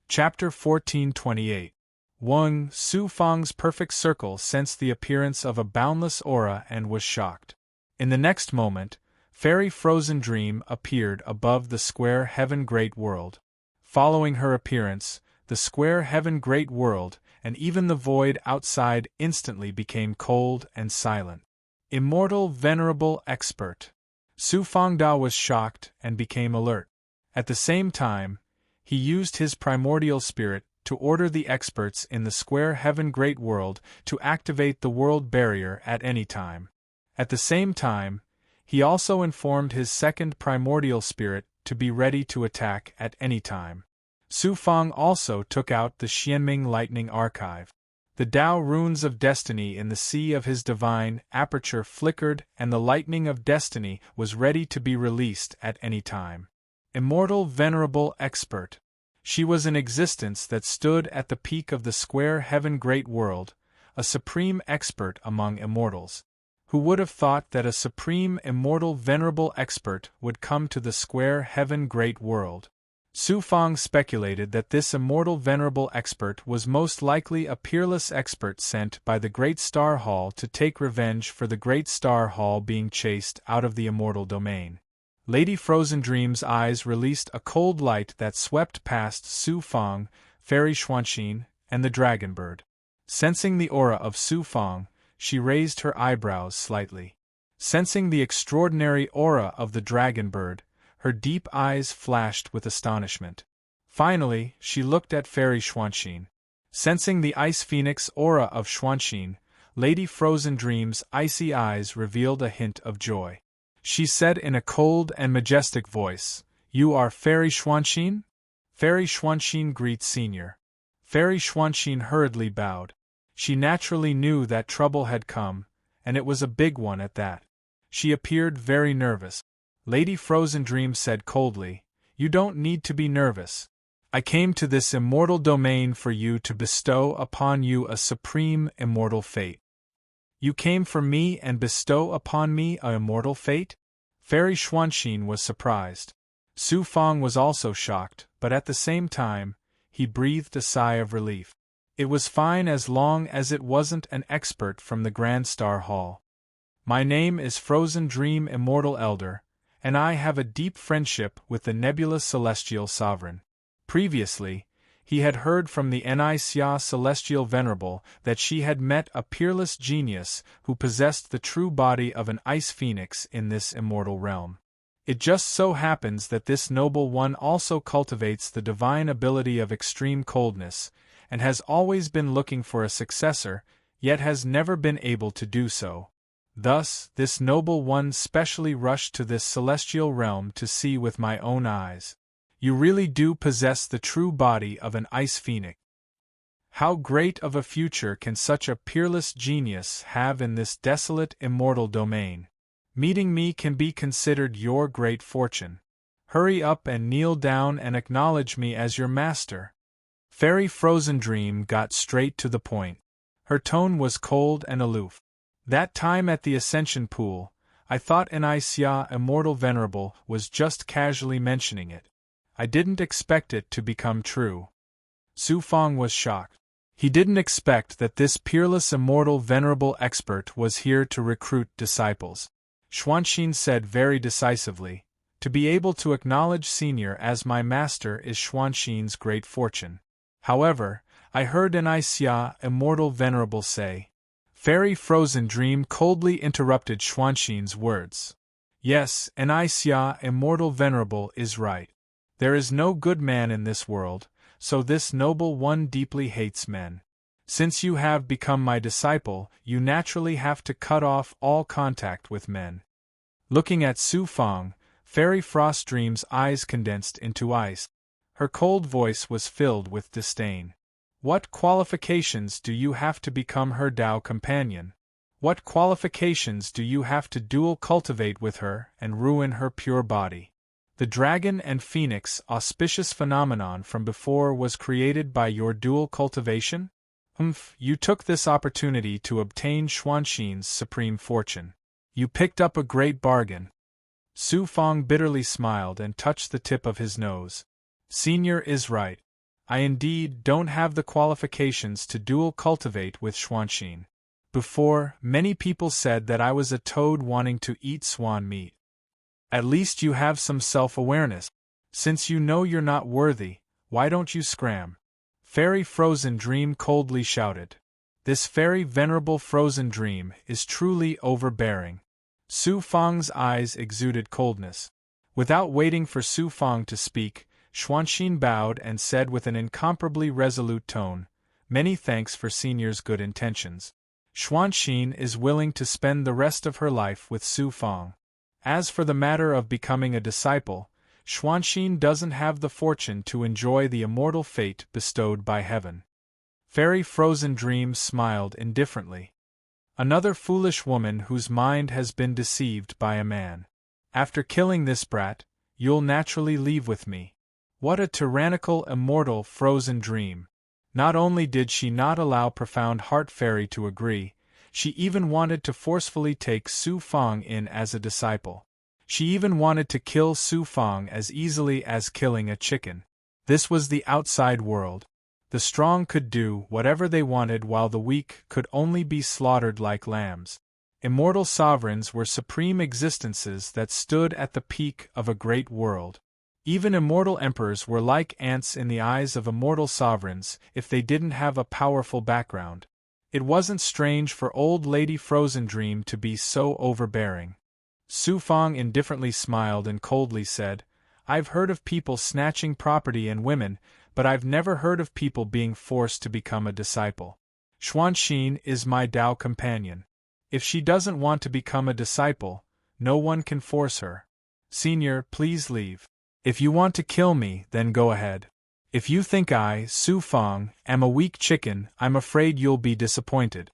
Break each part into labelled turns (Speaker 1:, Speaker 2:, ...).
Speaker 1: Chapter 1428. 1. Su Fang's perfect circle sensed the appearance of a boundless aura and was shocked. In the next moment, Fairy Frozen Dream appeared above the square Heaven Great World. Following her appearance, the square Heaven Great World, and even the void outside instantly became cold and silent. Immortal Venerable Expert. Su Fangda was shocked and became alert. At the same time, he used his primordial spirit to order the experts in the square Heaven Great World to activate the world barrier at any time. At the same time, he also informed his second primordial spirit to be ready to attack at any time. Su Fang also took out the Xianming Lightning Archive. The Tao Runes of Destiny in the sea of his divine aperture flickered, and the Lightning of Destiny was ready to be released at any time. Immortal Venerable Expert. She was an existence that stood at the peak of the square Heaven Great World, a supreme expert among immortals. Who would have thought that a supreme immortal venerable expert would come to the square Heaven Great World? Su Fang speculated that this immortal venerable expert was most likely a peerless expert sent by the Great Star Hall to take revenge for the Great Star Hall being chased out of the immortal domain. Lady Frozen Dream's eyes released a cold light that swept past Su Fang, Fairy Xuanxin, and the Dragon Bird. Sensing the aura of Su Fang, she raised her eyebrows slightly. Sensing the extraordinary aura of the Dragon Bird, her deep eyes flashed with astonishment. Finally, she looked at Fairy Xuanxin. Sensing the Ice Phoenix aura of Xuanxin, Lady Frozen Dream's icy eyes revealed a hint of joy. She said in a cold and majestic voice, "You are Fairy Xuanxin?" Fairy Xuanxin greets Senior. Fairy Xuanxin hurriedly bowed. She naturally knew that trouble had come, and it was a big one at that. She appeared very nervous. Lady Frozen Dream said coldly, "You don't need to be nervous. I came to this immortal domain for you to bestow upon you a supreme immortal fate." "You came for me and bestow upon me a immortal fate?" Fairy Xuanxin was surprised. Su Fang was also shocked, but at the same time, he breathed a sigh of relief. It was fine as long as it wasn't an expert from the Grand Star Hall. "My name is Frozen Dream Immortal Elder, and I have a deep friendship with the nebulous Celestial Sovereign." Previously, he had heard from the Nixia Celestial Venerable that she had met a peerless genius who possessed the true body of an ice phoenix in this immortal realm. It just so happens that this noble one also cultivates the divine ability of extreme coldness, and has always been looking for a successor, yet has never been able to do so. Thus, this noble one specially rushed to this celestial realm to see with my own eyes. You really do possess the true body of an ice phoenix. How great of a future can such a peerless genius have in this desolate immortal domain? Meeting me can be considered your great fortune. Hurry up and kneel down and acknowledge me as your master. Fairy Frozen Dream got straight to the point. Her tone was cold and aloof. "That time at the Ascension Pool, I thought Nixia Immortal Venerable was just casually mentioning it. I didn't expect it to become true." Su Fang was shocked. He didn't expect that this peerless immortal venerable expert was here to recruit disciples. Xuanxin said very decisively, "To be able to acknowledge Senior as my master is Xuanxin's great fortune. However, I heard Nixia Immortal Venerable say." Fairy Frozen Dream coldly interrupted Xuanxin's words. "Yes, Nixia Immortal Venerable is right. There is no good man in this world, so this noble one deeply hates men. Since you have become my disciple, you naturally have to cut off all contact with men." Looking at Su Fang, Fairy Frost Dream's eyes condensed into ice. Her cold voice was filled with disdain. "What qualifications do you have to become her Tao companion? What qualifications do you have to dual cultivate with her and ruin her pure body? The dragon and phoenix auspicious phenomenon from before was created by your dual cultivation? You took this opportunity to obtain Xuanxin's supreme fortune. You picked up a great bargain." Su Fang bitterly smiled and touched the tip of his nose. "Senior is right. I indeed don't have the qualifications to dual cultivate with Xuanxin. Before, many people said that I was a toad wanting to eat swan meat. At least you have some self-awareness. Since you know you're not worthy, why don't you scram? Fairy Frozen Dream coldly shouted. This fairy venerable Frozen Dream is truly overbearing. Su Fang's eyes exuded coldness. Without waiting for Su Fang to speak, Xuanxin bowed and said with an incomparably resolute tone, "Many thanks for Senior's good intentions." Xuanxin is willing to spend the rest of her life with Su Fang. As for the matter of becoming a disciple, Xuanxin doesn't have the fortune to enjoy the immortal fate bestowed by heaven. Fairy Frozen Dream smiled indifferently. Another foolish woman whose mind has been deceived by a man. After killing this brat, you'll naturally leave with me. What a tyrannical immortal Frozen Dream. Not only did she not allow Profound Heart Fairy to agree, she even wanted to forcefully take Su Fang in as a disciple. She even wanted to kill Su Fang as easily as killing a chicken. This was the outside world. The strong could do whatever they wanted while the weak could only be slaughtered like lambs. Immortal sovereigns were supreme existences that stood at the peak of a great world. Even immortal emperors were like ants in the eyes of immortal sovereigns if they didn't have a powerful background. It wasn't strange for old Lady Frozen Dream to be so overbearing. Su Fang indifferently smiled and coldly said, "I've heard of people snatching property and women, but I've never heard of people being forced to become a disciple. Xuanxin is my Tao companion. If she doesn't want to become a disciple, no one can force her. Senior, please leave. If you want to kill me, then go ahead. If you think I, Su Fang, am a weak chicken, I'm afraid you'll be disappointed.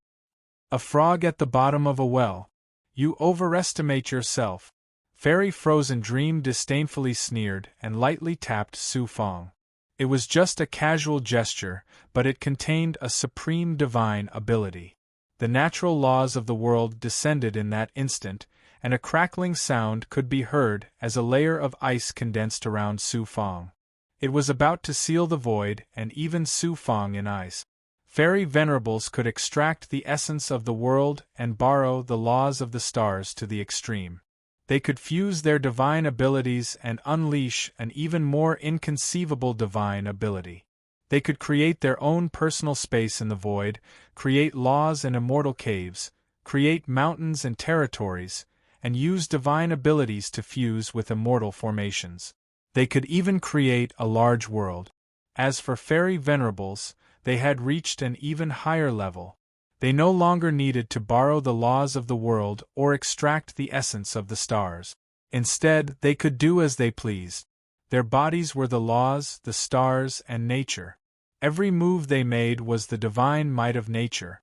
Speaker 1: A frog at the bottom of a well. You overestimate yourself." Fairy Frozen Dream disdainfully sneered and lightly tapped Su Fang. It was just a casual gesture, but it contained a supreme divine ability. The natural laws of the world descended in that instant, and a crackling sound could be heard as a layer of ice condensed around Su Fang. It was about to seal the void and even Su Fang in ice. Fairy venerables could extract the essence of the world and borrow the laws of the stars to the extreme. They could fuse their divine abilities and unleash an even more inconceivable divine ability. They could create their own personal space in the void, create laws and immortal caves, create mountains and territories, and use divine abilities to fuse with immortal formations. They could even create a large world. As for fairy venerables, they had reached an even higher level. They no longer needed to borrow the laws of the world or extract the essence of the stars. Instead, they could do as they pleased. Their bodies were the laws, the stars, and nature. Every move they made was the divine might of nature.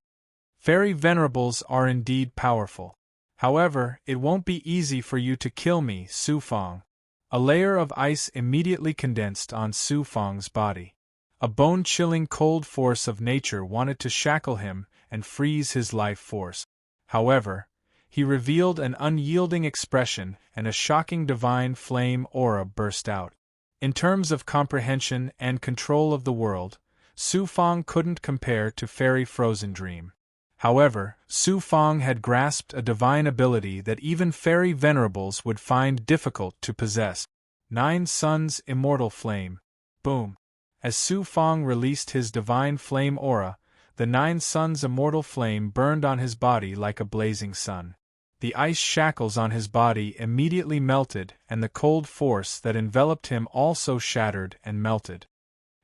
Speaker 1: Fairy venerables are indeed powerful. However, it won't be easy for you to kill me, Su Fang. A layer of ice immediately condensed on Su Fang's body. A bone-chilling cold force of nature wanted to shackle him and freeze his life force. However, he revealed an unyielding expression and a shocking divine flame aura burst out. In terms of comprehension and control of the world, Su Fang couldn't compare to Fairy Frozen Dream. However, Su Fang had grasped a divine ability that even fairy venerables would find difficult to possess. 9 Suns Immortal Flame. Boom. As Su Fang released his divine flame aura, the 9 Suns Immortal Flame burned on his body like a blazing sun. The ice shackles on his body immediately melted and the cold force that enveloped him also shattered and melted.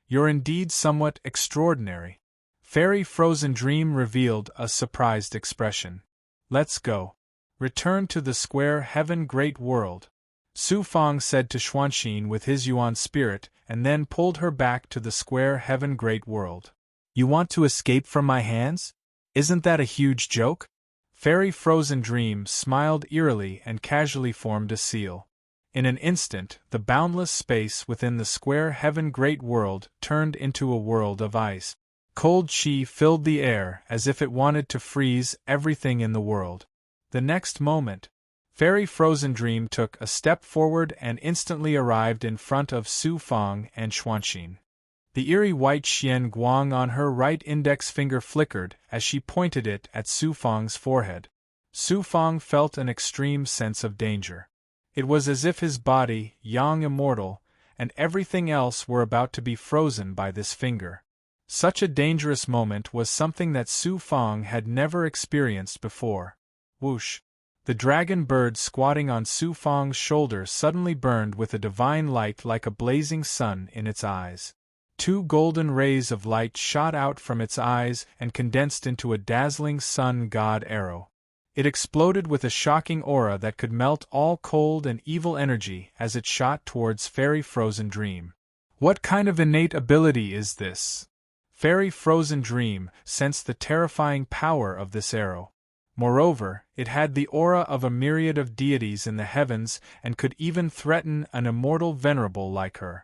Speaker 1: "You're indeed somewhat extraordinary." Fairy Frozen Dream revealed a surprised expression. "Let's go. Return to the square heaven great world," Su Fang said to Xuanxin with his Yuan spirit and then pulled her back to the square heaven great world. "You want to escape from my hands? Isn't that a huge joke?" Fairy Frozen Dream smiled eerily and casually formed a seal. In an instant, the boundless space within the square heaven great world turned into a world of ice. Cold chi filled the air as if it wanted to freeze everything in the world. The next moment, Fairy Frozen Dream took a step forward and instantly arrived in front of Su Fang and Xuanxin. The eerie white xian guang on her right index finger flickered as she pointed it at Su Fang's forehead. Su Fang felt an extreme sense of danger. It was as if his body, yang immortal, and everything else were about to be frozen by this finger. Such a dangerous moment was something that Su Fang had never experienced before. Whoosh! The dragon bird squatting on Su Fang's shoulder suddenly burned with a divine light like a blazing sun in its eyes. 2 golden rays of light shot out from its eyes and condensed into a dazzling sun god arrow. It exploded with a shocking aura that could melt all cold and evil energy as it shot towards Fairy Frozen Dream. What kind of innate ability is this? Fairy Frozen Dream sensed the terrifying power of this arrow. Moreover, it had the aura of a myriad of deities in the heavens and could even threaten an immortal venerable like her.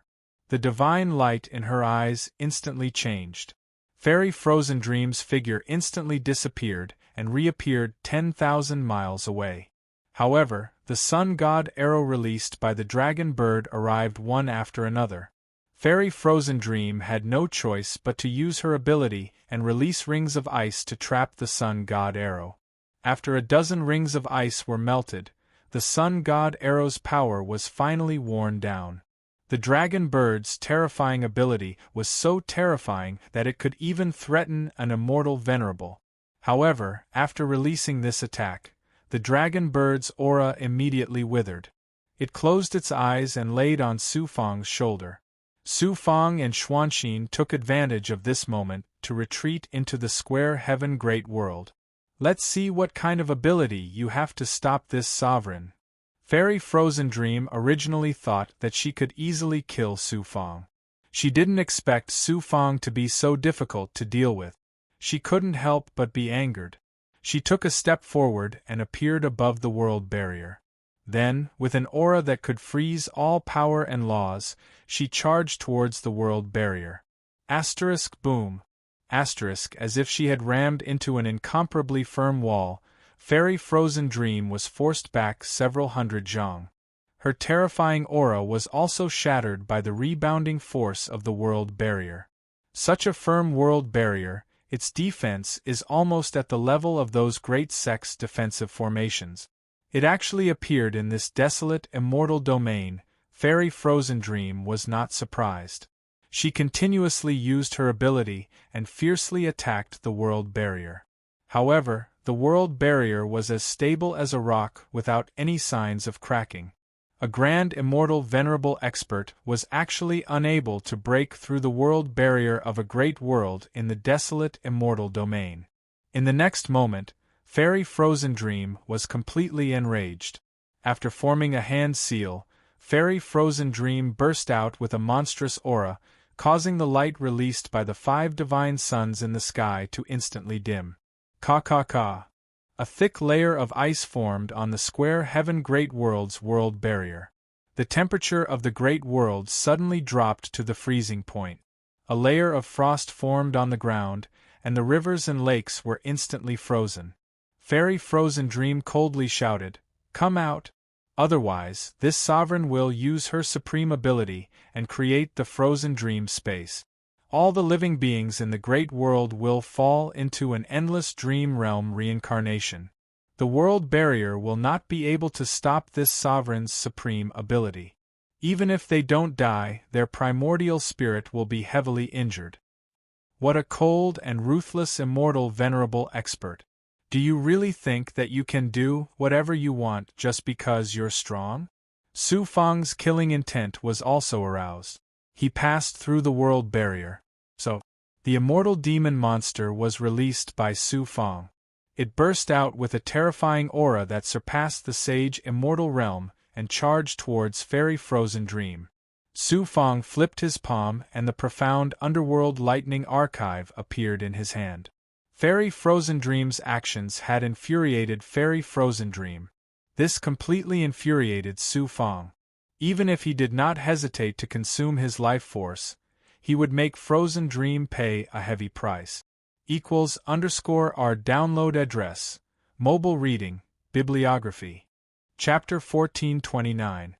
Speaker 1: The divine light in her eyes instantly changed. Fairy Frozen Dream's figure instantly disappeared and reappeared 10,000 miles away. However, the sun god arrow released by the dragon bird arrived one after another. Fairy Frozen Dream had no choice but to use her ability and release rings of ice to trap the sun god arrow. After a dozen rings of ice were melted, the sun god arrow's power was finally worn down. The dragon bird's terrifying ability was so terrifying that it could even threaten an immortal venerable. However, after releasing this attack, the dragon bird's aura immediately withered. It closed its eyes and laid on Su Fang's shoulder. Su Fang and Xuanxin took advantage of this moment to retreat into the square heaven great world. Let's see what kind of ability you have to stop this sovereign. Fairy Frozen Dream originally thought that she could easily kill Su Fang. She didn't expect Su Fang to be so difficult to deal with. She couldn't help but be angered. She took a step forward and appeared above the world barrier. Then, with an aura that could freeze all power and laws, she charged towards the world barrier. Asterisk boom. Asterisk as if she had rammed into an incomparably firm wall, Fairy Frozen Dream was forced back several hundred zhang. Her terrifying aura was also shattered by the rebounding force of the world barrier. Such a firm world barrier, its defense is almost at the level of those great sects' defensive formations. It actually appeared in this desolate, immortal domain. Fairy Frozen Dream was not surprised. She continuously used her ability and fiercely attacked the world barrier. However, the world barrier was as stable as a rock without any signs of cracking. A grand immortal venerable expert was actually unable to break through the world barrier of a great world in the desolate immortal domain. In the next moment, Fairy Frozen Dream was completely enraged. After forming a hand seal, Fairy Frozen Dream burst out with a monstrous aura, causing the light released by the 5 divine suns in the sky to instantly dim. Ka. A thick layer of ice formed on the square heaven great world's world barrier. The temperature of the great world suddenly dropped to the freezing point. A layer of frost formed on the ground, and the rivers and lakes were instantly frozen. Fairy Frozen Dream coldly shouted, "Come out! Otherwise, this sovereign will use her supreme ability and create the frozen dream space. All the living beings in the great world will fall into an endless dream realm reincarnation. The world barrier will not be able to stop this sovereign's supreme ability. Even if they don't die, their primordial spirit will be heavily injured." What a cold and ruthless immortal venerable expert. Do you really think that you can do whatever you want just because you're strong? Su Fang's killing intent was also aroused. He passed through the world barrier. So, the immortal demon monster was released by Su Fang. It burst out with a terrifying aura that surpassed the sage immortal realm and charged towards Fairy Frozen Dream. Su Fang flipped his palm and the profound underworld lightning archive appeared in his hand. Fairy Frozen Dream's actions had infuriated Fairy Frozen Dream. This completely infuriated Su Fang. Even if he did not hesitate to consume his life force, he would make Frozen Dream pay a heavy price. _our download address, mobile reading, bibliography. Chapter 1429.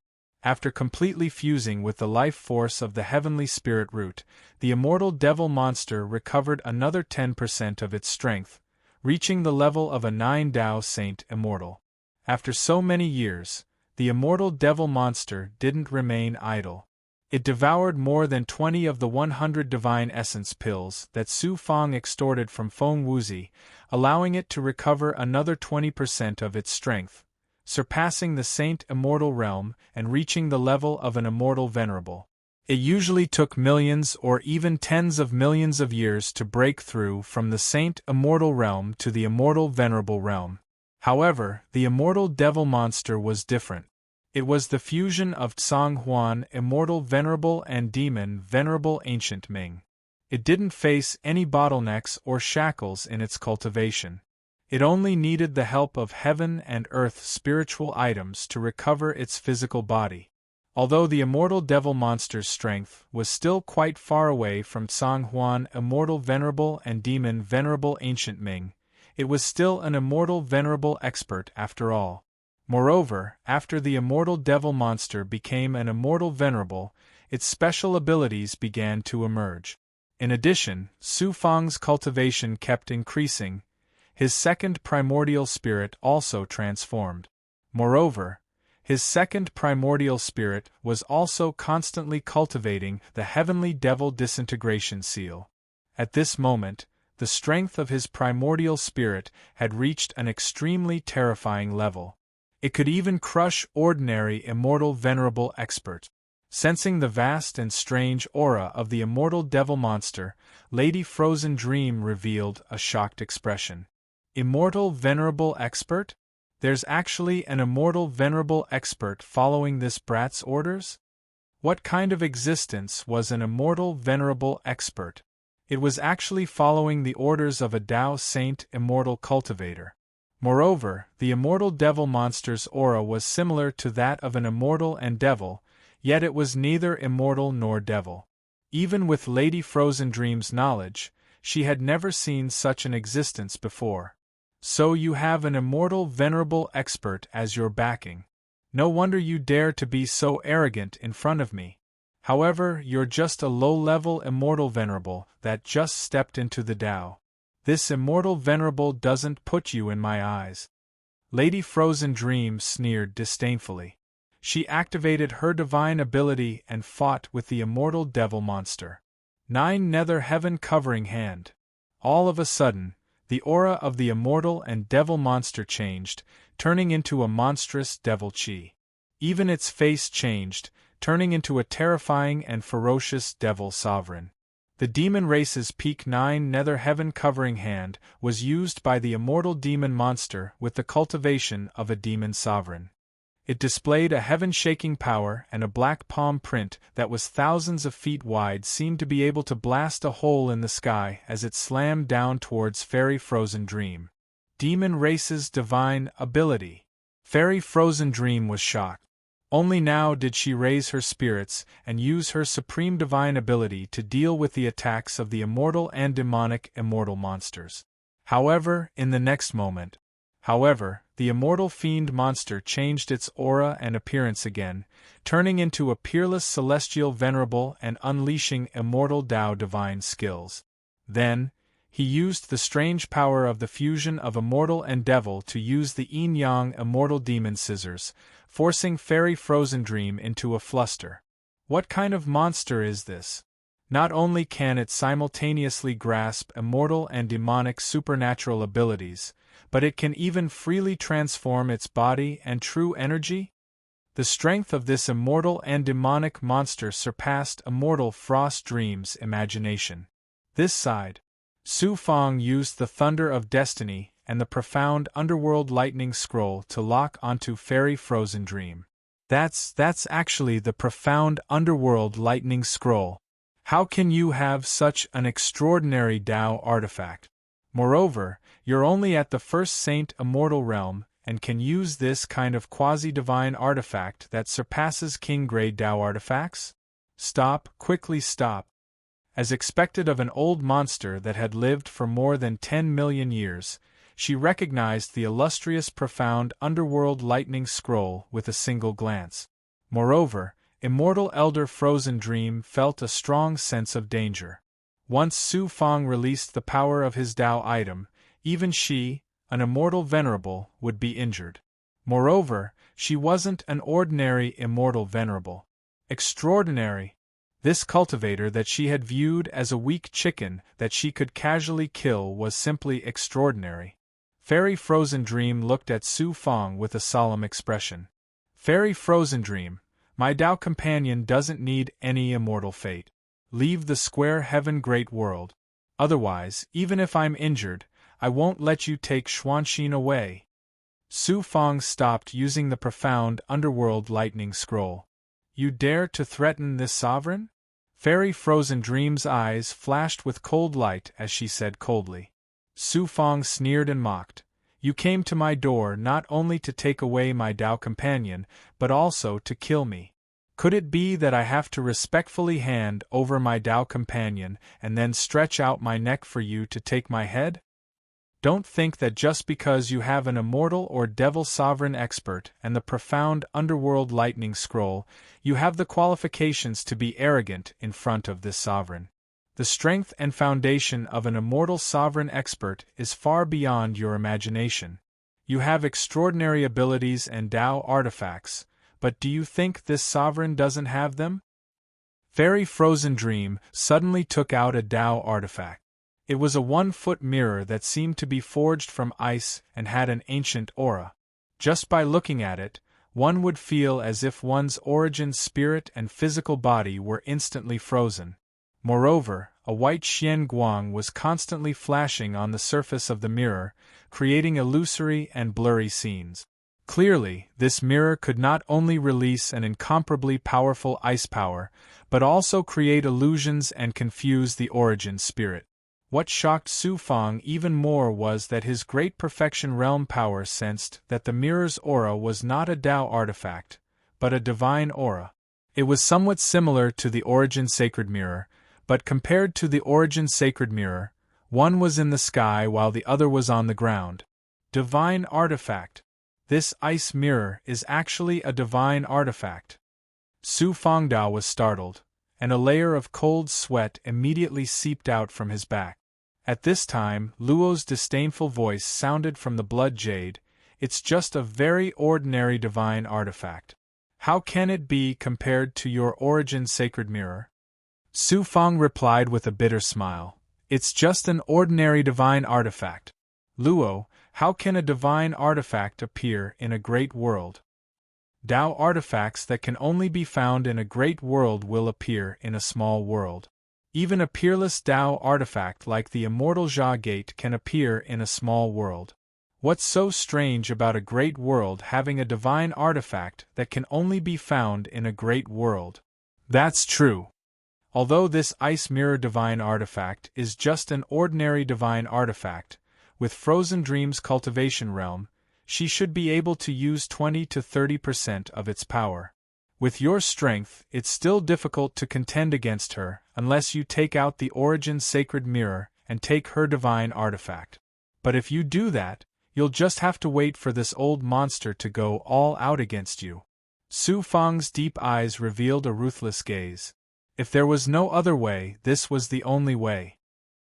Speaker 1: After completely fusing with the life force of the heavenly spirit root, the immortal devil monster recovered another 10% of its strength, reaching the level of a 9 Tao Saint immortal. After so many years, the immortal devil monster didn't remain idle. It devoured more than 20 of the 100 divine essence pills that Su Fang extorted from Feng Wuzi, allowing it to recover another 20% of its strength, surpassing the saint immortal realm and reaching the level of an immortal venerable. It usually took millions or even tens of millions of years to break through from the saint immortal realm to the immortal venerable realm. However, the immortal devil monster was different. It was the fusion of Tsang Huan immortal venerable and demon venerable ancient Ming. It didn't face any bottlenecks or shackles in its cultivation. It only needed the help of heaven and earth spiritual items to recover its physical body. Although the immortal devil monster's strength was still quite far away from Tsang Huan immortal venerable and demon venerable ancient Ming, it was still an immortal venerable expert after all. Moreover, after the immortal devil monster became an immortal venerable, its special abilities began to emerge. In addition, Su Fang's cultivation kept increasing. His second primordial spirit also transformed. Moreover, his second primordial spirit was also constantly cultivating the heavenly devil disintegration seal. At this moment, the strength of his primordial spirit had reached an extremely terrifying level. It could even crush ordinary immortal venerable expert. Sensing the vast and strange aura of the immortal devil monster, Lady Frozen Dream revealed a shocked expression. Immortal venerable expert? There's actually an immortal venerable expert following this brat's orders? What kind of existence was an immortal venerable expert? It was actually following the orders of a Tao Saint immortal cultivator. Moreover, the immortal devil monster's aura was similar to that of an immortal and devil, yet it was neither immortal nor devil. Even with Lady Frozen Dream's knowledge, she had never seen such an existence before. So you have an immortal venerable expert as your backing. No wonder you dare to be so arrogant in front of me. However, you're just a low-level immortal venerable that just stepped into the Tao. This immortal venerable doesn't put you in my eyes. Lady Frozen Dream sneered disdainfully. She activated her divine ability and fought with the immortal devil monster. 9 Nether Heaven Covering Hand. All of a sudden, the aura of the immortal and devil monster changed, turning into a monstrous devil chi. Even its face changed, turning into a terrifying and ferocious devil sovereign. The demon race's peak 9 Nether Heaven Covering Hand was used by the immortal demon monster with the cultivation of a demon sovereign. It displayed a heaven-shaking power, and a black palm print that was thousands of feet wide seemed to be able to blast a hole in the sky as it slammed down towards Fairy Frozen Dream. Demon Race's divine ability. Fairy Frozen Dream was shocked. Only now did she raise her spirits and use her supreme divine ability to deal with the attacks of the immortal and demonic immortal monsters. However, in the next moment, the immortal fiend monster changed its aura and appearance again, turning into a peerless celestial venerable and unleashing immortal Tao divine skills. Then, he used the strange power of the fusion of immortal and devil to use the yin-yang immortal demon scissors, forcing Fairy Frozen Dream into a fluster. What kind of monster is this? Not only can it simultaneously grasp immortal and demonic supernatural abilities, but it can even freely transform its body and true energy? The strength of this immortal and demonic monster surpassed immortal Frost Dream's imagination. This side, Su Fang used the Thunder of Destiny and the profound underworld lightning scroll to lock onto Fairy Frozen Dream. That's actually the profound underworld lightning scroll. How can you have such an extraordinary Tao artifact? Moreover, you're only at the first Saint Immortal realm and can use this kind of quasi-divine artifact that surpasses King-grade Tao artifacts? Stop, quickly stop. As expected of an old monster that had lived for more than 10 million years, she recognized the illustrious profound underworld lightning scroll with a single glance. Moreover, immortal Elder Frozen Dream felt a strong sense of danger. Once Su Fang released the power of his Tao item, even she, an immortal venerable, would be injured. Moreover, she wasn't an ordinary immortal venerable. Extraordinary! This cultivator that she had viewed as a weak chicken that she could casually kill was simply extraordinary. Fairy Frozen Dream looked at Su Fang with a solemn expression. Fairy Frozen Dream, my Tao companion doesn't need any immortal fate. Leave the square heaven great world. Otherwise, even if I'm injured, I won't let you take Xuanxin away. Su Fang stopped using the profound underworld lightning scroll. You dare to threaten this sovereign? Fairy Frozen Dream's eyes flashed with cold light as she said coldly. Su Fang sneered and mocked. You came to my door not only to take away my Tao companion, but also to kill me. Could it be that I have to respectfully hand over my Tao companion and then stretch out my neck for you to take my head? Don't think that just because you have an immortal or devil sovereign expert and the profound underworld lightning scroll, you have the qualifications to be arrogant in front of this sovereign. The strength and foundation of an immortal sovereign expert is far beyond your imagination. You have extraordinary abilities and Tao artifacts, but do you think this sovereign doesn't have them? Fairy Frozen Dream suddenly took out a Tao artifact. It was a 1-foot mirror that seemed to be forged from ice and had an ancient aura. Just by looking at it, one would feel as if one's origin spirit and physical body were instantly frozen. Moreover, a white Xian Guang was constantly flashing on the surface of the mirror, creating illusory and blurry scenes. Clearly, this mirror could not only release an incomparably powerful ice power, but also create illusions and confuse the origin spirit. What shocked Su Fang even more was that his great perfection realm power sensed that the mirror's aura was not a Tao artifact, but a divine aura. It was somewhat similar to the origin sacred mirror, but compared to the origin sacred mirror, one was in the sky while the other was on the ground. Divine artifact. This ice mirror is actually a divine artifact. Su Fangdao was startled, and a layer of cold sweat immediately seeped out from his back. At this time, Luo's disdainful voice sounded from the blood jade. It's just a very ordinary divine artifact. How can it be compared to your origin sacred mirror? Su Fang replied with a bitter smile. It's just an ordinary divine artifact. Luo, how can a divine artifact appear in a great world? Tao artifacts that can only be found in a great world will appear in a small world. Even a peerless Tao artifact like the immortal Jia Gate can appear in a small world. What's so strange about a great world having a divine artifact that can only be found in a great world? That's true. Although this ice mirror divine artifact is just an ordinary divine artifact, with Frozen Dream's cultivation realm, she should be able to use 20 to 30% of its power. With your strength, it's still difficult to contend against her unless you take out the origin sacred mirror and take her divine artifact. But if you do that, you'll just have to wait for this old monster to go all out against you. Su Fang's deep eyes revealed a ruthless gaze. If there was no other way, this was the only way.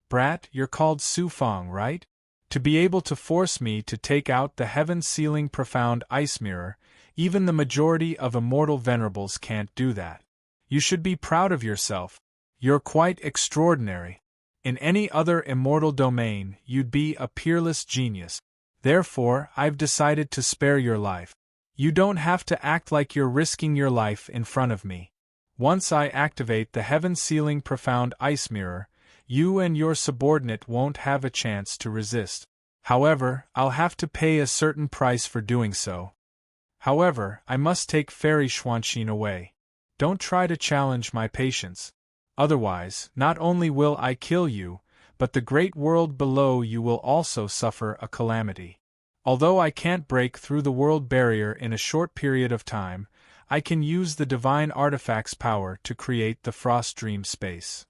Speaker 1: Brat, you're called Su Fang, right? To be able to force me to take out the heaven-sealing profound ice mirror, even the majority of immortal venerables can't do that. You should be proud of yourself. You're quite extraordinary. In any other immortal domain, you'd be a peerless genius. Therefore, I've decided to spare your life. You don't have to act like you're risking your life in front of me. Once I activate the heaven-sealing profound ice mirror, you and your subordinate won't have a chance to resist. However, I'll have to pay a certain price for doing so. However, I must take Fairy Xuanxin away. Don't try to challenge my patience. Otherwise, not only will I kill you, but the great world below you will also suffer a calamity. Although I can't break through the world barrier in a short period of time, I can use the divine artifact's power to create the frost dream space.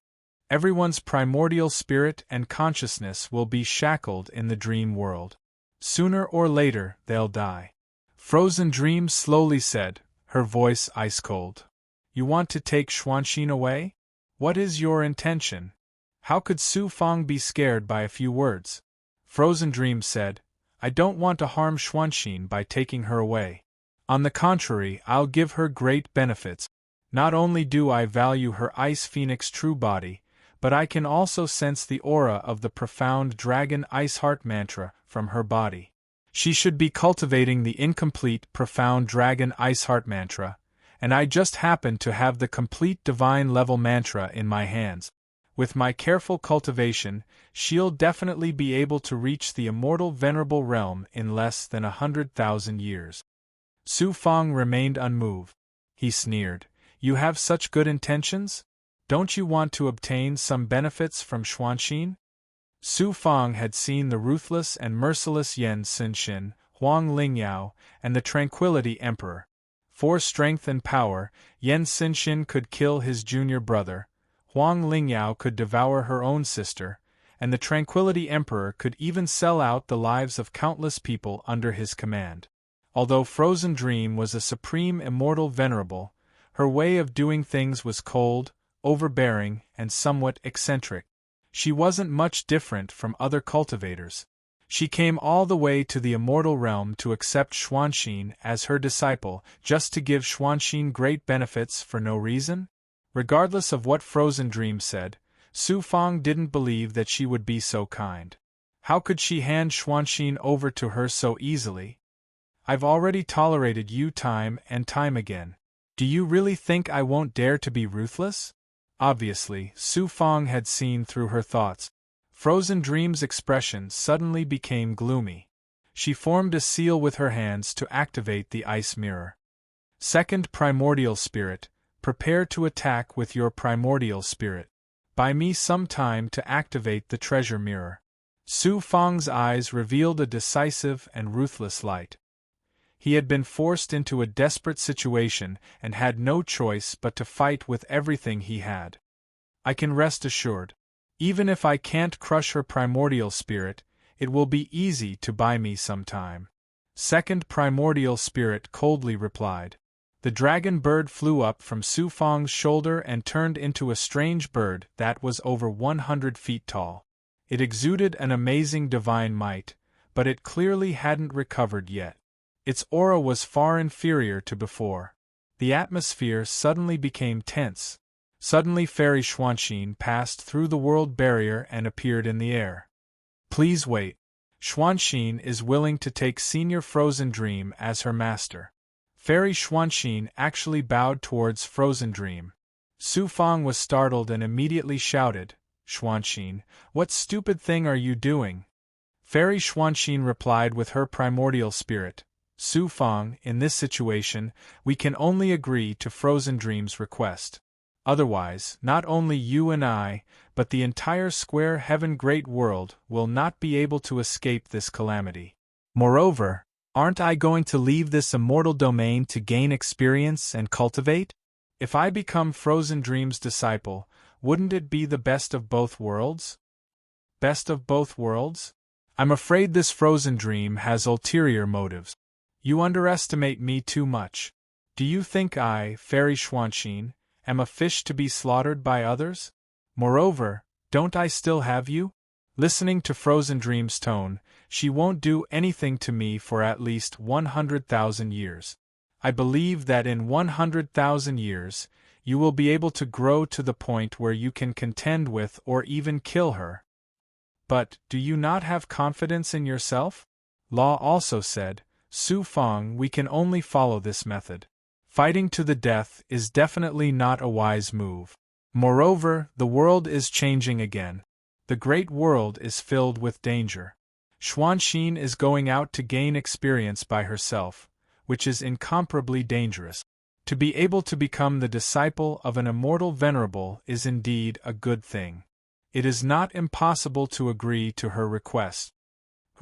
Speaker 1: Everyone's primordial spirit and consciousness will be shackled in the dream world. Sooner or later, they'll die. Frozen Dream slowly said, her voice ice-cold. You want to take Xuanxin away? What is your intention? How could Su Fang be scared by a few words? Frozen Dream said, I don't want to harm Xuanxin by taking her away. On the contrary, I'll give her great benefits. Not only do I value her Ice Phoenix true body, but I can also sense the aura of the profound Dragon Ice Heart mantra from her body. She should be cultivating the incomplete profound Dragon Ice Heart mantra, and I just happen to have the complete divine level mantra in my hands. With my careful cultivation, she'll definitely be able to reach the immortal venerable realm in less than 100,000 years. Su Fang remained unmoved. He sneered, You have such good intentions? Don't you want to obtain some benefits from Xuanxin? Su Fang had seen the ruthless and merciless Yan Xinxin, Huang Lingyao, and the Tranquility Emperor. For strength and power, Yan Xinxin could kill his junior brother, Huang Lingyao could devour her own sister, and the Tranquility Emperor could even sell out the lives of countless people under his command. Although Frozen Dream was a supreme immortal venerable, her way of doing things was cold, overbearing, and somewhat eccentric. She wasn't much different from other cultivators. She came all the way to the immortal realm to accept Xuanxin as her disciple just to give Xuanxin great benefits for no reason? Regardless of what Frozen Dream said, Su Fang didn't believe that she would be so kind. How could she hand Xuanxin over to her so easily? I've already tolerated you time and time again. Do you really think I won't dare to be ruthless? Obviously, Su Fang had seen through her thoughts. Frozen Dream's expression suddenly became gloomy. She formed a seal with her hands to activate the ice mirror. Second Primordial Spirit, prepare to attack with your Primordial Spirit. Buy me some time to activate the treasure mirror. Su Fang's eyes revealed a decisive and ruthless light. He had been forced into a desperate situation and had no choice but to fight with everything he had. I can rest assured. Even if I can't crush her primordial spirit, it will be easy to buy me some time. Second Primordial Spirit coldly replied. The dragon bird flew up from Su Fang's shoulder and turned into a strange bird that was over 100 feet tall. It exuded an amazing divine might, but it clearly hadn't recovered yet. Its aura was far inferior to before. The atmosphere suddenly became tense. Suddenly Fairy Xuanxin passed through the world barrier and appeared in the air. Please wait. Xuanxin is willing to take Senior Frozen Dream as her master. Fairy Xuanxin actually bowed towards Frozen Dream. Su Fang was startled and immediately shouted, Xuanxin, what stupid thing are you doing? Fairy Xuanxin replied with her primordial spirit, Su Fang, in this situation, we can only agree to Frozen Dream's request. Otherwise, not only you and I, but the entire Square Heaven Great World will not be able to escape this calamity. Moreover, aren't I going to leave this immortal domain to gain experience and cultivate? If I become Frozen Dream's disciple, wouldn't it be the best of both worlds? Best of both worlds? I'm afraid this Frozen Dream has ulterior motives. You underestimate me too much. Do you think I, Fairy Xuanxin, am a fish to be slaughtered by others? Moreover, don't I still have you? Listening to Frozen Dream's tone, she won't do anything to me for at least 100,000 years. I believe that in 100,000 years, you will be able to grow to the point where you can contend with or even kill her. But, do you not have confidence in yourself? Law also said, Su Fang, we can only follow this method. Fighting to the death is definitely not a wise move. Moreover, the world is changing again. The great world is filled with danger. Xuanxin is going out to gain experience by herself, which is incomparably dangerous. To be able to become the disciple of an immortal venerable is indeed a good thing. It is not impossible to agree to her request.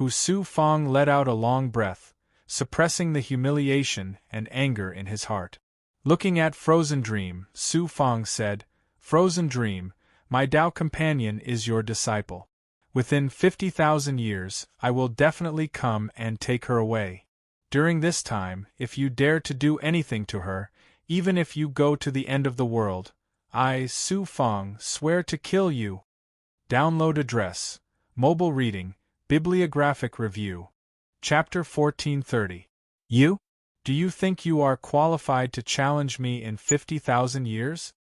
Speaker 1: Su Fang let out a long breath, suppressing the humiliation and anger in his heart. Looking at Frozen Dream, Su Fang said, Frozen Dream, my Tao companion is your disciple. Within 50,000 years, I will definitely come and take her away. During this time, if you dare to do anything to her, even if you go to the end of the world, I, Su Fang, swear to kill you. Download address. Mobile reading, bibliographic review. Chapter 1430. You? Do you think you are qualified to challenge me in 50,000 years?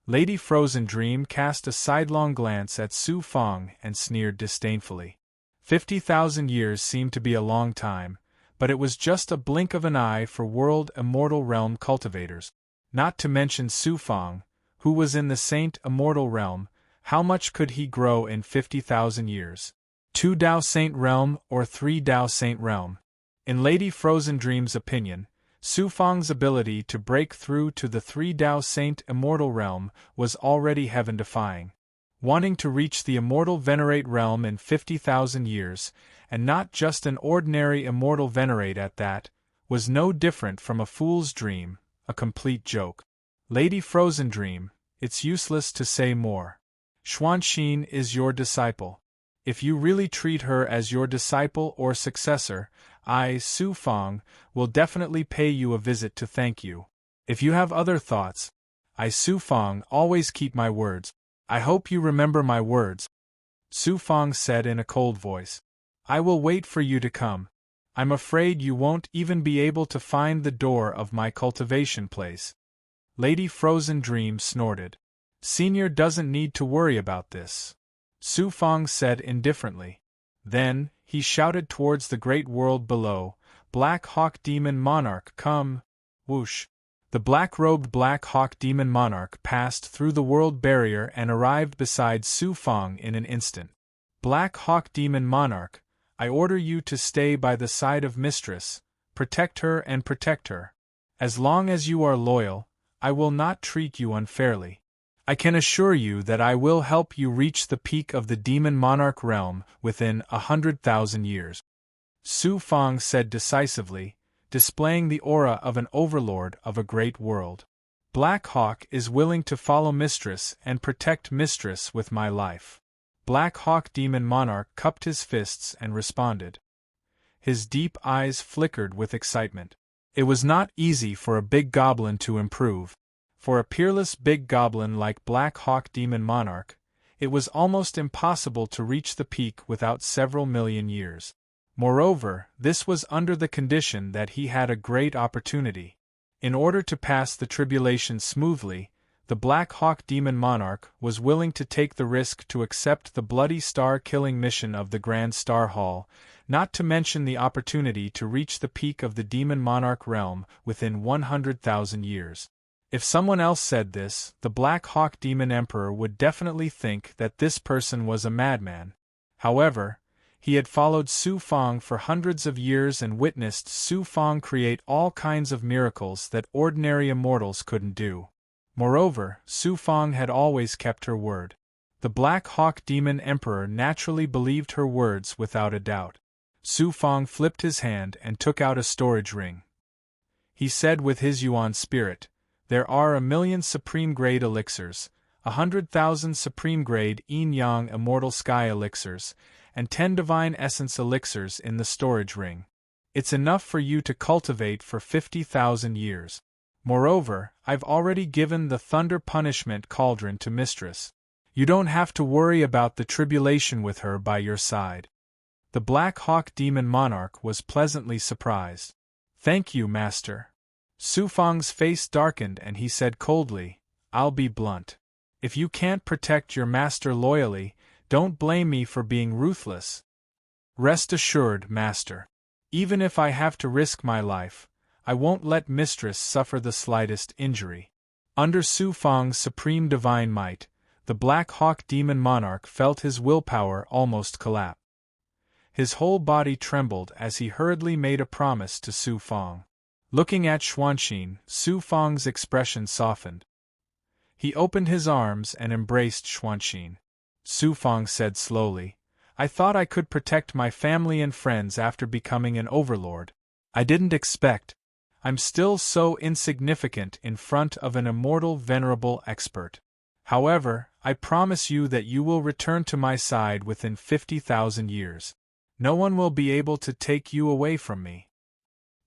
Speaker 1: Lady Frozen Dream cast a sidelong glance at Su Fang and sneered disdainfully. 50,000 years seemed to be a long time, but it was just a blink of an eye for world immortal realm cultivators. Not to mention Su Fang, who was in the Saint Immortal realm. How much could he grow in 50,000 years? 2 Dao Saint realm or 3 Dao Saint realm? In Lady Frozen Dream's opinion, Su Fang's ability to break through to the 3 Dao Saint Immortal realm was already heaven-defying. Wanting to reach the Immortal Venerate realm in 50,000 years, and not just an ordinary Immortal Venerate at that, was no different from a fool's dream, a complete joke. Lady Frozen Dream, it's useless to say more. Xuanxin is your disciple. If you really treat her as your disciple or successor, I, Su Fang, will definitely pay you a visit to thank you. If you have other thoughts, I, Su Fang, always keep my words. I hope you remember my words. Su Fang said in a cold voice. I will wait for you to come. I'm afraid you won't even be able to find the door of my cultivation place. Lady Frozen Dream snorted. Senior doesn't need to worry about this. Su Fang said indifferently. Then, he shouted towards the great world below, Black Hawk Demon Monarch, come! Whoosh! The black-robed Black Hawk Demon Monarch passed through the world barrier and arrived beside Su Fang in an instant. Black Hawk Demon Monarch, I order you to stay by the side of Mistress, protect her and protect her. As long as you are loyal, I will not treat you unfairly. I can assure you that I will help you reach the peak of the Demon Monarch realm within 100,000 years. Su Fang said decisively, displaying the aura of an overlord of a great world. Black Hawk is willing to follow Mistress and protect Mistress with my life. Black Hawk Demon Monarch cupped his fists and responded. His deep eyes flickered with excitement. It was not easy for a big goblin to improve. For a peerless big goblin like Black Hawk Demon Monarch, it was almost impossible to reach the peak without several million years. Moreover, this was under the condition that he had a great opportunity. In order to pass the tribulation smoothly, the Black Hawk Demon Monarch was willing to take the risk to accept the bloody star-killing mission of the Grand Star Hall, not to mention the opportunity to reach the peak of the Demon Monarch realm within 100,000 years. If someone else said this, the Black Hawk Demon Emperor would definitely think that this person was a madman. However, he had followed Su Fang for hundreds of years and witnessed Su Fang create all kinds of miracles that ordinary immortals couldn't do. Moreover, Su Fang had always kept her word. The Black Hawk Demon Emperor naturally believed her words without a doubt. Su Fang flipped his hand and took out a storage ring. He said with his Yuan spirit, there are 1,000,000 supreme-grade elixirs, 100,000 supreme-grade yin-yang immortal sky elixirs, and 10 divine essence elixirs in the storage ring. It's enough for you to cultivate for 50,000 years. Moreover, I've already given the Thunder Punishment Cauldron to Mistress. You don't have to worry about the tribulation with her by your side. The Black Hawk Demon Monarch was pleasantly surprised. Thank you, Master. Su Fang's face darkened and he said coldly, I'll be blunt. If you can't protect your master loyally, don't blame me for being ruthless. Rest assured, Master. Even if I have to risk my life, I won't let Mistress suffer the slightest injury. Under Su Fang's supreme divine might, the Black Hawk Demon Monarch felt his willpower almost collapse. His whole body trembled as he hurriedly made a promise to Su Fang. Looking at Xuanxin, Su Fang's expression softened. He opened his arms and embraced Xuanxin. Su Fang said slowly, I thought I could protect my family and friends after becoming an overlord. I didn't expect. I'm still so insignificant in front of an immortal venerable expert. However, I promise you that you will return to my side within 50,000 years. No one will be able to take you away from me.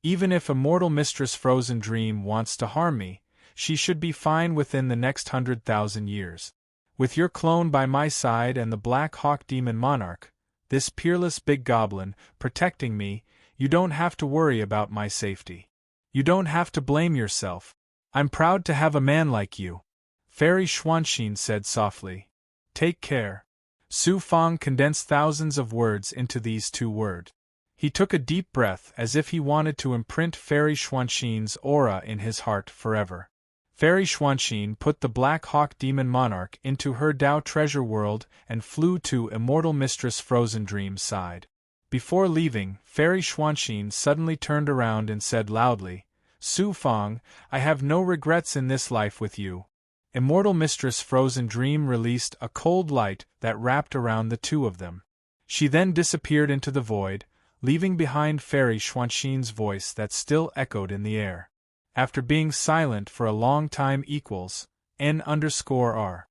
Speaker 1: Even if immortal Mistress Frozen Dream wants to harm me, she should be fine within the next 100,000 years. With your clone by my side and the Black Hawk Demon Monarch, this peerless big goblin, protecting me, you don't have to worry about my safety. You don't have to blame yourself. I'm proud to have a man like you. Fairy Xuanxin said softly. Take care. Su Fang condensed thousands of words into these 2 words. He took a deep breath as if he wanted to imprint Fairy Xuanxin's aura in his heart forever. Fairy Xuanxin put the Black Hawk Demon Monarch into her Dao treasure world and flew to immortal Mistress Frozen Dream's side. Before leaving, Fairy Xuanxin suddenly turned around and said loudly, Su Fang, I have no regrets in this life with you. Immortal Mistress Frozen Dream released a cold light that wrapped around the 2 of them. She then disappeared into the void, leaving behind Fairy Xuanxin's voice that still echoed in the air. After being silent for a long time equals, N_R.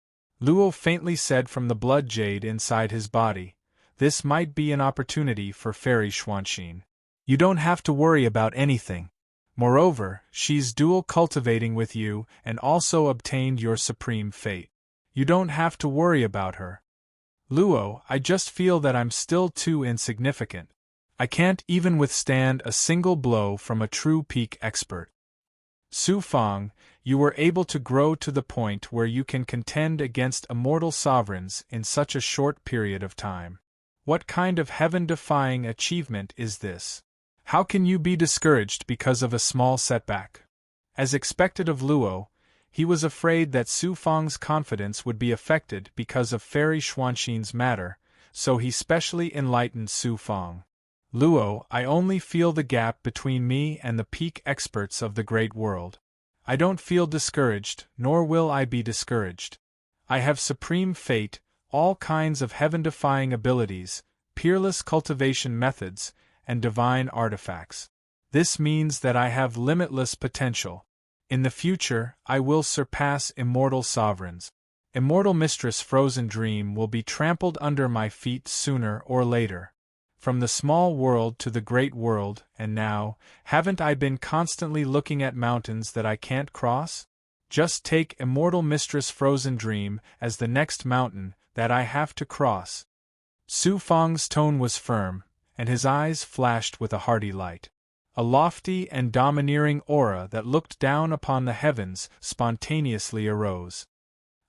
Speaker 1: Luo faintly said from the blood jade inside his body, this might be an opportunity for Fairy Xuanxin. You don't have to worry about anything. Moreover, she's dual cultivating with you and also obtained your supreme fate. You don't have to worry about her. Luo, I just feel that I'm still too insignificant. I can't even withstand a single blow from a true peak expert. Su Fang, you were able to grow to the point where you can contend against immortal sovereigns in such a short period of time. What kind of heaven-defying achievement is this? How can you be discouraged because of a small setback? As expected of Luo, he was afraid that Su Fang's confidence would be affected because of Fairy Xuanxin's matter, so he specially enlightened Su Fang. Luo, I only feel the gap between me and the peak experts of the great world. I don't feel discouraged, nor will I be discouraged. I have supreme fate, all kinds of heaven-defying abilities, peerless cultivation methods, and divine artifacts. This means that I have limitless potential. In the future, I will surpass immortal sovereigns. Immortal Mistress Frozen Dream will be trampled under my feet sooner or later. From the small world to the great world, and now, haven't I been constantly looking at mountains that I can't cross? Just take Immortal Mistress Frozen Dream as the next mountain that I have to cross. Su Fang's tone was firm, and his eyes flashed with a hearty light. A lofty and domineering aura that looked down upon the heavens spontaneously arose.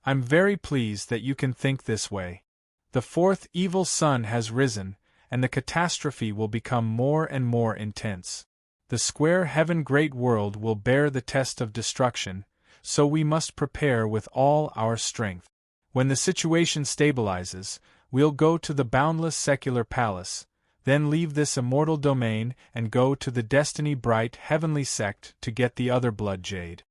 Speaker 1: I'm very pleased that you can think this way. The 4th evil sun has risen, and the catastrophe will become more and more intense. The square heaven great world will bear the test of destruction, so we must prepare with all our strength. When the situation stabilizes, we'll go to the boundless secular palace, then leave this immortal domain and go to the destiny-bright heavenly sect to get the other blood jade.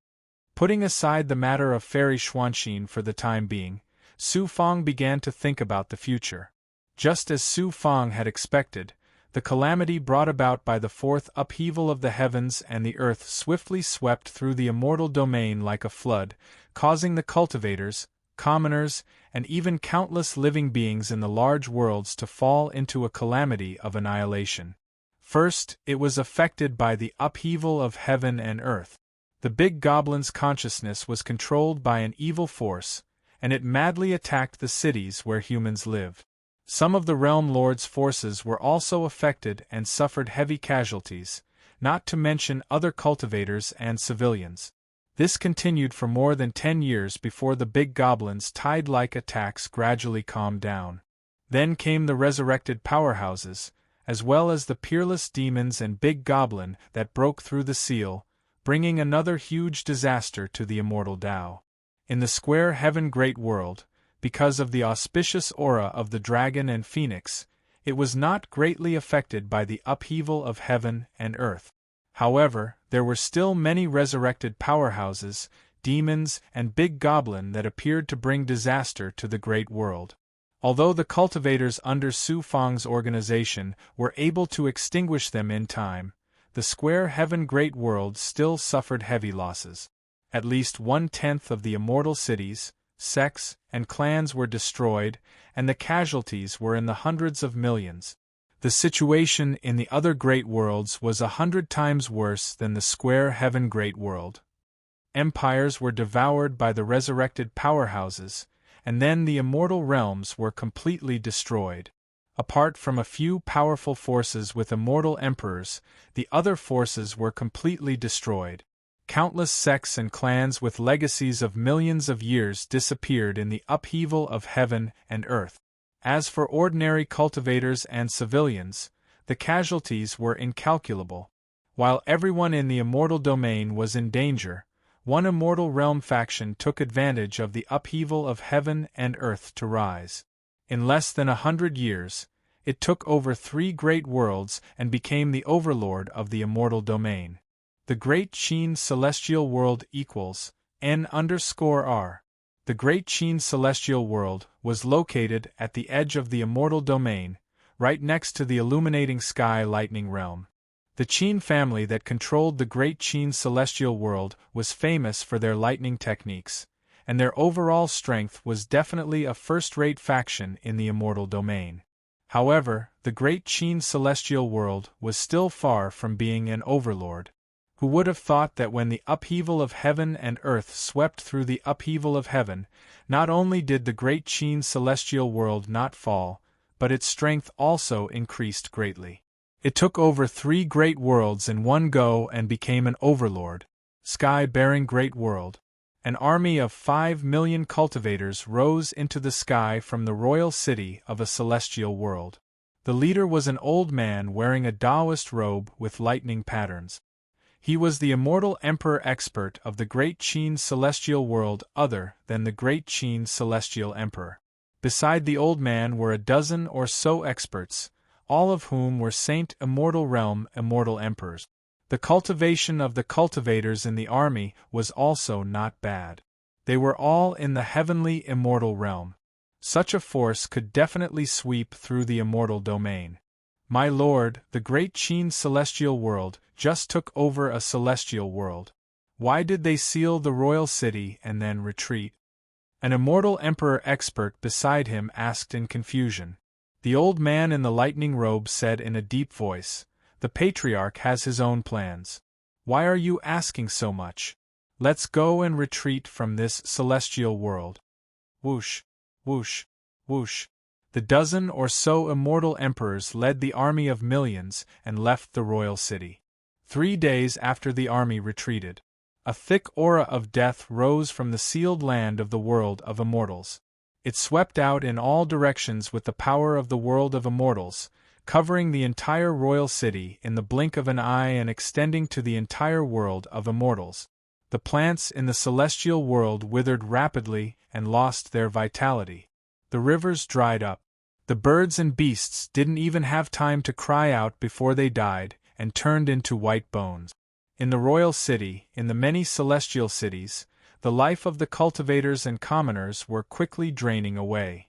Speaker 1: Putting aside the matter of Fairy Xuanxin for the time being, Su Fang began to think about the future. Just as Su Fang had expected, the calamity brought about by the 4th upheaval of the heavens and the earth swiftly swept through the immortal domain like a flood, causing the cultivators, commoners, and even countless living beings in the large worlds to fall into a calamity of annihilation. First, it was affected by the upheaval of heaven and earth. The big goblin's consciousness was controlled by an evil force, and it madly attacked the cities where humans lived. Some of the Realm Lord's forces were also affected and suffered heavy casualties, not to mention other cultivators and civilians. This continued for more than 10 years before the big goblin's tide-like attacks gradually calmed down. Then came the resurrected powerhouses, as well as the peerless demons and big goblin that broke through the seal, bringing another huge disaster to the immortal Tao. In the square heaven great world, because of the auspicious aura of the dragon and phoenix, it was not greatly affected by the upheaval of heaven and earth. However, there were still many resurrected powerhouses, demons, and big goblin that appeared to bring disaster to the great world. Although the cultivators under Su Fang's organization were able to extinguish them in time, the square heaven great world still suffered heavy losses. At least 1/10 of the immortal cities, sects, and clans were destroyed, and the casualties were in the hundreds of millions. The situation in the other great worlds was 100 times worse than the square heaven great world. Empires were devoured by the resurrected powerhouses, and then the immortal realms were completely destroyed. Apart from a few powerful forces with immortal emperors, the other forces were completely destroyed. Countless sects and clans with legacies of millions of years disappeared in the upheaval of heaven and earth. As for ordinary cultivators and civilians, the casualties were incalculable. While everyone in the immortal domain was in danger, one immortal realm faction took advantage of the upheaval of heaven and earth to rise. In less than 100 years, it took over 3 great worlds and became the overlord of the immortal domain. The Great Qin Celestial World equals N_R. The Great Qin Celestial World was located at the edge of the immortal domain, right next to the illuminating sky lightning realm. The Qin family that controlled the Great Qin Celestial World was famous for their lightning techniques, and their overall strength was definitely a first-rate faction in the immortal domain. However, the Great Qin Celestial World was still far from being an overlord. Who would have thought that when the upheaval of heaven and earth swept through the upheaval of heaven, not only did the Great Qin Celestial World not fall, but its strength also increased greatly. It took over 3 great worlds in one go and became an overlord. Sky-bearing great world. An army of 5 million cultivators rose into the sky from the royal city of a celestial world. The leader was an old man wearing a Taoist robe with lightning patterns. He was the immortal emperor expert of the Great Qin Celestial World other than the Great Qin Celestial Emperor. Beside the old man were a dozen or so experts, all of whom were Saint Immortal Realm immortal emperors. The cultivation of the cultivators in the army was also not bad. They were all in the heavenly immortal realm. Such a force could definitely sweep through the immortal domain. My lord, the Great Qin Celestial World just took over a celestial world. Why did they seal the royal city and then retreat? An immortal emperor expert beside him asked in confusion. The old man in the lightning robe said in a deep voice, "The patriarch has his own plans. Why are you asking so much? Let's go and retreat from this celestial world." Whoosh, whoosh, whoosh. The dozen or so immortal emperors led the army of millions and left the royal city. 3 days after the army retreated, a thick aura of death rose from the sealed land of the world of immortals. It swept out in all directions with the power of the world of immortals, covering the entire royal city in the blink of an eye and extending to the entire world of immortals. The plants in the celestial world withered rapidly and lost their vitality. The rivers dried up. The birds and beasts didn't even have time to cry out before they died and turned into white bones. In the royal city, in the many celestial cities, the life of the cultivators and commoners were quickly draining away.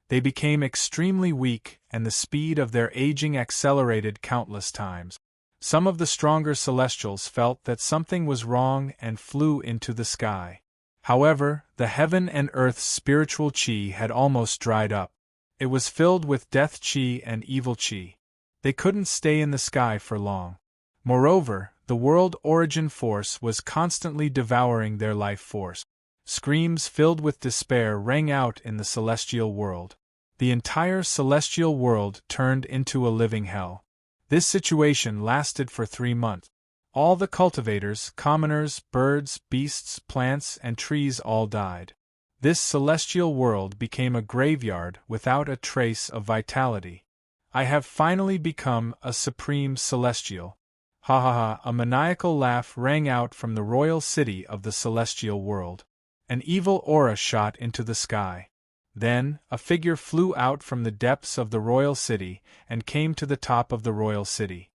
Speaker 1: They became extremely weak, and the speed of their aging accelerated countless times. Some of the stronger celestials felt that something was wrong and flew into the sky. However, the heaven and earth's spiritual qi had almost dried up. It was filled with death qi and evil qi. They couldn't stay in the sky for long. Moreover, the world origin force was constantly devouring their life force. Screams filled with despair rang out in the celestial world. The entire celestial world turned into a living hell. This situation lasted for 3 months. All the cultivators, commoners, birds, beasts, plants, and trees all died. This celestial world became a graveyard without a trace of vitality. I have finally become a supreme celestial. Ha ha ha! A maniacal laugh rang out from the royal city of the celestial world. An evil aura shot into the sky. Then, a figure flew out from the depths of the royal city and came to the top of the royal city.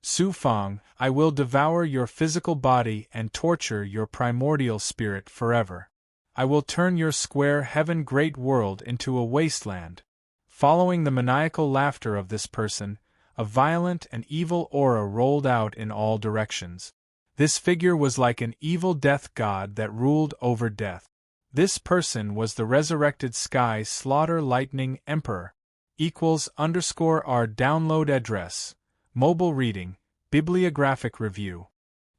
Speaker 1: Su Fang, I will devour your physical body and torture your primordial spirit forever. I will turn your square heaven great world into a wasteland. Following the maniacal laughter of this person, a violent and evil aura rolled out in all directions. This figure was like an evil death god that ruled over death. This person was the resurrected Sky Slaughter Lightning Emperor. equals underscore our download address. Mobile reading, bibliographic review.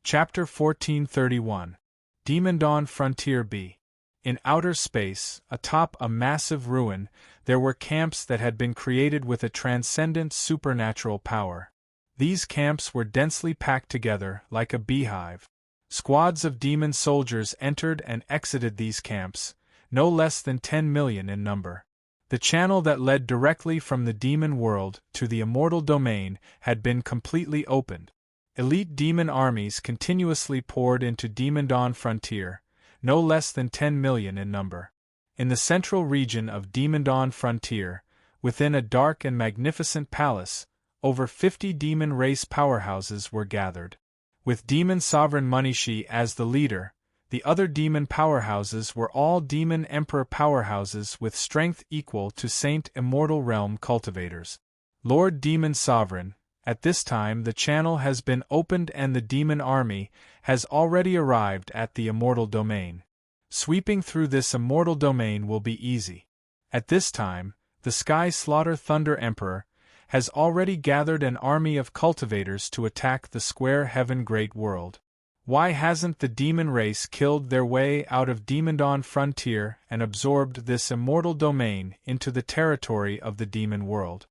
Speaker 1: Chapter 1431. Demon Dawn Frontier B. In outer space, atop a massive ruin, there were camps that had been created with a transcendent supernatural power. These camps were densely packed together, like a beehive. Squads of demon soldiers entered and exited these camps, no less than 10 million in number. The channel that led directly from the demon world to the immortal domain had been completely opened. Elite demon armies continuously poured into Demon Dawn Frontier, no less than 10 million in number. In the central region of Demon Dawn Frontier, within a dark and magnificent palace, over 50 demon race powerhouses were gathered. With demon sovereign Munishi as the leader, the other demon powerhouses were all demon emperor powerhouses with strength equal to Saint Immortal Realm cultivators. Lord Demon Sovereign, at this time the channel has been opened and the demon army has already arrived at the immortal domain. Sweeping through this immortal domain will be easy. At this time, the Sky Slaughter Thunder Emperor has already gathered an army of cultivators to attack the Square Heaven Great World. Why hasn't the demon race killed their way out of Demon Dawn Frontier and absorbed this immortal domain into the territory of the demon world?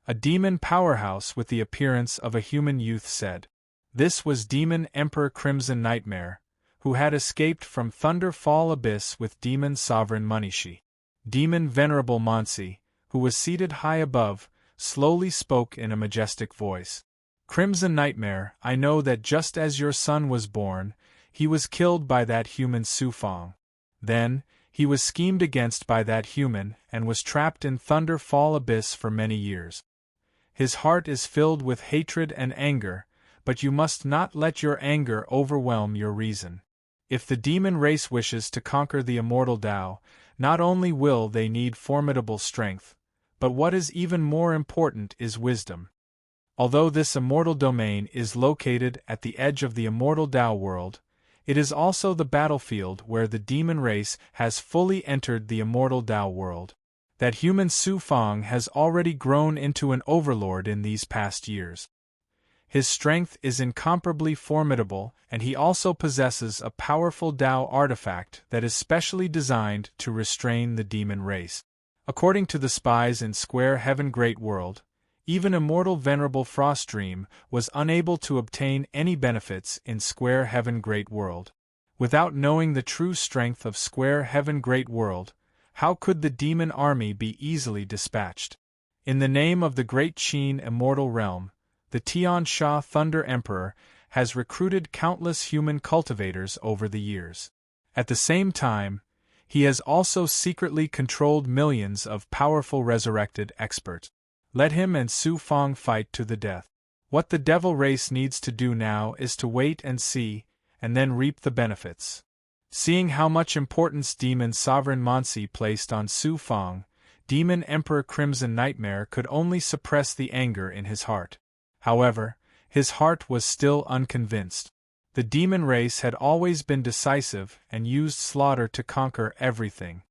Speaker 1: A demon powerhouse with the appearance of a human youth said. This was Demon Emperor Crimson Nightmare, who had escaped from Thunder Fall Abyss with Demon Sovereign Munishi. Demon Venerable Monsi, who was seated high above, slowly spoke in a majestic voice. Crimson Nightmare, I know that just as your son was born, he was killed by that human Sufang. Then, he was schemed against by that human and was trapped in Thunder Fall Abyss for many years. His heart is filled with hatred and anger, but you must not let your anger overwhelm your reason. If the demon race wishes to conquer the immortal Tao, not only will they need formidable strength, but what is even more important is wisdom. Although this immortal domain is located at the edge of the immortal Tao world, it is also the battlefield where the demon race has fully entered the immortal Tao world. That human Su Fang has already grown into an overlord in these past years. His strength is incomparably formidable, and he also possesses a powerful Tao artifact that is specially designed to restrain the demon race. According to the spies in Square Heaven Great World, even immortal Venerable Frostdream was unable to obtain any benefits in Square Heaven Great World. Without knowing the true strength of Square Heaven Great World, how could the demon army be easily dispatched? In the name of the Great Qin Immortal Realm, the Tian Sha Thunder Emperor has recruited countless human cultivators over the years. At the same time, he has also secretly controlled millions of powerful resurrected experts. Let him and Su Fang fight to the death. What the devil race needs to do now is to wait and see, and then reap the benefits. Seeing how much importance Demon Sovereign Monsi placed on Su Fang, Demon Emperor Crimson Nightmare could only suppress the anger in his heart. However, his heart was still unconvinced. The demon race had always been decisive and used slaughter to conquer everything.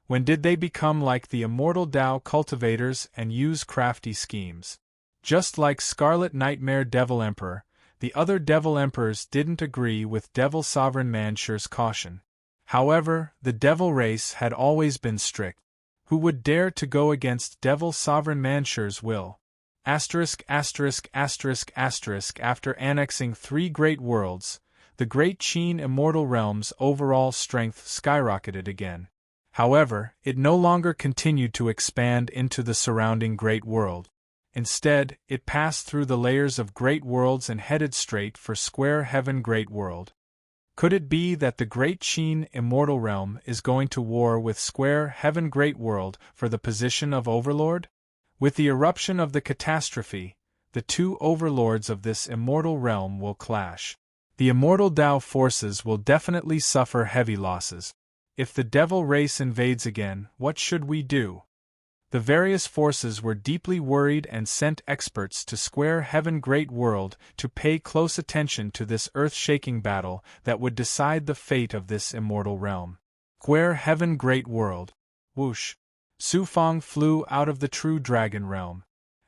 Speaker 1: When did they become like the immortal Tao cultivators and use crafty schemes? Just like Scarlet Nightmare Devil Emperor, the other Devil Emperors didn't agree with Devil Sovereign Mansher's caution. However, the Devil race had always been strict. Who would dare to go against Devil Sovereign Mansher's will? After annexing 3 great worlds, the Great Qin Immortal Realm's overall strength skyrocketed again. However, it no longer continued to expand into the surrounding Great World. Instead, it passed through the layers of Great Worlds and headed straight for Square Heaven Great World. Could it be that the Great Qin Immortal Realm is going to war with Square Heaven Great World for the position of Overlord? With the eruption of the catastrophe, the 2 overlords of this immortal realm will clash. The immortal Tao forces will definitely suffer heavy losses. If the devil race invades again, what should we do? The various forces were deeply worried and sent experts to Square Heaven Great World to pay close attention to this earth-shaking battle that would decide the fate of this immortal realm. Square Heaven Great World. Whoosh! Su Fang flew out of the true dragon realm.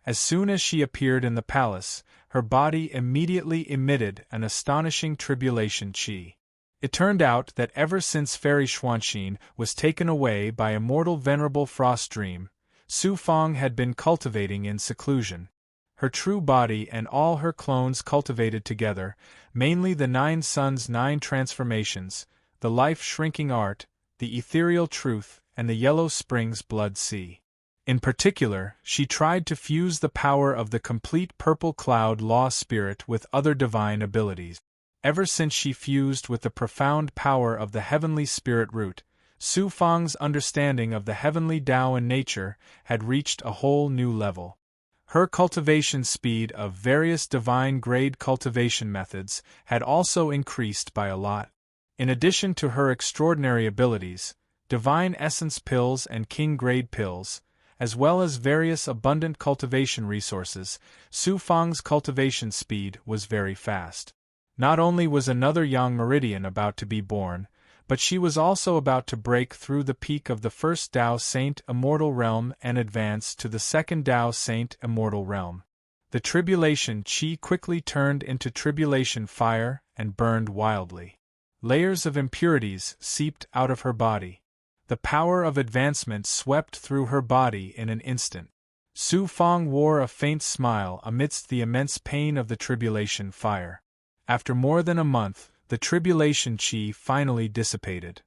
Speaker 1: As soon as she appeared in the palace, her body immediately emitted an astonishing tribulation chi. It turned out that ever since Fairy Xuanxin was taken away by immortal Venerable Frost Dream, Su Fang had been cultivating in seclusion. Her true body and all her clones cultivated together, mainly the 9 Suns' 9 transformations, the life-shrinking art, the ethereal truth, and the Yellow Springs Blood Sea. In particular, she tried to fuse the power of the complete Purple Cloud Law Spirit with other divine abilities. Ever since she fused with the profound power of the Heavenly Spirit Root, Su Fang's understanding of the heavenly Tao and nature had reached a whole new level. Her cultivation speed of various divine-grade cultivation methods had also increased by a lot. In addition to her extraordinary abilities, divine essence pills and king-grade pills, as well as various abundant cultivation resources, Su Fang's cultivation speed was very fast. Not only was another Yang Meridian about to be born, but she was also about to break through the peak of the first Tao Saint Immortal Realm and advance to the second Tao Saint Immortal Realm. The tribulation chi quickly turned into tribulation fire and burned wildly. Layers of impurities seeped out of her body. The power of advancement swept through her body in an instant. Su Fang wore a faint smile amidst the immense pain of the tribulation fire. After more than a month, the tribulation chi finally dissipated.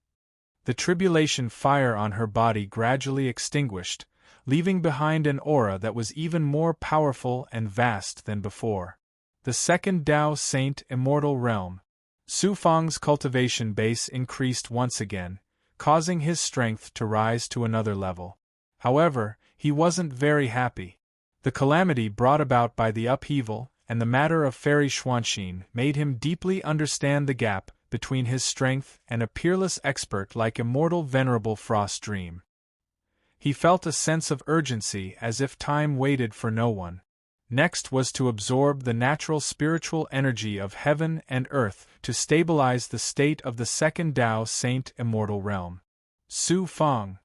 Speaker 1: The tribulation fire on her body gradually extinguished, leaving behind an aura that was even more powerful and vast than before. The second Tao Saint Immortal Realm. Su Fang's cultivation base increased once again, causing his strength to rise to another level. However, he wasn't very happy. The calamity brought about by the upheaval and the matter of Fairy Xuanxin made him deeply understand the gap between his strength and a peerless expert like Immortal Venerable Frost Dream. He felt a sense of urgency as if time waited for no one. Next was to absorb the natural spiritual energy of heaven and earth to stabilize the state of the second Tao Saint Immortal Realm. Su Fang.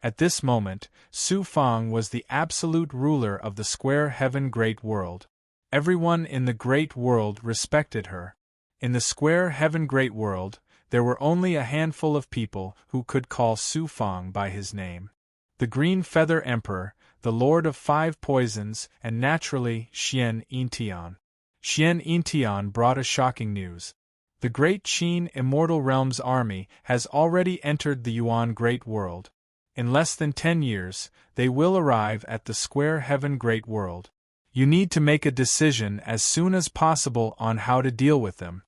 Speaker 1: At this moment, Su Fang was the absolute ruler of the Square Heaven Great World. Everyone in the Great World respected her. In the Square Heaven Great World, there were only a handful of people who could call Su Fang by his name. The Green Feather Emperor, the Lord of 5 Poisons, and naturally, Xian Yintian. Xian Yintian brought a shocking news. The Great Qin Immortal Realm's army has already entered the Yuan Great World. In less than 10 years, they will arrive at the Square Heaven Great World. You need to make a decision as soon as possible on how to deal with them.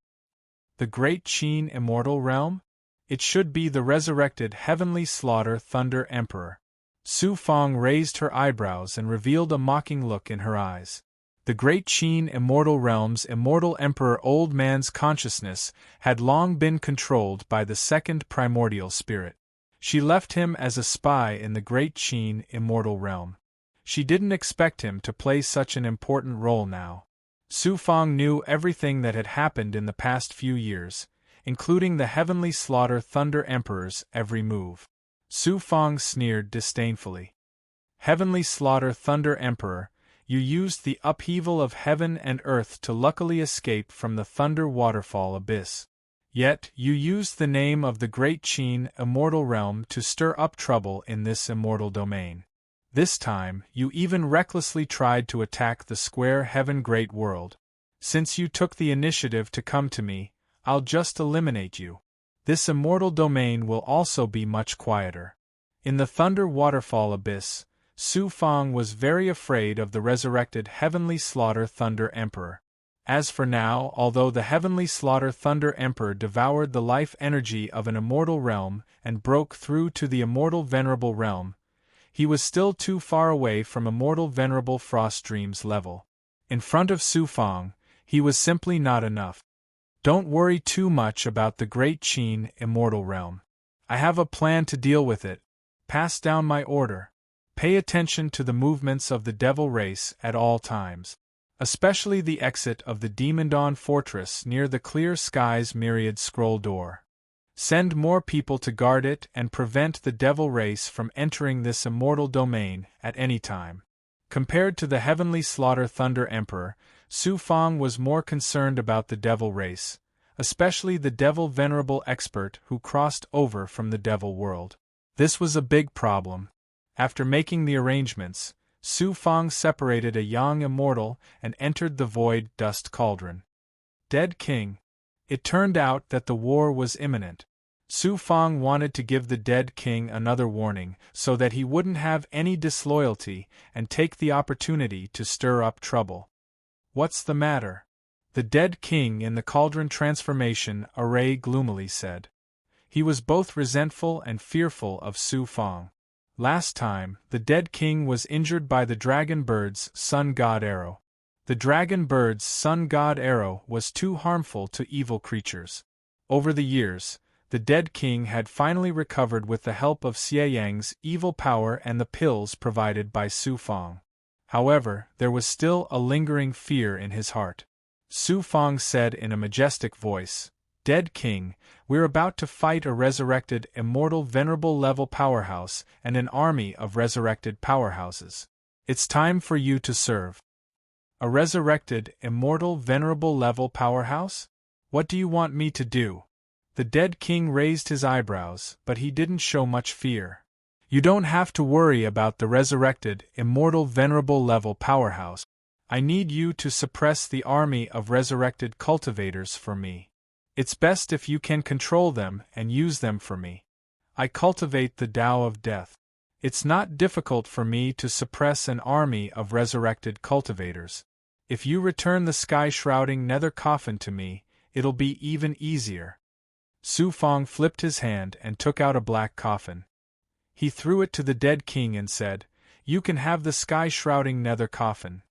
Speaker 1: The Great Qin Immortal Realm? It should be the resurrected Heavenly Slaughter Thunder Emperor. Su Fang raised her eyebrows and revealed a mocking look in her eyes. The Great Qin Immortal Realm's Immortal Emperor Old Man's consciousness had long been controlled by the second primordial spirit. She left him as a spy in the Great Qin Immortal Realm. She didn't expect him to play such an important role now. Su Fang knew everything that had happened in the past few years, including the Heavenly Slaughter Thunder Emperor's every move. Su Fang sneered disdainfully. Heavenly Slaughter Thunder Emperor, you used the upheaval of heaven and earth to luckily escape from the Thunder Waterfall Abyss. Yet, you used the name of the Great Qin Immortal Realm to stir up trouble in this immortal domain. This time, you even recklessly tried to attack the Square Heaven Great World. Since you took the initiative to come to me, I'll just eliminate you. This immortal domain will also be much quieter. In the Thunder Waterfall Abyss, Su Fang was very afraid of the resurrected Heavenly Slaughter Thunder Emperor. As for now, although the Heavenly Slaughter Thunder Emperor devoured the life energy of an immortal realm and broke through to the Immortal Venerable Realm, he was still too far away from Immortal Venerable Frost Dream's level. In front of Su Fang, he was simply not enough. Don't worry too much about the Great Qin Immortal Realm. I have a plan to deal with it. Pass down my order. Pay attention to the movements of the Devil race at all times, especially the exit of the Demon Dawn Fortress near the Clear Skies Myriad Scroll Door. Send more people to guard it and prevent the devil race from entering this immortal domain at any time. Compared to the heavenly slaughter Thunder Emperor, Su Fang was more concerned about the devil race, especially the devil venerable expert who crossed over from the devil world. This was a big problem. After making the arrangements, Su Fang separated a young immortal and entered the void dust cauldron. Dead King. It turned out that the war was imminent. Su Fang wanted to give the dead king another warning so that he wouldn't have any disloyalty and take the opportunity to stir up trouble. What's the matter? The dead king in the cauldron transformation array gloomily said. He was both resentful and fearful of Su Fang. Last time, the dead king was injured by the dragon bird's sun god arrow. The dragon bird's sun god arrow was too harmful to evil creatures. Over the years, the dead king had finally recovered with the help of Xie Yang's evil power and the pills provided by Su Fang. However, there was still a lingering fear in his heart. Su Fang said in a majestic voice, "Dead King, we're about to fight a resurrected, immortal venerable level powerhouse and an army of resurrected powerhouses. It's time for you to serve." A resurrected, immortal venerable level powerhouse? What do you want me to do? The dead king raised his eyebrows, but he didn't show much fear. You don't have to worry about the resurrected, immortal venerable level powerhouse. I need you to suppress the army of resurrected cultivators for me. It's best if you can control them and use them for me. I cultivate the Tao of Death. It's not difficult for me to suppress an army of resurrected cultivators. If you return the sky-shrouding nether coffin to me, it'll be even easier. Su Fang flipped his hand and took out a black coffin. He threw it to the dead king and said, "You can have the sky-shrouding nether coffin.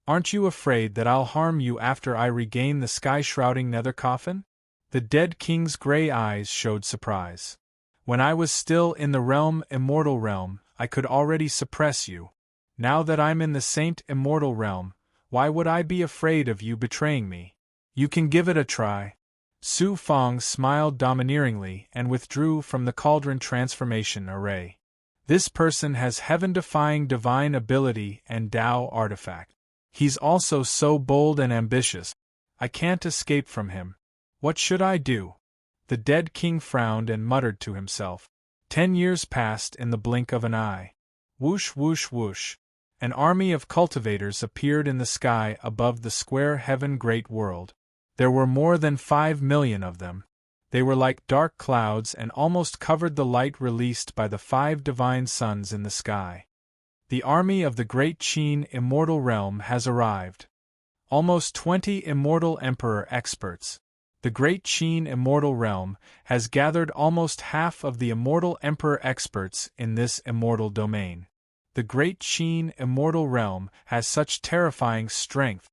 Speaker 1: Aren't you afraid that I'll harm you after I regain the sky-shrouding nether coffin?" The dead king's gray eyes showed surprise. "When I was still in the immortal realm, I could already suppress you. Now that I'm in the saint immortal realm, why would I be afraid of you betraying me? You can give it a try." Su Fang smiled domineeringly and withdrew from the cauldron transformation array. This person has heaven-defying divine ability and Tao artifact. He's also so bold and ambitious. I can't escape from him. What should I do? The dead king frowned and muttered to himself. 10 years passed in the blink of an eye. Whoosh whoosh whoosh. An army of cultivators appeared in the sky above the square heaven great world. There were more than 5 million of them. They were like dark clouds and almost covered the light released by the 5 divine suns in the sky. The army of the great Qin immortal realm has arrived. Almost 20 immortal emperor experts. The great Qin immortal realm has gathered almost half of the immortal emperor experts in this immortal domain. The great Qin immortal realm has such terrifying strength.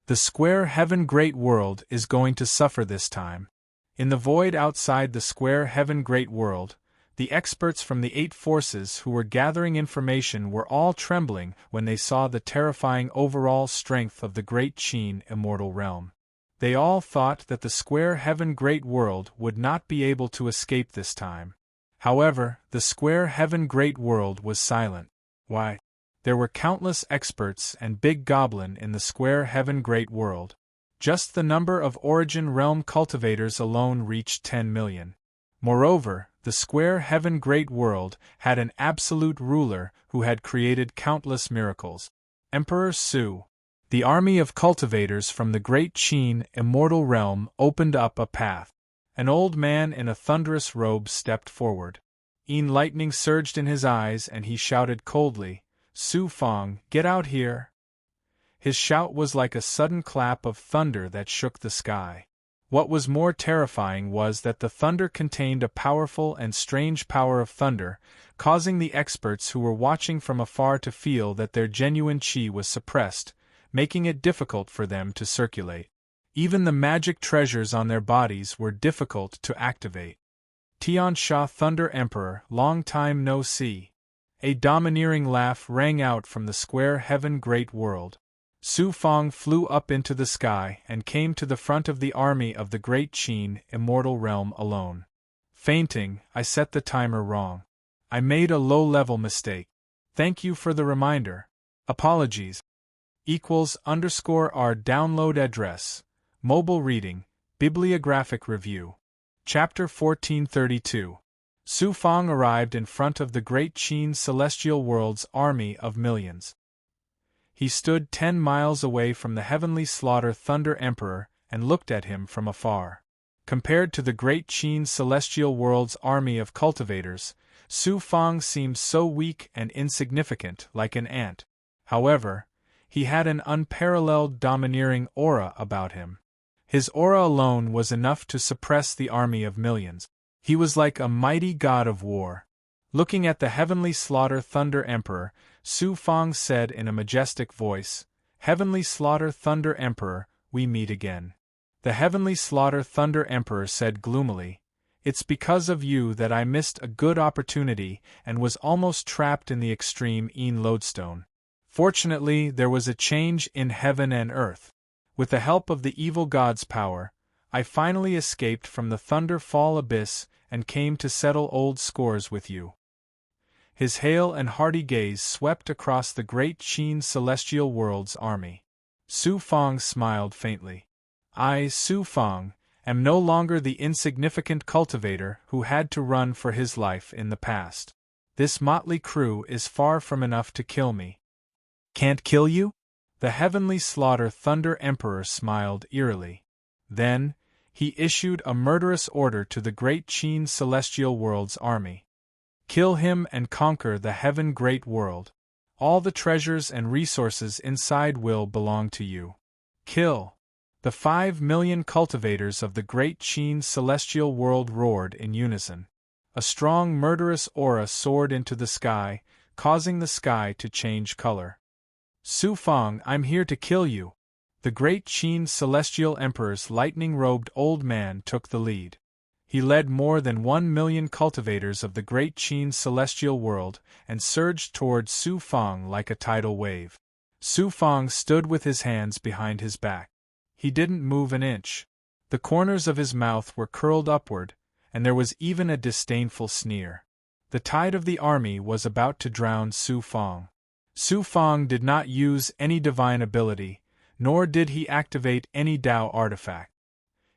Speaker 1: The square heaven great world is going to suffer this time. In the void outside the square heaven great world, the experts from the 8 forces who were gathering information were all trembling when they saw the terrifying overall strength of the great Qin immortal realm. They all thought that the square heaven great world would not be able to escape this time. However, the square heaven great world was silent. Why? There were countless experts and big goblin in the square heaven great world. Just the number of origin realm cultivators alone reached 10 million. Moreover, the square heaven great world had an absolute ruler who had created countless miracles. Emperor Su. The army of cultivators from the great Qin immortal realm opened up a path. An old man in a thunderous robe stepped forward. Lightning surged in his eyes and he shouted coldly, "Su Fang, get out here!" His shout was like a sudden clap of thunder that shook the sky. What was more terrifying was that the thunder contained a powerful and strange power of thunder, causing the experts who were watching from afar to feel that their genuine qi was suppressed, making it difficult for them to circulate. Even the magic treasures on their bodies were difficult to activate. Tian Sha Thunder Emperor, long time no see. A domineering laugh rang out from the square heaven great world. Su Fang flew up into the sky and came to the front of the army of the great Qin immortal realm alone. Fainting, I set the timer wrong. I made a low-level mistake. Thank you for the reminder. Apologies. =_our download address. Mobile reading, bibliographic review. Chapter 1432. Su Fang arrived in front of the great Qin celestial world's army of millions. He stood 10 miles away from the heavenly slaughter Thunder Emperor and looked at him from afar. Compared to the great Qin celestial world's army of cultivators, Su Fang seemed so weak and insignificant, like an ant. However, he had an unparalleled domineering aura about him. His aura alone was enough to suppress the army of millions. He was like a mighty god of war. Looking at the heavenly slaughter Thunder Emperor, Su Fang said in a majestic voice, "Heavenly slaughter Thunder Emperor, we meet again." The heavenly slaughter Thunder Emperor said gloomily, "It's because of you that I missed a good opportunity and was almost trapped in the extreme Een lodestone. Fortunately, there was a change in heaven and earth. With the help of the evil god's power, I finally escaped from the Thunder Fall abyss and came to settle old scores with you." His hale and hearty gaze swept across the great Qin celestial world's army. Su Fang smiled faintly. "I, Su Fang, am no longer the insignificant cultivator who had to run for his life in the past. This motley crew is far from enough to kill me." "Can't kill you?" The heavenly slaughter Thunder Emperor smiled eerily. Then, he issued a murderous order to the great Qin celestial world's army. "Kill him and conquer the heaven great world. All the treasures and resources inside will belong to you. Kill!" The 5 million cultivators of the great Qin celestial world roared in unison. A strong murderous aura soared into the sky, causing the sky to change color. "Su Fang, I'm here to kill you." The great Qin celestial emperor's lightning-robed old man took the lead. He led more than 1 million cultivators of the great Qin celestial world and surged toward Su Fang like a tidal wave. Su Fang stood with his hands behind his back. He didn't move an inch. The corners of his mouth were curled upward, and there was even a disdainful sneer. The tide of the army was about to drown Su Fang. Su Fang did not use any divine ability, nor did he activate any Tao artifact.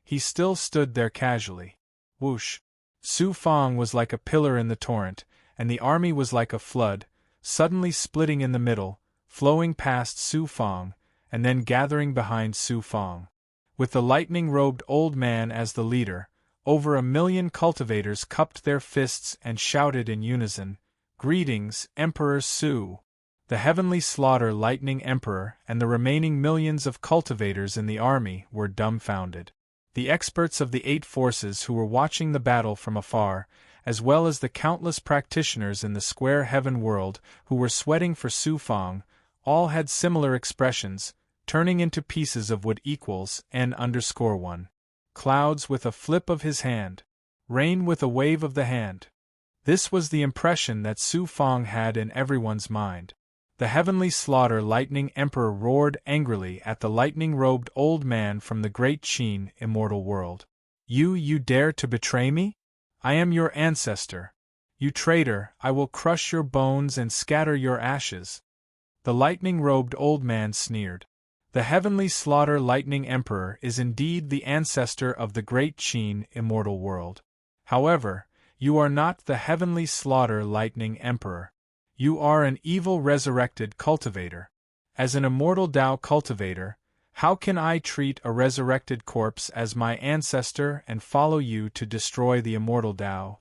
Speaker 1: He still stood there casually. Whoosh! Su Fang was like a pillar in the torrent, and the army was like a flood, suddenly splitting in the middle, flowing past Su Fang, and then gathering behind Su Fang. With the lightning-robed old man as the leader, over 1 million cultivators cupped their fists and shouted in unison, "Greetings, Emperor Su!" The heavenly slaughter Lightning Emperor and the remaining millions of cultivators in the army were dumbfounded. The experts of the 8 forces who were watching the battle from afar, as well as the countless practitioners in the square heaven world who were sweating for Su Fang, all had similar expressions, turning into pieces of wood equals n_1. Clouds with a flip of his hand. Rain with a wave of the hand. This was the impression that Su Fang had in everyone's mind. The heavenly slaughter Lightning Emperor roared angrily at the lightning-robed old man from the great Qin immortal world. You dare to betray me? I am your ancestor. You traitor, I will crush your bones and scatter your ashes." The lightning-robed old man sneered. The heavenly slaughter Lightning Emperor is indeed the ancestor of the great Qin immortal world. However, you are not the heavenly slaughter Lightning Emperor. You are an evil resurrected cultivator. As an immortal Tao cultivator, how can I treat a resurrected corpse as my ancestor and follow you to destroy the immortal Tao?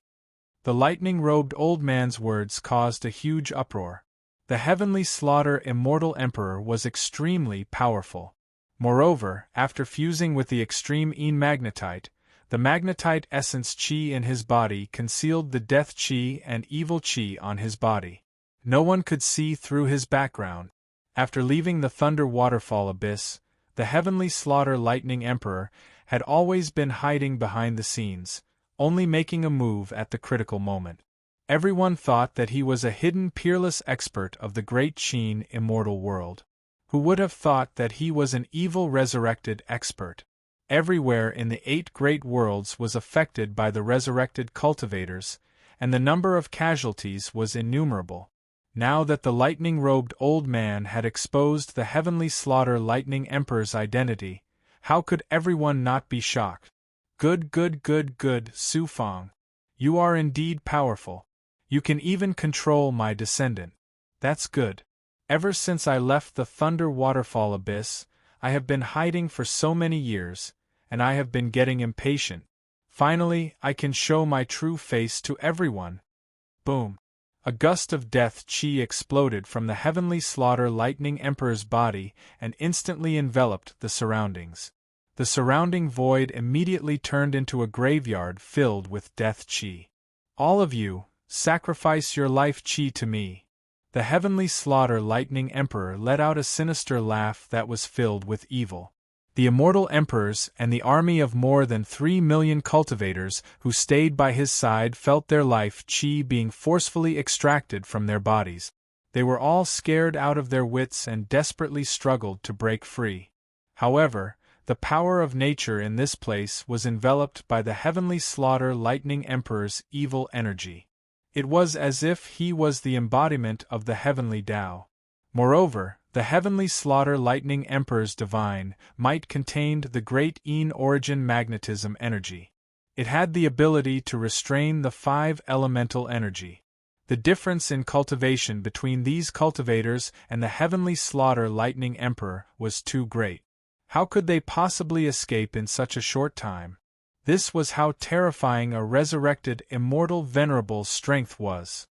Speaker 1: The lightning-robed old man's words caused a huge uproar. The heavenly slaughter immortal emperor was extremely powerful. Moreover, after fusing with the extreme Een magnetite, the magnetite essence Qi in his body concealed the death Qi and evil Qi on his body. No one could see through his background. After leaving the Thunder Waterfall abyss, the heavenly slaughter Lightning Emperor had always been hiding behind the scenes, only making a move at the critical moment. Everyone thought that he was a hidden peerless expert of the great Qin immortal world. Who would have thought that he was an evil resurrected expert? Everywhere in the 8 great worlds was affected by the resurrected cultivators, and the number of casualties was innumerable. Now that the lightning-robed old man had exposed the heavenly slaughter lightning emperor's identity, how could everyone not be shocked? Good, good, good, good, Su Fang. You are indeed powerful. You can even control my descendant. That's good. Ever since I left the Thunder Waterfall Abyss, I have been hiding for so many years, and I have been getting impatient. Finally, I can show my true face to everyone. Boom. A gust of death chi exploded from the heavenly slaughter lightning emperor's body and instantly enveloped the surroundings. The surrounding void immediately turned into a graveyard filled with death chi. All of you, sacrifice your life chi to me. The heavenly slaughter lightning emperor let out a sinister laugh that was filled with evil. The immortal emperors and the army of more than 3 million cultivators who stayed by his side felt their life chi being forcefully extracted from their bodies. They were all scared out of their wits and desperately struggled to break free. However, the power of nature in this place was enveloped by the heavenly slaughter lightning emperor's evil energy. It was as if he was the embodiment of the heavenly Tao. Moreover, the heavenly slaughter lightning emperor's divine might contained the great Een origin magnetism energy. It had the ability to restrain the 5 elemental energy. The difference in cultivation between these cultivators and the heavenly slaughter lightning emperor was too great. How could they possibly escape in such a short time? This was how terrifying a resurrected immortal venerable strength was.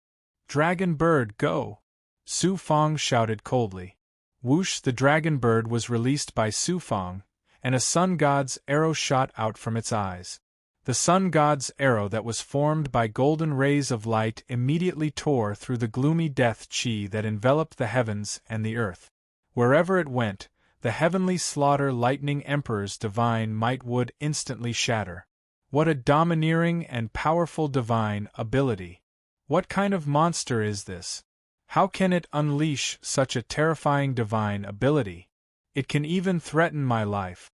Speaker 1: Dragon bird, go! Su Fang shouted coldly. Whoosh! The dragon bird was released by Su Fang, and a sun god's arrow shot out from its eyes. The sun god's arrow that was formed by golden rays of light immediately tore through the gloomy death chi that enveloped the heavens and the earth. Wherever it went, the heavenly slaughter lightning emperor's divine might would instantly shatter. What a domineering and powerful divine ability! What kind of monster is this? How can it unleash such a terrifying divine ability? It can even threaten my life.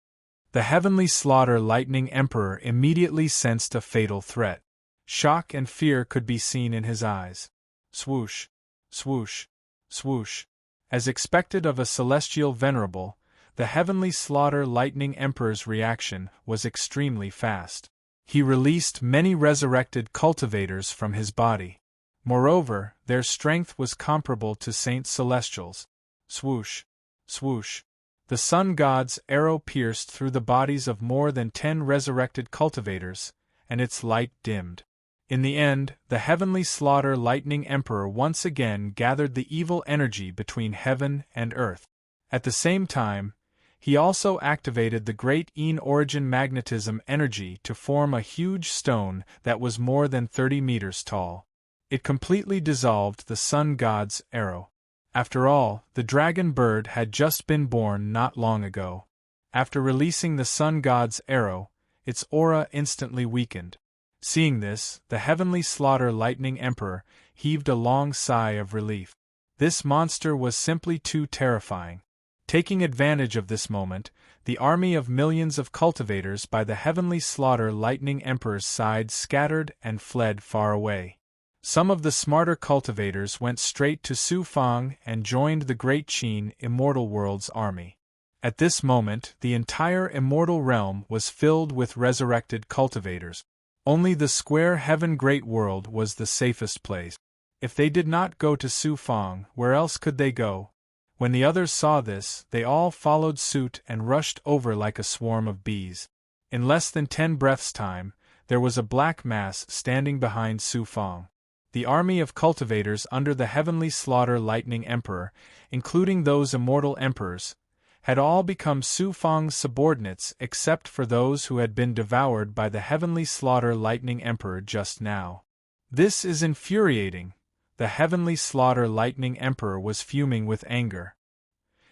Speaker 1: The heavenly slaughter lightning emperor immediately sensed a fatal threat. Shock and fear could be seen in his eyes. Swoosh, swoosh, swoosh. As expected of a celestial venerable, the heavenly slaughter lightning emperor's reaction was extremely fast. He released many resurrected cultivators from his body. Moreover, their strength was comparable to Saint Celestial's. Swoosh, swoosh. The sun god's arrow pierced through the bodies of more than 10 resurrected cultivators, and its light dimmed. In the end, the heavenly slaughter lightning emperor once again gathered the evil energy between heaven and earth. At the same time, he also activated the great Een origin magnetism energy to form a huge stone that was more than 30 meters tall. It completely dissolved the sun god's arrow. After all, the dragon bird had just been born not long ago. After releasing the sun god's arrow, its aura instantly weakened. Seeing this, the heavenly slaughter lightning emperor heaved a long sigh of relief. This monster was simply too terrifying. Taking advantage of this moment, the army of millions of cultivators by the heavenly slaughter lightning emperor's side scattered and fled far away. Some of the smarter cultivators went straight to Su Fang and joined the Great Qin Immortal World's army. At this moment, the entire immortal realm was filled with resurrected cultivators. Only the square heaven Great World was the safest place. If they did not go to Su Fang, where else could they go? When the others saw this, they all followed suit and rushed over like a swarm of bees. In less than 10 breaths' time, there was a black mass standing behind Su Fang. The army of cultivators under the heavenly slaughter lightning emperor, including those immortal emperors, had all become Su Fang's subordinates except for those who had been devoured by the heavenly slaughter lightning emperor just now. This is infuriating. The heavenly slaughter lightning emperor was fuming with anger.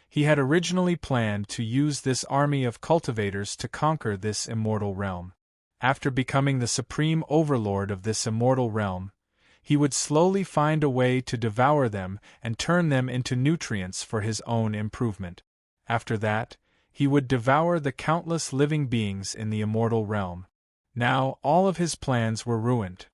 Speaker 1: He had originally planned to use this army of cultivators to conquer this immortal realm. After becoming the supreme overlord of this immortal realm, he would slowly find a way to devour them and turn them into nutrients for his own improvement. After that, he would devour the countless living beings in the immortal realm. Now, all of his plans were ruined.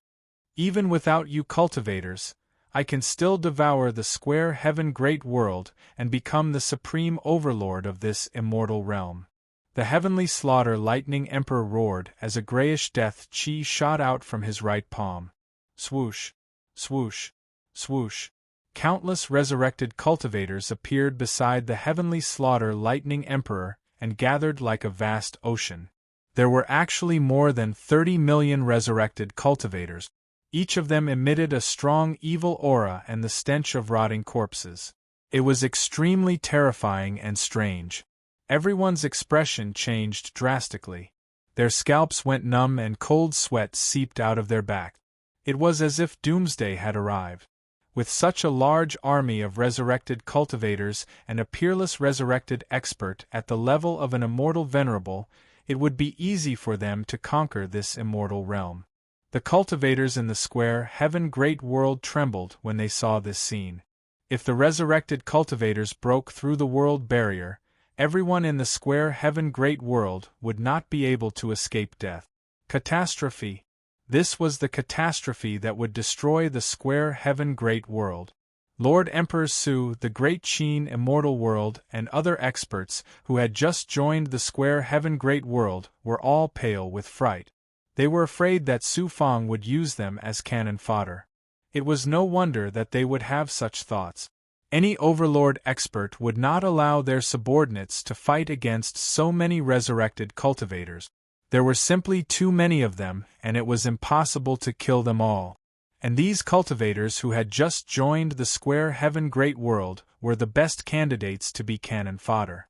Speaker 1: Even without you cultivators, I can still devour the square heaven great world and become the supreme overlord of this immortal realm. The heavenly slaughter lightning emperor roared as a grayish death chi shot out from his right palm. Swoosh, swoosh, swoosh. Countless resurrected cultivators appeared beside the heavenly slaughter lightning emperor and gathered like a vast ocean. There were actually more than 30 million resurrected cultivators. Each of them emitted a strong evil aura and the stench of rotting corpses. It was extremely terrifying and strange. Everyone's expression changed drastically. Their scalps went numb and cold sweat seeped out of their backs. It was as if doomsday had arrived. With such a large army of resurrected cultivators and a peerless resurrected expert at the level of an immortal venerable, it would be easy for them to conquer this immortal realm. The cultivators in the square heaven great world trembled when they saw this scene. If the resurrected cultivators broke through the world barrier, everyone in the square heaven great world would not be able to escape death. Catastrophe. This was the catastrophe that would destroy the square heaven great world. Lord Emperor Su, the Great Qin Immortal World, and other experts who had just joined the square heaven great world were all pale with fright. They were afraid that Su Fang would use them as cannon fodder. It was no wonder that they would have such thoughts. Any overlord expert would not allow their subordinates to fight against so many resurrected cultivators. There were simply too many of them, and it was impossible to kill them all. And these cultivators who had just joined the square heaven great world were the best candidates to be cannon fodder.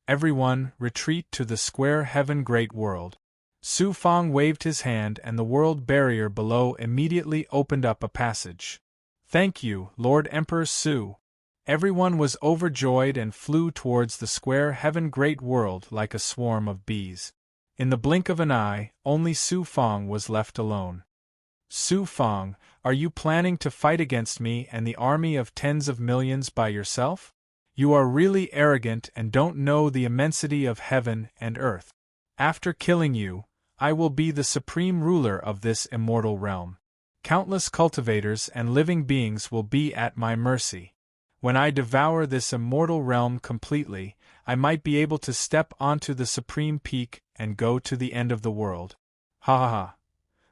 Speaker 1: Everyone, retreat to the square heaven great world. Su Fang waved his hand and the world barrier below immediately opened up a passage. Thank you, Lord Emperor Su. Everyone was overjoyed and flew towards the square heaven great world like a swarm of bees. In the blink of an eye, only Su Fang was left alone. Su Fang, are you planning to fight against me and the army of tens of millions by yourself? You are really arrogant and don't know the immensity of heaven and earth. After killing you, I will be the supreme ruler of this immortal realm. Countless cultivators and living beings will be at my mercy. When I devour this immortal realm completely, I might be able to step onto the supreme peak and go to the end of the world. Ha ha ha.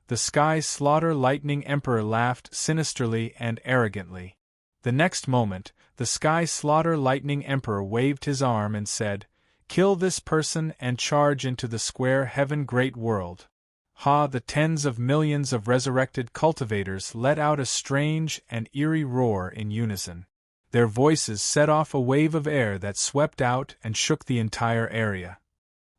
Speaker 1: The Sky Slaughter Lightning Emperor laughed sinisterly and arrogantly. The next moment, the Sky Slaughter Lightning Emperor waved his arm and said, "Kill this person and charge into the square heaven great world." Ha! The tens of millions of resurrected cultivators let out a strange and eerie roar in unison. Their voices set off a wave of air that swept out and shook the entire area.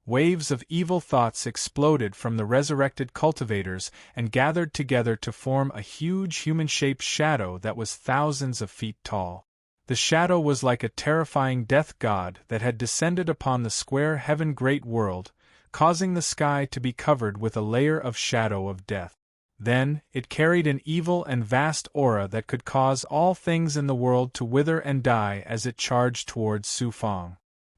Speaker 1: Waves of evil thoughts exploded from the resurrected cultivators and gathered together to form a huge human-shaped shadow that was thousands of feet tall. The shadow was like a terrifying death god that had descended upon the square heaven great world, causing the sky to be covered with a layer of shadow of death. Then, it carried an evil and vast aura that could cause all things in the world to wither and die as it charged towards Su Fang.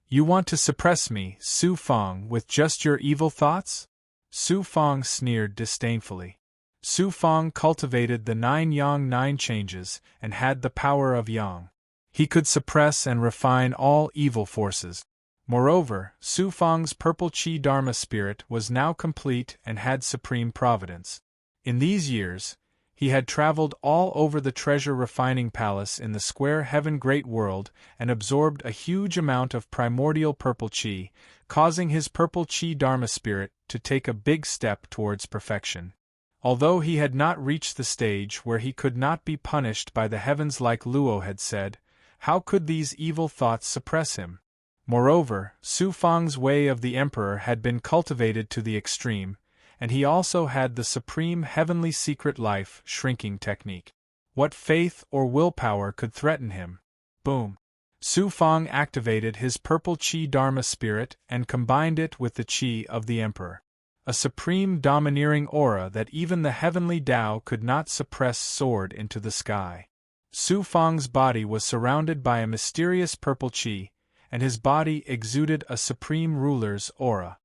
Speaker 1: You want to suppress me, Su Fang, with just your evil thoughts? Su Fang sneered disdainfully. Su Fang cultivated the 9 Yang 9 changes and had the power of Yang. He could suppress and refine all evil forces. Moreover, Su Fang's purple Qi Dharma spirit was now complete and had supreme providence. In these years, he had traveled all over the treasure refining palace in the square heaven great world and absorbed a huge amount of primordial purple Qi, causing his purple Qi Dharma spirit to take a big step towards perfection. Although he had not reached the stage where he could not be punished by the heavens like Luo had said, how could these evil thoughts suppress him? Moreover, Su Fang's way of the emperor had been cultivated to the extreme, and he also had the supreme heavenly secret life shrinking technique. What faith or willpower could threaten him? Boom! Su Fang activated his purple Qi Dharma spirit and combined it with the Qi of the emperor. A supreme domineering aura that even the heavenly Tao could not suppress soared into the sky. Su Fang's body was surrounded by a mysterious purple Qi, and his body exuded a supreme ruler's aura.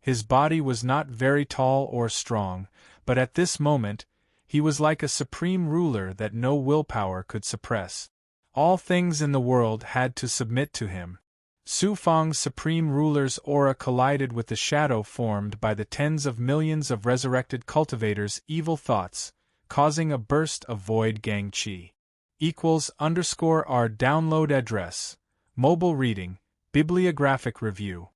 Speaker 1: His body was not very tall or strong, but at this moment, he was like a supreme ruler that no willpower could suppress. All things in the world had to submit to him. Su Fang's supreme ruler's aura collided with the shadow formed by the tens of millions of resurrected cultivators' evil thoughts, causing a burst of void gang chi. =R download address. Mobile reading, bibliographic review.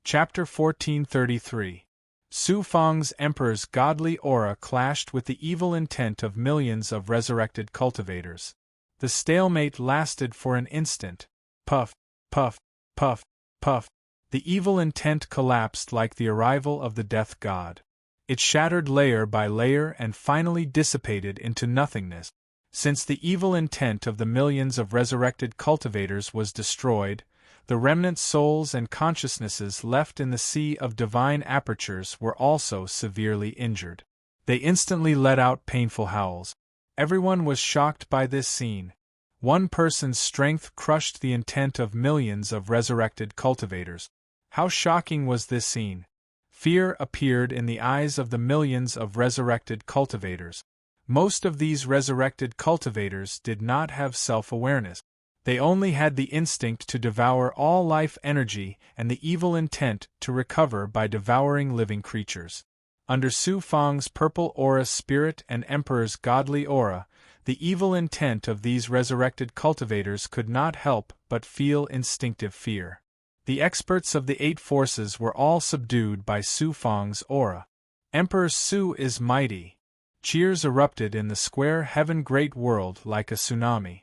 Speaker 1: Chapter 1433. Su Fang's emperor's godly aura clashed with the evil intent of millions of resurrected cultivators. The stalemate lasted for an instant. Puff, puff, puff, puff. The evil intent collapsed like the arrival of the death god. It shattered layer by layer and finally dissipated into nothingness. Since the evil intent of the millions of resurrected cultivators was destroyed, the remnant souls and consciousnesses left in the sea of divine apertures were also severely injured. They instantly let out painful howls. Everyone was shocked by this scene. One person's strength crushed the intent of millions of resurrected cultivators. How shocking was this scene! Fear appeared in the eyes of the millions of resurrected cultivators. Most of these resurrected cultivators did not have self-awareness. They only had the instinct to devour all life energy and the evil intent to recover by devouring living creatures. Under Su Fang's purple aura spirit and Emperor's godly aura, the evil intent of these resurrected cultivators could not help but feel instinctive fear. The experts of the eight forces were all subdued by Su Fang's aura. Emperor Su is mighty. Cheers erupted in the square heaven great world like a tsunami.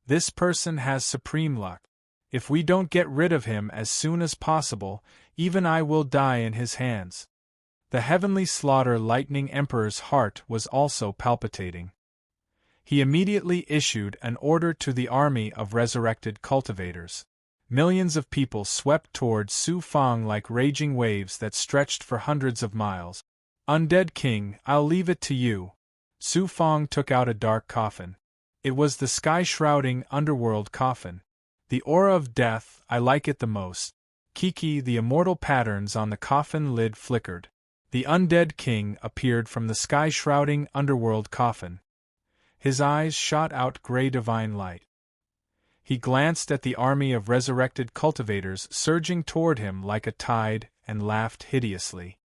Speaker 1: This person has supreme luck. If we don't get rid of him as soon as possible, even I will die in his hands. The heavenly slaughter lightning emperor's heart was also palpitating. He immediately issued an order to the army of resurrected cultivators. Millions of people swept toward Su Fang like raging waves that stretched for hundreds of miles. Undead King, I'll leave it to you. Su Fang took out a dark coffin. It was the sky-shrouding underworld coffin. The aura of death, I like it the most. Kiki, the immortal patterns on the coffin lid flickered. The undead king appeared from the sky-shrouding underworld coffin. His eyes shot out gray divine light. He glanced at the army of resurrected cultivators surging toward him like a tide and laughed hideously.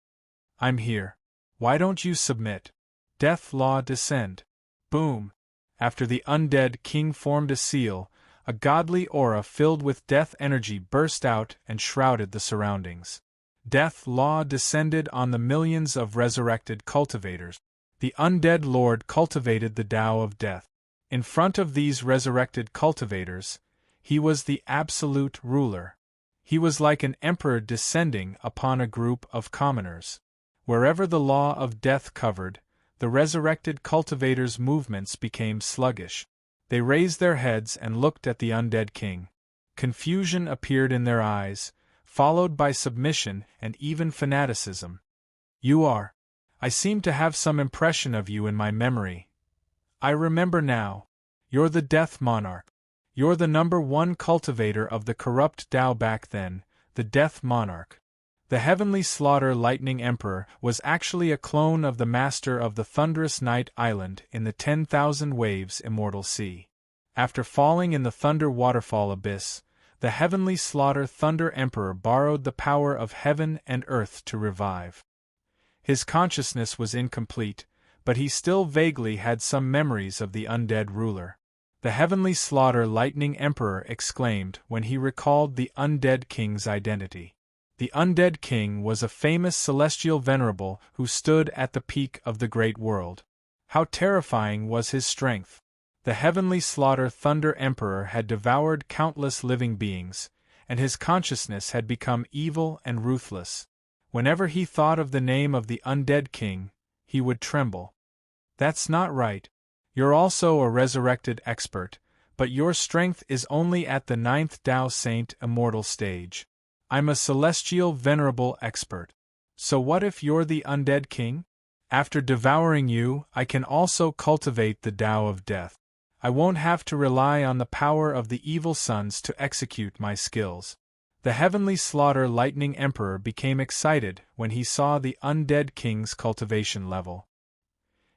Speaker 1: I'm here. Why don't you submit? Death law descend. Boom. After the undead king formed a seal, a godly aura filled with death energy burst out and shrouded the surroundings. Death law descended on the millions of resurrected cultivators. The undead lord cultivated the Tao of death. In front of these resurrected cultivators, he was the absolute ruler. He was like an emperor descending upon a group of commoners. Wherever the law of death covered, the resurrected cultivators' movements became sluggish. They raised their heads and looked at the undead king. Confusion appeared in their eyes, followed by submission and even fanaticism. You are. I seem to have some impression of you in my memory. I remember now. You're the Death Monarch. You're the #1 cultivator of the corrupt Tao back then, the Death Monarch. The heavenly slaughter lightning emperor was actually a clone of the master of the thunderous night island in the 10,000 waves immortal sea. After falling in the thunder waterfall abyss, the heavenly slaughter thunder emperor borrowed the power of heaven and earth to revive. His consciousness was incomplete, but he still vaguely had some memories of the undead ruler. The heavenly slaughter lightning emperor exclaimed when he recalled the undead king's identity. The undead king was a famous celestial venerable who stood at the peak of the great world. How terrifying was his strength! The heavenly slaughter thunder emperor had devoured countless living beings, and his consciousness had become evil and ruthless. Whenever he thought of the name of the undead king, he would tremble. That's not right. You're also a resurrected expert, but your strength is only at the 9th Tao Saint immortal stage. I'm a celestial venerable expert. So what if you're the undead king? After devouring you, I can also cultivate the Tao of death. I won't have to rely on the power of the evil sons to execute my skills. The Heavenly Slaughter Lightning Emperor became excited when he saw the undead king's cultivation level.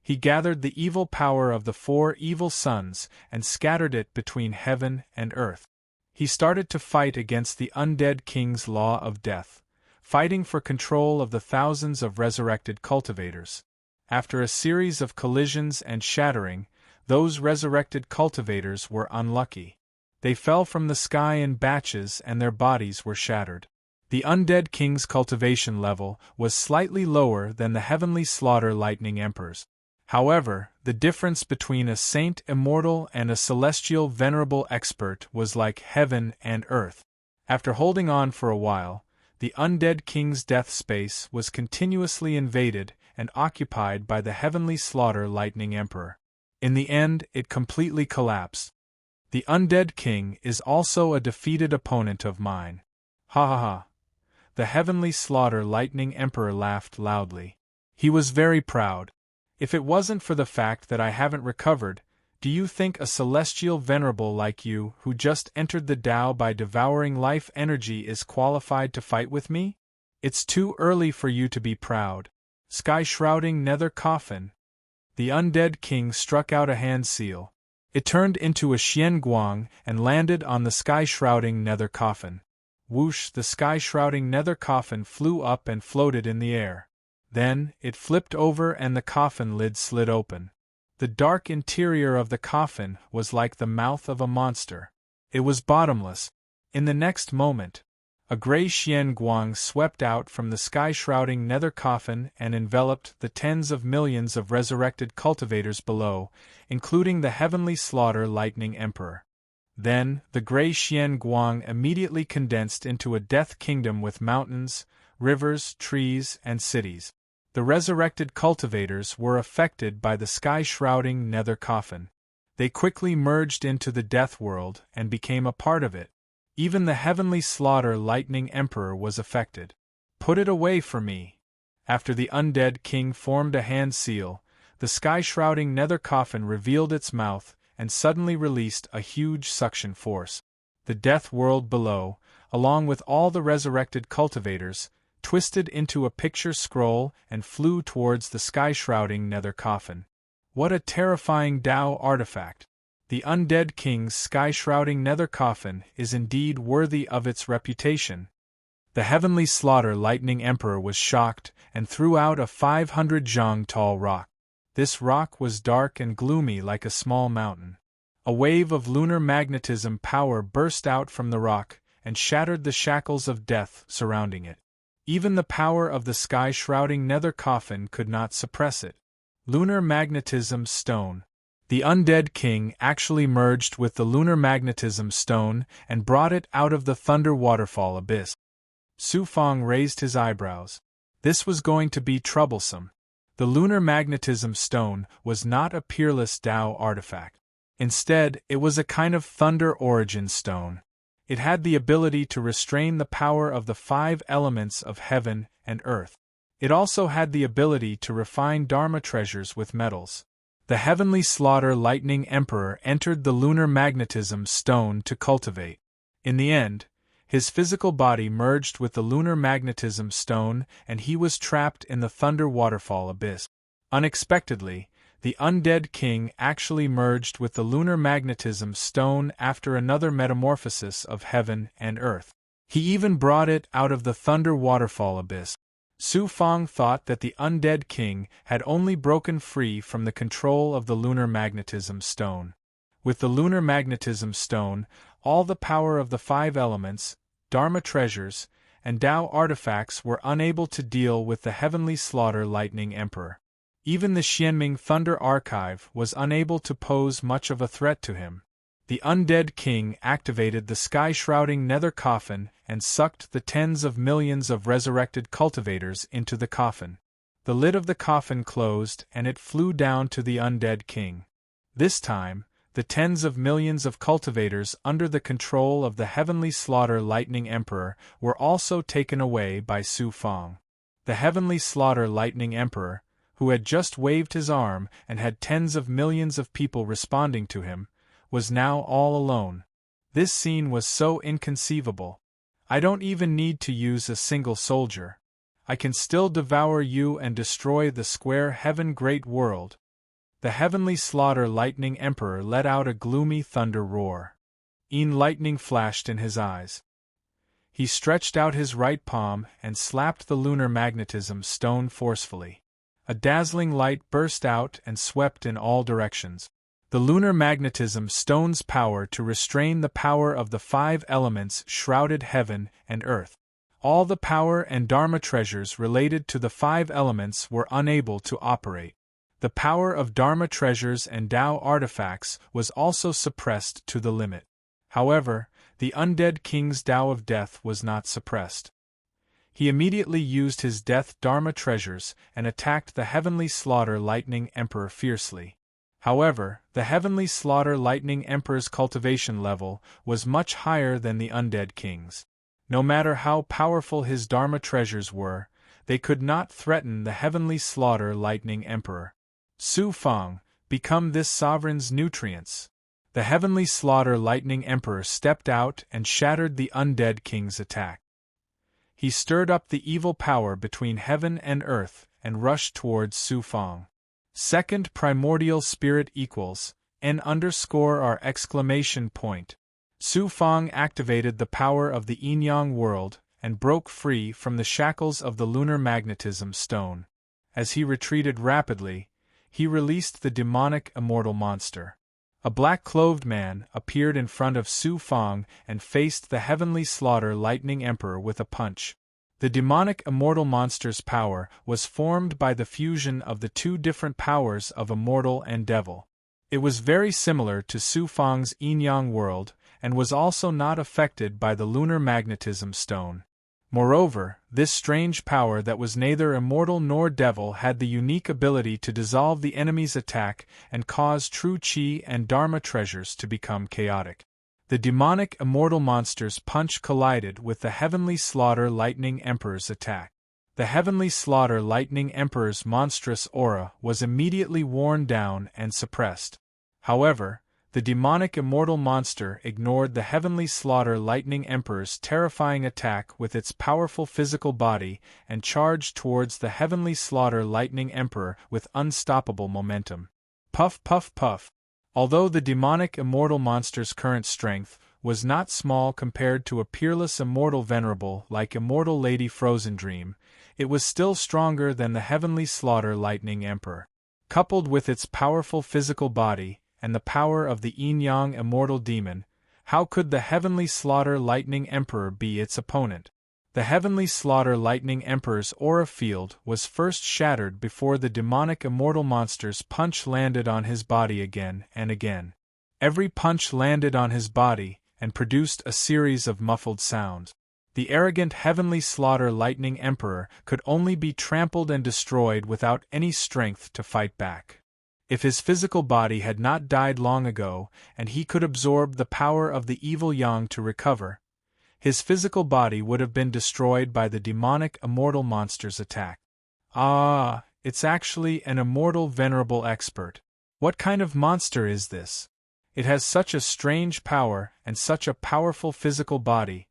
Speaker 1: He gathered the evil power of the 4 evil suns and scattered it between heaven and earth. He started to fight against the undead king's law of death, fighting for control of the thousands of resurrected cultivators. After a series of collisions and shattering, those resurrected cultivators were unlucky. They fell from the sky in batches and their bodies were shattered. The undead king's cultivation level was slightly lower than the Heavenly Slaughter Lightning Emperor's. However, the difference between a saint immortal and a celestial venerable expert was like heaven and earth. After holding on for a while, the undead king's death space was continuously invaded and occupied by the Heavenly Slaughter Lightning Emperor. In the end, it completely collapsed. The undead king is also a defeated opponent of mine. Ha ha ha. The Heavenly Slaughter Lightning Emperor laughed loudly. He was very proud. If it wasn't for the fact that I haven't recovered, do you think a celestial venerable like you, who just entered the Tao by devouring life energy, is qualified to fight with me? It's too early for you to be proud. Sky-shrouding nether coffin. The undead king struck out a hand seal. It turned into a xian guang and landed on the sky-shrouding nether coffin. Whoosh! The sky-shrouding nether coffin flew up and floated in the air. Then, it flipped over and the coffin lid slid open. The dark interior of the coffin was like the mouth of a monster. It was bottomless. In the next moment, a gray xian guang swept out from the sky-shrouding nether coffin and enveloped the tens of millions of resurrected cultivators below, including the Heavenly Slaughter Lightning Emperor. Then, the gray xian guang immediately condensed into a death kingdom with mountains, rivers, trees, and cities. The resurrected cultivators were affected by the sky-shrouding nether coffin. They quickly merged into the death world and became a part of it. Even the Heavenly Slaughter Lightning Emperor was affected. Put it away for me. After the undead king formed a hand seal, the sky-shrouding nether coffin revealed its mouth and suddenly released a huge suction force. The death world below, along with all the resurrected cultivators, twisted into a picture scroll and flew towards the sky-shrouding nether coffin. What a terrifying Tao artifact! The undead king's sky-shrouding nether coffin is indeed worthy of its reputation. The Heavenly Slaughter Lightning Emperor was shocked and threw out a 500 zhang tall rock. This rock was dark and gloomy like a small mountain. A wave of lunar magnetism power burst out from the rock and shattered the shackles of death surrounding it. Even the power of the sky-shrouding nether coffin could not suppress it. Lunar magnetism stone. The undead king actually merged with the lunar magnetism stone and brought it out of the thunder waterfall abyss. Su Fang raised his eyebrows. This was going to be troublesome. The lunar magnetism stone was not a peerless Tao artifact. Instead, it was a kind of thunder origin stone. It had the ability to restrain the power of the 5 elements of heaven and earth. It also had the ability to refine Dharma treasures with metals. The Heavenly Slaughter Lightning Emperor entered the lunar magnetism stone to cultivate. In the end, his physical body merged with the lunar magnetism stone and he was trapped in the thunder waterfall abyss. Unexpectedly, the undead king actually merged with the lunar magnetism stone after another metamorphosis of heaven and earth. He even brought it out of the thunder waterfall abyss. Su Fang thought that the undead king had only broken free from the control of the lunar magnetism stone. With the lunar magnetism stone, all the power of the 5 elements, Dharma treasures, and Tao artifacts were unable to deal with the Heavenly Slaughter Lightning Emperor. Even the Xianming Thunder Archive was unable to pose much of a threat to him. The undead king activated the sky-shrouding nether coffin and sucked the tens of millions of resurrected cultivators into the coffin. The lid of the coffin closed and it flew down to the undead king. This time, the tens of millions of cultivators under the control of the Heavenly Slaughter Lightning Emperor were also taken away by Su Fang. The Heavenly Slaughter Lightning Emperor, who had just waved his arm and had tens of millions of people responding to him, was now all alone. This scene was so inconceivable. I don't even need to use a single soldier. I can still devour you and destroy the square heaven great world." The heavenly slaughter lightning emperor let out a gloomy thunder roar. Lightning flashed in his eyes. He stretched out his right palm and slapped the lunar magnetism stone forcefully. A dazzling light burst out and swept in all directions. The lunar magnetism stone's power to restrain the power of the 5 elements shrouded heaven and earth. All the power and dharma treasures related to the 5 elements were unable to operate. The power of dharma treasures and Tao artifacts was also suppressed to the limit. However, the undead king's Tao of death was not suppressed. He immediately used his death dharma treasures and attacked the heavenly slaughter lightning emperor fiercely. However, the heavenly slaughter lightning emperor's cultivation level was much higher than the undead king's. No matter how powerful his dharma treasures were, they could not threaten the heavenly slaughter lightning emperor. Su Fang, become this sovereign's nutrients. The heavenly slaughter lightning emperor stepped out and shattered the undead king's attack. He stirred up the evil power between heaven and earth and rushed towards Su Fang. Second primordial spirit equals N_R exclamation point. Su Fang activated the power of the yin-yang world and broke free from the shackles of the lunar magnetism stone. As he retreated rapidly, he released the demonic immortal monster. A black-clothed man appeared in front of Su Fang and faced the heavenly slaughter lightning emperor with a punch. The demonic immortal monster's power was formed by the fusion of the 2 different powers of immortal and devil. It was very similar to Su Fang's yin-yang world and was also not affected by the lunar magnetism stone. Moreover, this strange power that was neither immortal nor devil had the unique ability to dissolve the enemy's attack and cause true chi and dharma treasures to become chaotic. The demonic immortal monster's punch collided with the heavenly slaughter lightning emperor's attack. The heavenly slaughter lightning emperor's monstrous aura was immediately worn down and suppressed. However, the demonic immortal monster ignored the heavenly slaughter lightning emperor's terrifying attack with its powerful physical body and charged towards the heavenly slaughter lightning emperor with unstoppable momentum. Puff puff puff. Although the demonic immortal monster's current strength was not small compared to a peerless immortal venerable like immortal Lady Frozen Dream, it was still stronger than the heavenly slaughter lightning emperor. Coupled with its powerful physical body, and the power of the yin-yang immortal demon, how could the heavenly slaughter lightning emperor be its opponent? The heavenly slaughter lightning emperor's aura field was first shattered before the demonic immortal monster's punch landed on his body again and again. Every punch landed on his body and produced a series of muffled sounds. The arrogant heavenly slaughter lightning emperor could only be trampled and destroyed without any strength to fight back. If his physical body had not died long ago, and he could absorb the power of the evil yang to recover, his physical body would have been destroyed by the demonic immortal monster's attack. Ah, it's actually an immortal venerable expert. What kind of monster is this? It has such a strange power and such a powerful physical body.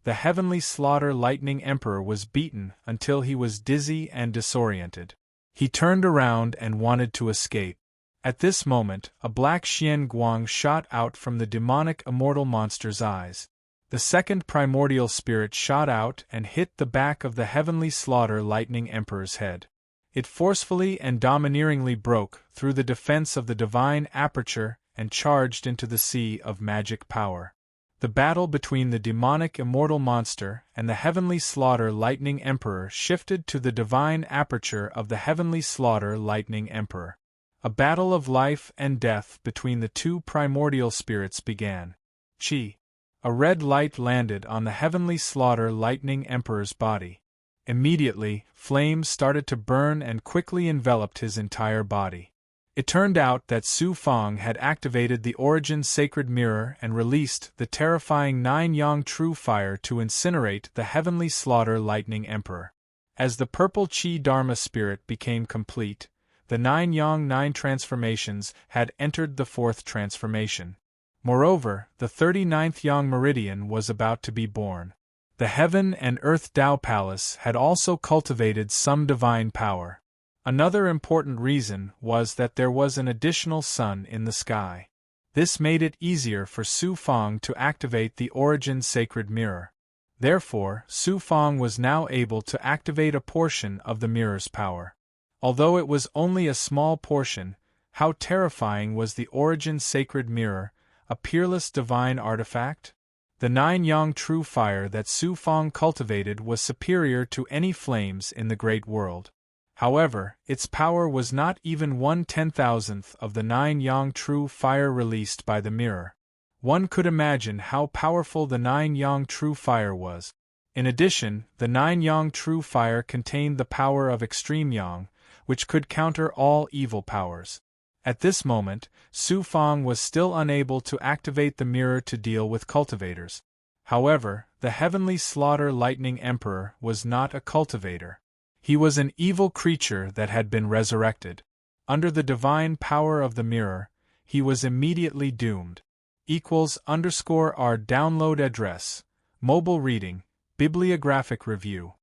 Speaker 1: The heavenly slaughter lightning emperor was beaten until he was dizzy and disoriented. He turned around and wanted to escape. At this moment, a black Xian Guang shot out from the demonic immortal monster's eyes. The second primordial spirit shot out and hit the back of the heavenly slaughter lightning emperor's head. It forcefully and domineeringly broke through the defense of the divine aperture and charged into the sea of magic power. The battle between the demonic immortal monster and the heavenly slaughter lightning emperor shifted to the divine aperture of the heavenly slaughter lightning emperor. A battle of life and death between the 2 primordial spirits began. Chi. A red light landed on the heavenly slaughter lightning emperor's body. Immediately, flames started to burn and quickly enveloped his entire body. It turned out that Su Fang had activated the Origin Sacred Mirror and released the terrifying 9-yang True Fire to incinerate the heavenly slaughter lightning emperor. As the purple Chi Dharma spirit became complete, the 9-yang 9 transformations had entered the 4th transformation. Moreover, the 39th yang meridian was about to be born. The Heaven and Earth Tao Palace had also cultivated some divine power. Another important reason was that there was an additional sun in the sky. This made it easier for Su Fang to activate the Origin Sacred Mirror. Therefore, Su Fang was now able to activate a portion of the mirror's power. Although it was only a small portion, how terrifying was the Origin Sacred Mirror, a peerless divine artifact? The 9-yang true fire that Su Fang cultivated was superior to any flames in the great world. However, its power was not even 1/10,000th of the 9-yang true fire released by the mirror. One could imagine how powerful the 9-yang true fire was. In addition, the 9-yang true fire contained the power of extreme yang, which could counter all evil powers. At this moment, Su Fang was still unable to activate the mirror to deal with cultivators. However, the Heavenly Slaughter Lightning Emperor was not a cultivator. He was an evil creature that had been resurrected. Under the divine power of the mirror, he was immediately doomed. =_our download address, mobile reading, bibliographic review.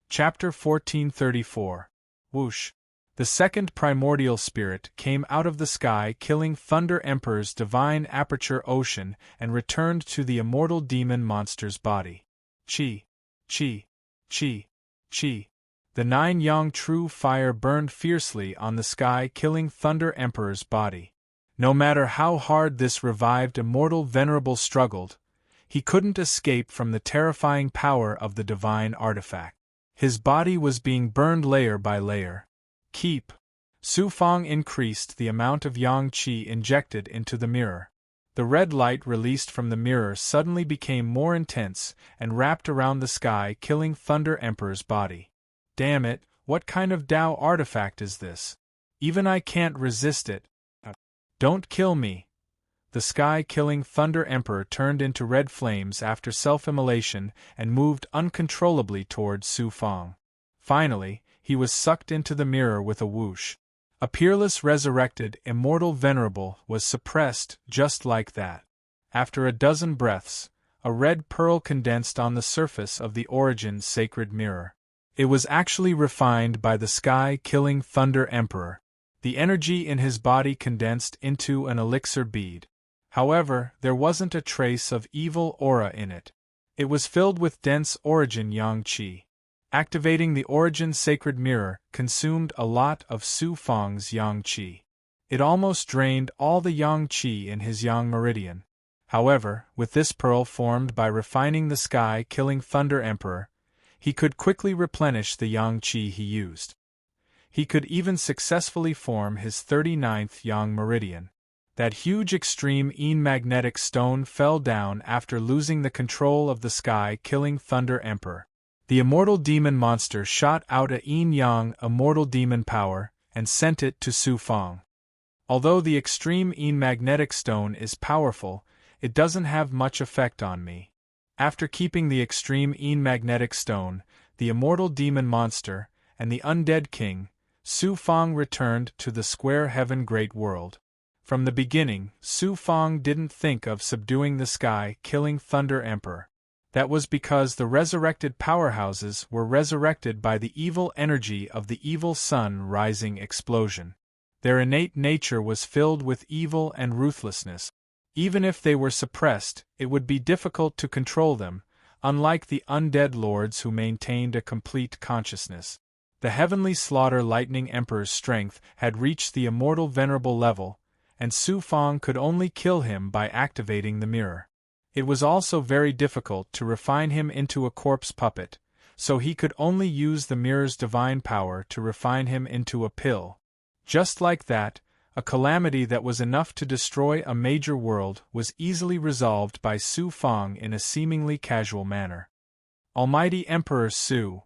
Speaker 1: Chapter 1434. Whoosh. The second primordial spirit came out of the sky, killing Thunder Emperor's divine aperture ocean, and returned to the immortal demon monster's body. Chi. Chi. Chi. Chi. The 9-yang true fire burned fiercely on the sky, killing Thunder Emperor's body. No matter how hard this revived immortal venerable struggled, he couldn't escape from the terrifying power of the divine artifact. His body was being burned layer by layer. Keep. Su Fang increased the amount of yang qi injected into the mirror. The red light released from the mirror suddenly became more intense and wrapped around the sky, killing Thunder Emperor's body. Damn it, what kind of Tao artifact is this? Even I can't resist it. Don't kill me. The sky-killing Thunder Emperor turned into red flames after self-immolation and moved uncontrollably towards Su Fang. Finally, he was sucked into the mirror with a whoosh. A peerless resurrected immortal venerable was suppressed just like that. After a dozen breaths, a red pearl condensed on the surface of the Origin Sacred Mirror. It was actually refined by the sky-killing Thunder Emperor. The energy in his body condensed into an elixir bead. However, there wasn't a trace of evil aura in it. It was filled with dense Origin yang qi. Activating the Origin Sacred Mirror consumed a lot of Su Fang's yang qi. It almost drained all the yang qi in his yang meridian. However, with this pearl formed by refining the sky-killing Thunder Emperor, he could quickly replenish the yang qi he used. He could even successfully form his 39th yang meridian. That huge extreme magnetic stone fell down after losing the control of the sky-killing Thunder Emperor. The immortal demon monster shot out a yin-yang immortal demon power and sent it to Su Fang. Although the extreme magnetic stone is powerful, it doesn't have much effect on me. After keeping the extreme magnetic stone, the immortal demon monster, and the undead king, Su Fang returned to the square heaven great world. From the beginning, Su Fang didn't think of subduing the sky-killing Thunder Emperor. That was because the resurrected powerhouses were resurrected by the evil energy of the evil sun rising explosion. Their innate nature was filled with evil and ruthlessness. Even if they were suppressed, it would be difficult to control them, unlike the undead lords who maintained a complete consciousness. The Heavenly Slaughter Lightning Emperor's strength had reached the immortal venerable level, and Su Fang could only kill him by activating the mirror. It was also very difficult to refine him into a corpse puppet, so he could only use the mirror's divine power to refine him into a pill. Just like that, a calamity that was enough to destroy a major world was easily resolved by Su Fang in a seemingly casual manner. Almighty Emperor Su.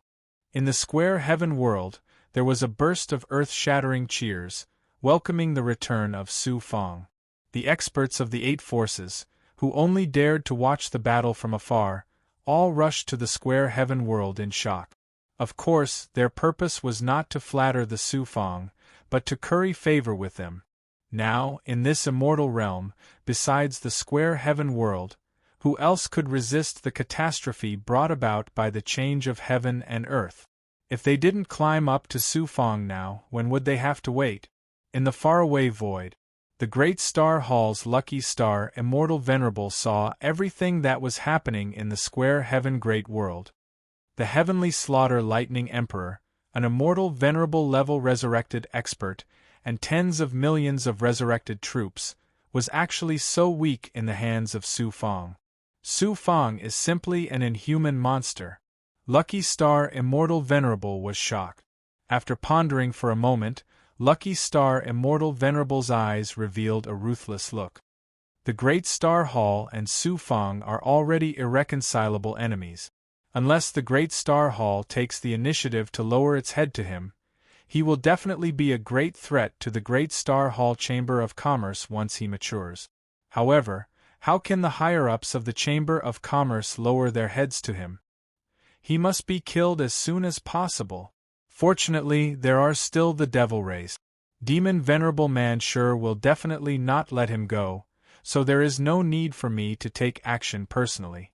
Speaker 1: In the square heaven world, there was a burst of earth-shattering cheers, welcoming the return of Su Fang. The experts of the 8 forces, who only dared to watch the battle from afar, all rushed to the square heaven world in shock. Of course, their purpose was not to flatter the Su Fang, but to curry favor with them. Now, in this immortal realm, besides the square heaven world, Who else could resist the catastrophe brought about by the change of heaven and earth? If they didn't climb up to Su Fang now, when would they have to wait? In the faraway void, the great star hall's lucky star immortal venerable saw everything that was happening in the square heaven great world. The heavenly slaughter lightning emperor, an immortal venerable level resurrected expert, and tens of millions of resurrected troops, was actually so weak in the hands of Su Fang. Su Fang is simply an inhuman monster. Lucky Star Immortal Venerable was shocked. After pondering for a moment, Lucky Star Immortal Venerable's eyes revealed a ruthless look. The Great Star Hall and Su Fang are already irreconcilable enemies. Unless the Great Star Hall takes the initiative to lower its head to him, he will definitely be a great threat to the Great Star Hall Chamber of Commerce once he matures. However, how can the higher-ups of the Chamber of Commerce lower their heads to him? He must be killed as soon as possible. Fortunately, there are still the devil rays. Demon Venerable Man sure will definitely not let him go, so there is no need for me to take action personally.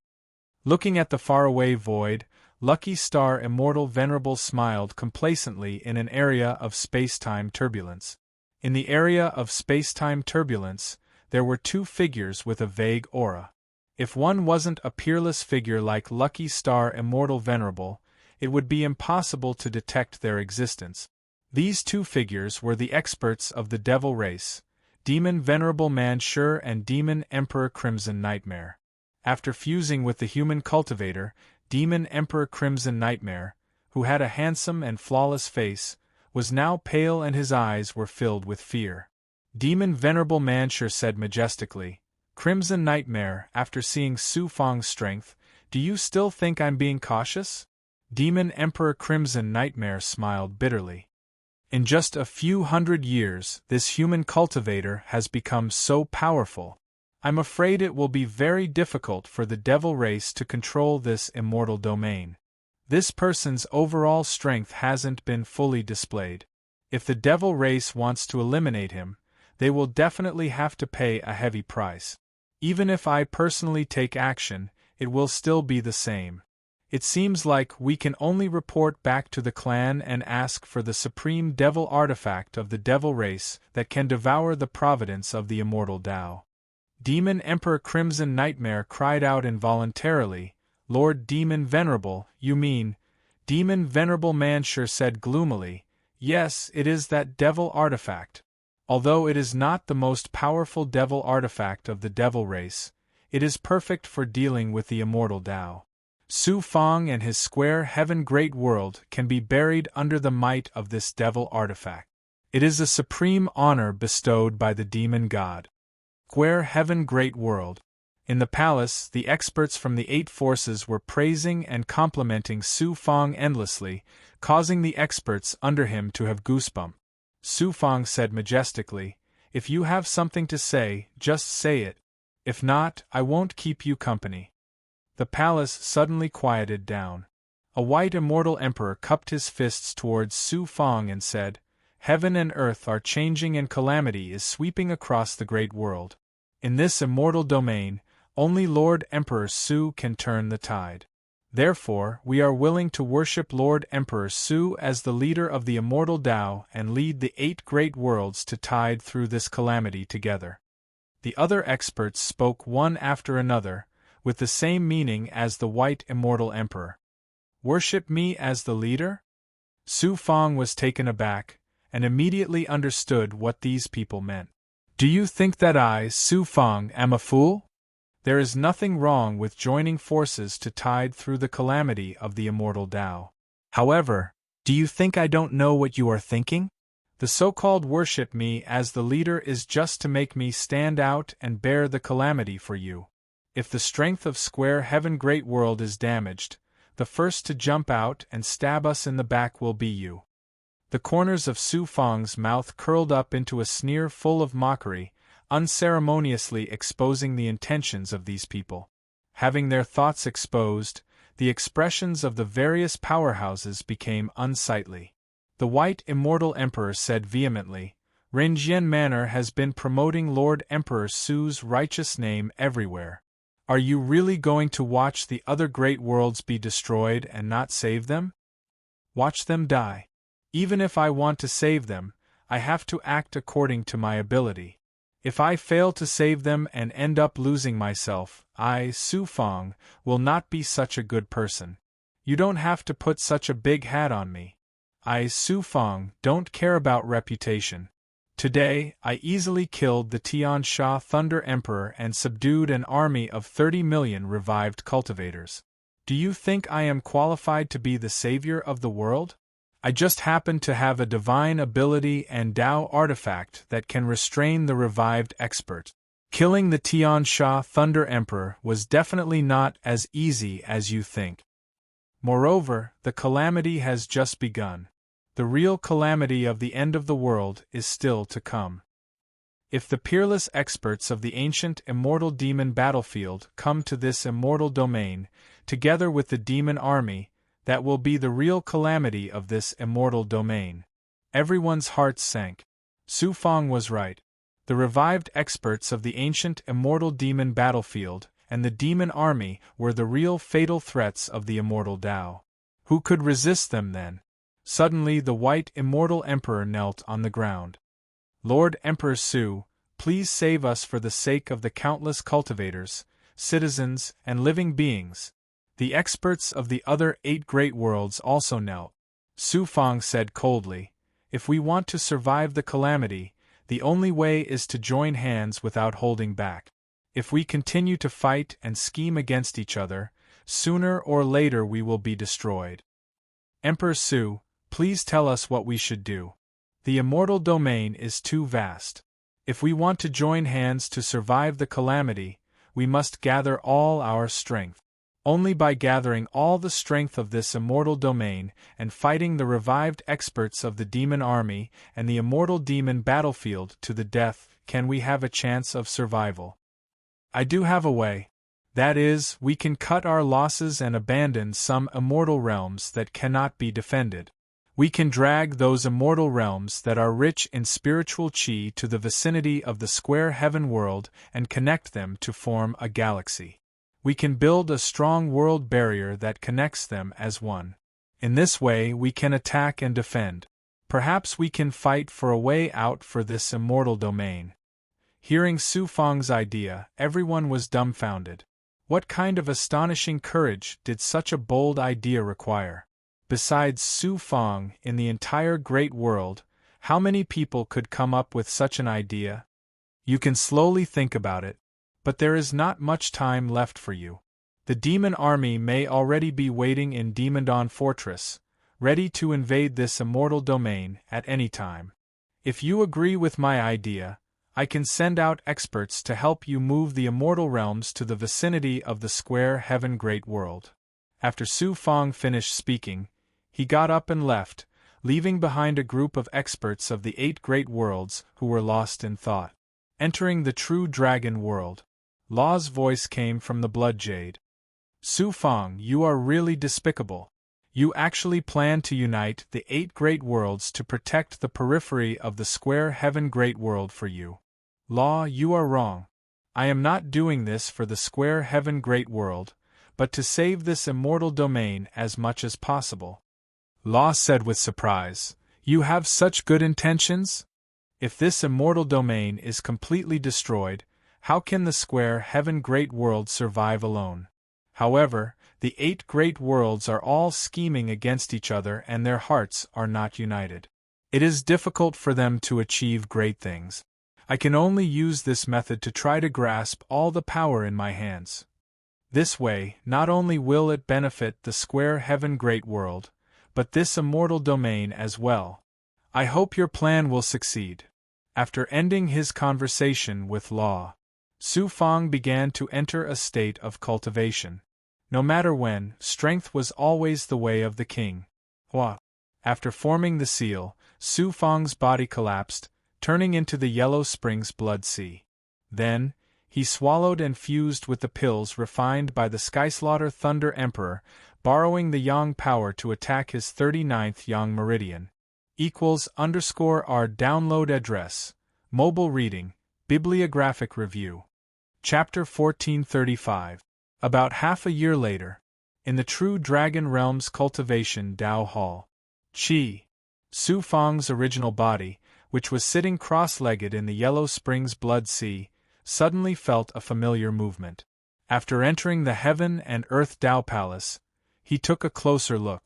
Speaker 1: Looking at the faraway void, Lucky Star Immortal Venerable smiled complacently in an area of space-time turbulence. In the area of space-time turbulence, there were two figures with a vague aura. If one wasn't a peerless figure like Lucky Star Immortal Venerable, it would be impossible to detect their existence. These two figures were the experts of the devil race, Demon Venerable Man Sure and Demon Emperor Crimson Nightmare. After fusing with the human cultivator, Demon Emperor Crimson Nightmare, who had a handsome and flawless face, was now pale and his eyes were filled with fear. Demon Venerable Manshur said majestically, "Crimson Nightmare, after seeing Su Fang's strength, do you still think I'm being cautious?" Demon Emperor Crimson Nightmare smiled bitterly. In just a few hundred years, this human cultivator has become so powerful. I'm afraid it will be very difficult for the devil race to control this immortal domain. This person's overall strength hasn't been fully displayed. If the devil race wants to eliminate him, they will definitely have to pay a heavy price. Even if I personally take action, it will still be the same. It seems like we can only report back to the clan and ask for the supreme devil artifact of the devil race that can devour the providence of the immortal Tao. Demon Emperor Crimson Nightmare cried out involuntarily, "Lord Demon Venerable, you mean?" Demon Venerable Manshur said gloomily, "Yes, it is that devil artifact. Although it is not the most powerful devil artifact of the devil race, it is perfect for dealing with the immortal Tao. Su Fang and his square heaven great world can be buried under the might of this devil artifact. It is a supreme honor bestowed by the demon god. Square heaven great world." In the palace, the experts from the 8 forces were praising and complimenting Su Fang endlessly, causing the experts under him to have goosebumps. Su Fang said majestically, "If you have something to say, just say it. If not, I won't keep you company." The palace suddenly quieted down. A white immortal emperor cupped his fists towards Su Fang and said, "Heaven and earth are changing and calamity is sweeping across the great world. In this immortal domain, only Lord Emperor Su can turn the tide. Therefore, we are willing to worship Lord Emperor Su as the leader of the immortal Tao and lead the 8 great worlds to tide through this calamity together." The other experts spoke one after another, with the same meaning as the white immortal emperor. "Worship me as the leader?" Su Fang was taken aback, and immediately understood what these people meant. "Do you think that I, Su Fang, am a fool? There is nothing wrong with joining forces to tide through the calamity of the immortal Tao. However, do you think I don't know what you are thinking? The so-called worship me as the leader is just to make me stand out and bear the calamity for you. If the strength of square heaven great world is damaged, the first to jump out and stab us in the back will be you." The corners of Su Fang's mouth curled up into a sneer full of mockery, unceremoniously exposing the intentions of these people. Having their thoughts exposed, the expressions of the various powerhouses became unsightly. The white immortal emperor said vehemently, "Renjian Manor has been promoting Lord Emperor Su's righteous name everywhere. Are you really going to watch the other great worlds be destroyed and not save them? Watch them die. Even if I want to save them, I have to act according to my ability. If I fail to save them and end up losing myself, I, Su Fang, will not be such a good person. You don't have to put such a big hat on me. I, Su Fang, don't care about reputation. Today, I easily killed the Tian Sha Thunder Emperor and subdued an army of 30 million revived cultivators. Do you think I am qualified to be the savior of the world? I just happen to have a divine ability and Tao artifact that can restrain the revived expert. Killing the Tian Sha Thunder Emperor was definitely not as easy as you think. Moreover, the calamity has just begun. The real calamity of the end of the world is still to come. If the peerless experts of the ancient immortal demon battlefield come to this immortal domain, together with the demon army, that will be the real calamity of this immortal domain. Everyone's hearts sank. Su Fang was right. The revived experts of the ancient immortal demon battlefield and the demon army were the real fatal threats of the immortal Tao. Who could resist them then? Suddenly the white immortal emperor knelt on the ground. Lord Emperor Su, please save us for the sake of the countless cultivators, citizens, and living beings. The experts of the other 8 great worlds also knelt. Su Fang said coldly, if we want to survive the calamity, the only way is to join hands without holding back. If we continue to fight and scheme against each other, sooner or later we will be destroyed. Emperor Su, please tell us what we should do. The immortal domain is too vast. If we want to join hands to survive the calamity, we must gather all our strength. Only by gathering all the strength of this immortal domain and fighting the revived experts of the demon army and the immortal demon battlefield to the death can we have a chance of survival. I do have a way. That is, we can cut our losses and abandon some immortal realms that cannot be defended. We can drag those immortal realms that are rich in spiritual chi to the vicinity of the square heaven world and connect them to form a galaxy. We can build a strong world barrier that connects them as one. In this way we can attack and defend. Perhaps we can fight for a way out for this immortal domain. Hearing Su Fang's idea, everyone was dumbfounded. What kind of astonishing courage did such a bold idea require? Besides Su Fang, in the entire great world, how many people could come up with such an idea? You can slowly think about it. But there is not much time left for you. The demon army may already be waiting in Demon Dawn Fortress, ready to invade this immortal domain at any time. If you agree with my idea, I can send out experts to help you move the immortal realms to the vicinity of the square heaven great world. After Su Fang finished speaking, he got up and left, leaving behind a group of experts of the 8 great worlds who were lost in thought. Entering the true dragon world. Law's voice came from the blood jade. Su Fang, you are really despicable. You actually plan to unite the 8 great worlds to protect the periphery of the square heaven great world for you. Law, you are wrong. I am not doing this for the square heaven great world, but to save this immortal domain as much as possible. Law said with surprise, you have such good intentions? If this immortal domain is completely destroyed, how can the square heaven great world survive alone? However, the 8 great worlds are all scheming against each other and their hearts are not united. It is difficult for them to achieve great things. I can only use this method to try to grasp all the power in my hands. This way, not only will it benefit the square heaven great world, but this immortal domain as well. I hope your plan will succeed. After ending his conversation with Law, Su Fang began to enter a state of cultivation. No matter when, strength was always the way of the king. Hua. After forming the seal, Su Fang's body collapsed, turning into the Yellow Springs Blood Sea. Then, he swallowed and fused with the pills refined by the Skyslaughter Thunder Emperor, borrowing the Yang power to attack his 39th Yang Meridian. =_our download address, mobile reading, bibliographic review. Chapter 1435. About half a year later. In the True Dragon Realm's Cultivation Dao Hall. Su Fang's original body, which was sitting cross-legged in the Yellow Springs Blood Sea, suddenly felt a familiar movement. After entering the Heaven and Earth Dao Palace, he took a closer look.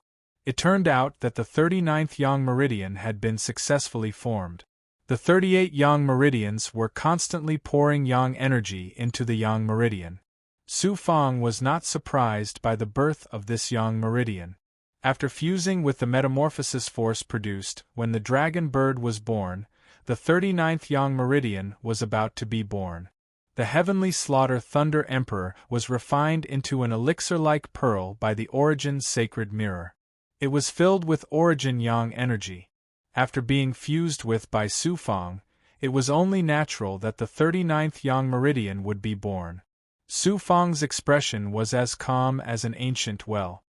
Speaker 1: It turned out that the 39th Yang Meridian had been successfully formed. The 38 Yang Meridians were constantly pouring Yang energy into the Yang Meridian. Su Fang was not surprised by the birth of this Yang Meridian. After fusing with the metamorphosis force produced when the dragon bird was born, the 39th Yang Meridian was about to be born. The heavenly slaughter Thunder Emperor was refined into an elixir-like pearl by the Origin's sacred mirror. It was filled with Origin Yang energy. After being fused with by Su Fang, it was only natural that the 39th Yang Meridian would be born. Su Fang's expression was as calm as an ancient well.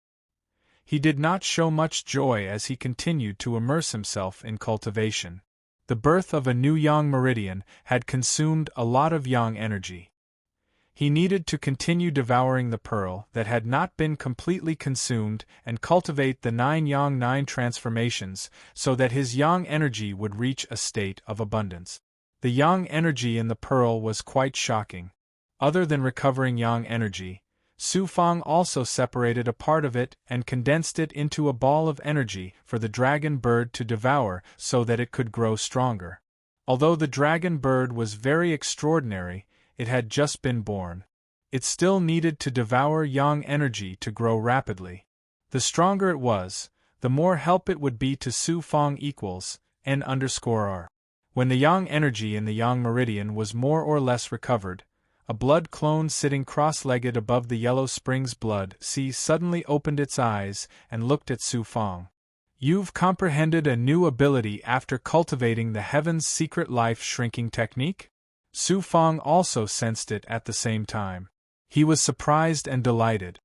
Speaker 1: He did not show much joy as he continued to immerse himself in cultivation. The birth of a new Yang Meridian had consumed a lot of Yang energy. He needed to continue devouring the pearl that had not been completely consumed and cultivate the 9 Yang 9 transformations so that his Yang energy would reach a state of abundance. The Yang energy in the pearl was quite shocking. Other than recovering Yang energy, Su Fang also separated a part of it and condensed it into a ball of energy for the dragon bird to devour so that it could grow stronger. Although the dragon bird was very extraordinary, it had just been born. It still needed to devour Yang energy to grow rapidly. The stronger it was, the more help it would be to Su Fang equals N_R. When the Yang energy in the Yang Meridian was more or less recovered, a blood clone sitting cross-legged above the Yellow Springs Blood Sea suddenly opened its eyes and looked at Su Fang. "You've comprehended a new ability after cultivating the Heaven's secret life shrinking technique?" Su Fang also sensed it at the same time. He was surprised and delighted.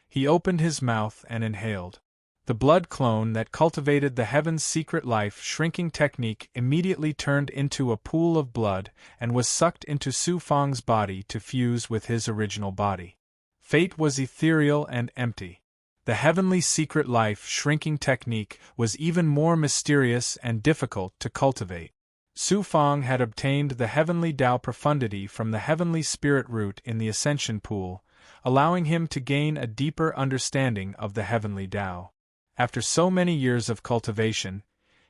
Speaker 1: He opened his mouth and inhaled. The blood clone that cultivated the Heaven's secret life shrinking technique immediately turned into a pool of blood and was sucked into Su Fang's body to fuse with his original body. Fate was ethereal and empty. The heavenly secret life shrinking technique was even more mysterious and difficult to cultivate. Su Fang had obtained the heavenly Tao profundity from the heavenly spirit root in the ascension pool, allowing him to gain a deeper understanding of the heavenly Tao. After so many years of cultivation,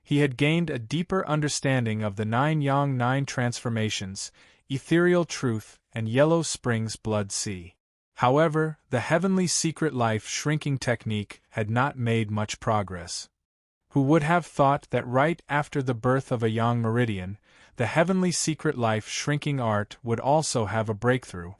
Speaker 1: he had gained a deeper understanding of the 9 Yang 9 transformations, ethereal truth, and Yellow Springs Blood Sea. However, the heavenly secret life shrinking technique had not made much progress. Who would have thought that right after the birth of a Yang Meridian, the heavenly secret life shrinking art would also have a breakthrough?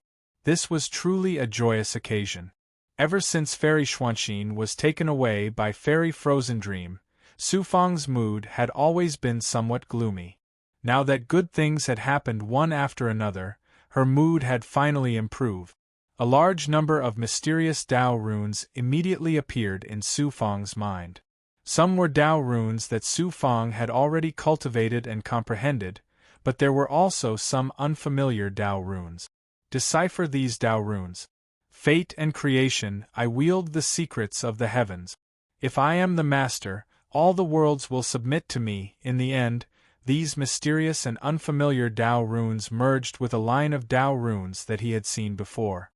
Speaker 1: This was truly a joyous occasion. Ever since Fairy Xuanxin was taken away by Fairy Frozen Dream, Su Fang's mood had always been somewhat gloomy. Now that good things had happened one after another, her mood had finally improved. A large number of mysterious Dao runes immediately appeared in Su Fang's mind. Some were Dao runes that Su Fang had already cultivated and comprehended, but there were also some unfamiliar Dao runes. Decipher these Dao runes. Fate and creation, I wield the secrets of the heavens. If I am the master, all the worlds will submit to me. In the end, these mysterious and unfamiliar Dao runes merged with a line of Dao runes that he had seen before.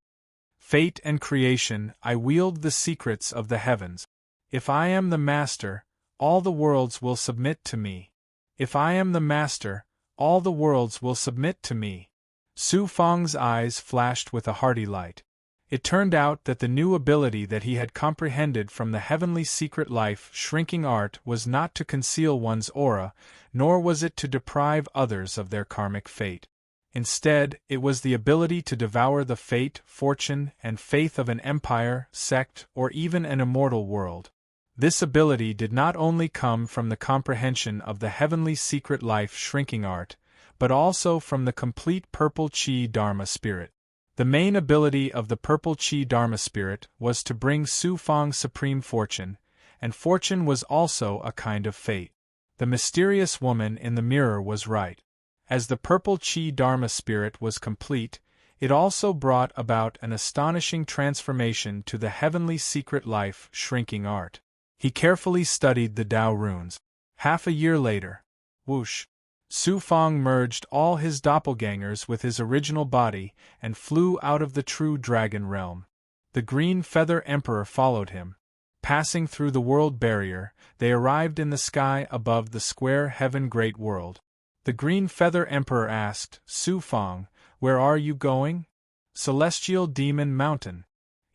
Speaker 1: Fate and creation, I wield the secrets of the heavens. If I am the master, all the worlds will submit to me. If I am the master, all the worlds will submit to me. Su Fang's eyes flashed with a hearty light. It turned out that the new ability that he had comprehended from the heavenly secret life shrinking art was not to conceal one's aura, nor was it to deprive others of their karmic fate. Instead, it was the ability to devour the fate, fortune, and faith of an empire, sect, or even an immortal world. This ability did not only come from the comprehension of the heavenly secret life shrinking art, but also from the complete purple chi dharma spirit. The main ability of the purple chi dharma spirit was to bring Su Fang supreme fortune, and fortune was also a kind of fate. The mysterious woman in the mirror was right. As the purple chi dharma spirit was complete, It also brought about an astonishing transformation to the heavenly secret life shrinking art. He carefully studied the Tao runes. Half a year later, whoosh, Su Fang merged all his doppelgangers with his original body and flew out of the true dragon realm. The Green Feather Emperor followed him. Passing through the world barrier, they arrived in the sky above the square heaven great world. The Green Feather Emperor asked, Su Fang, where are you going? Celestial Demon Mountain.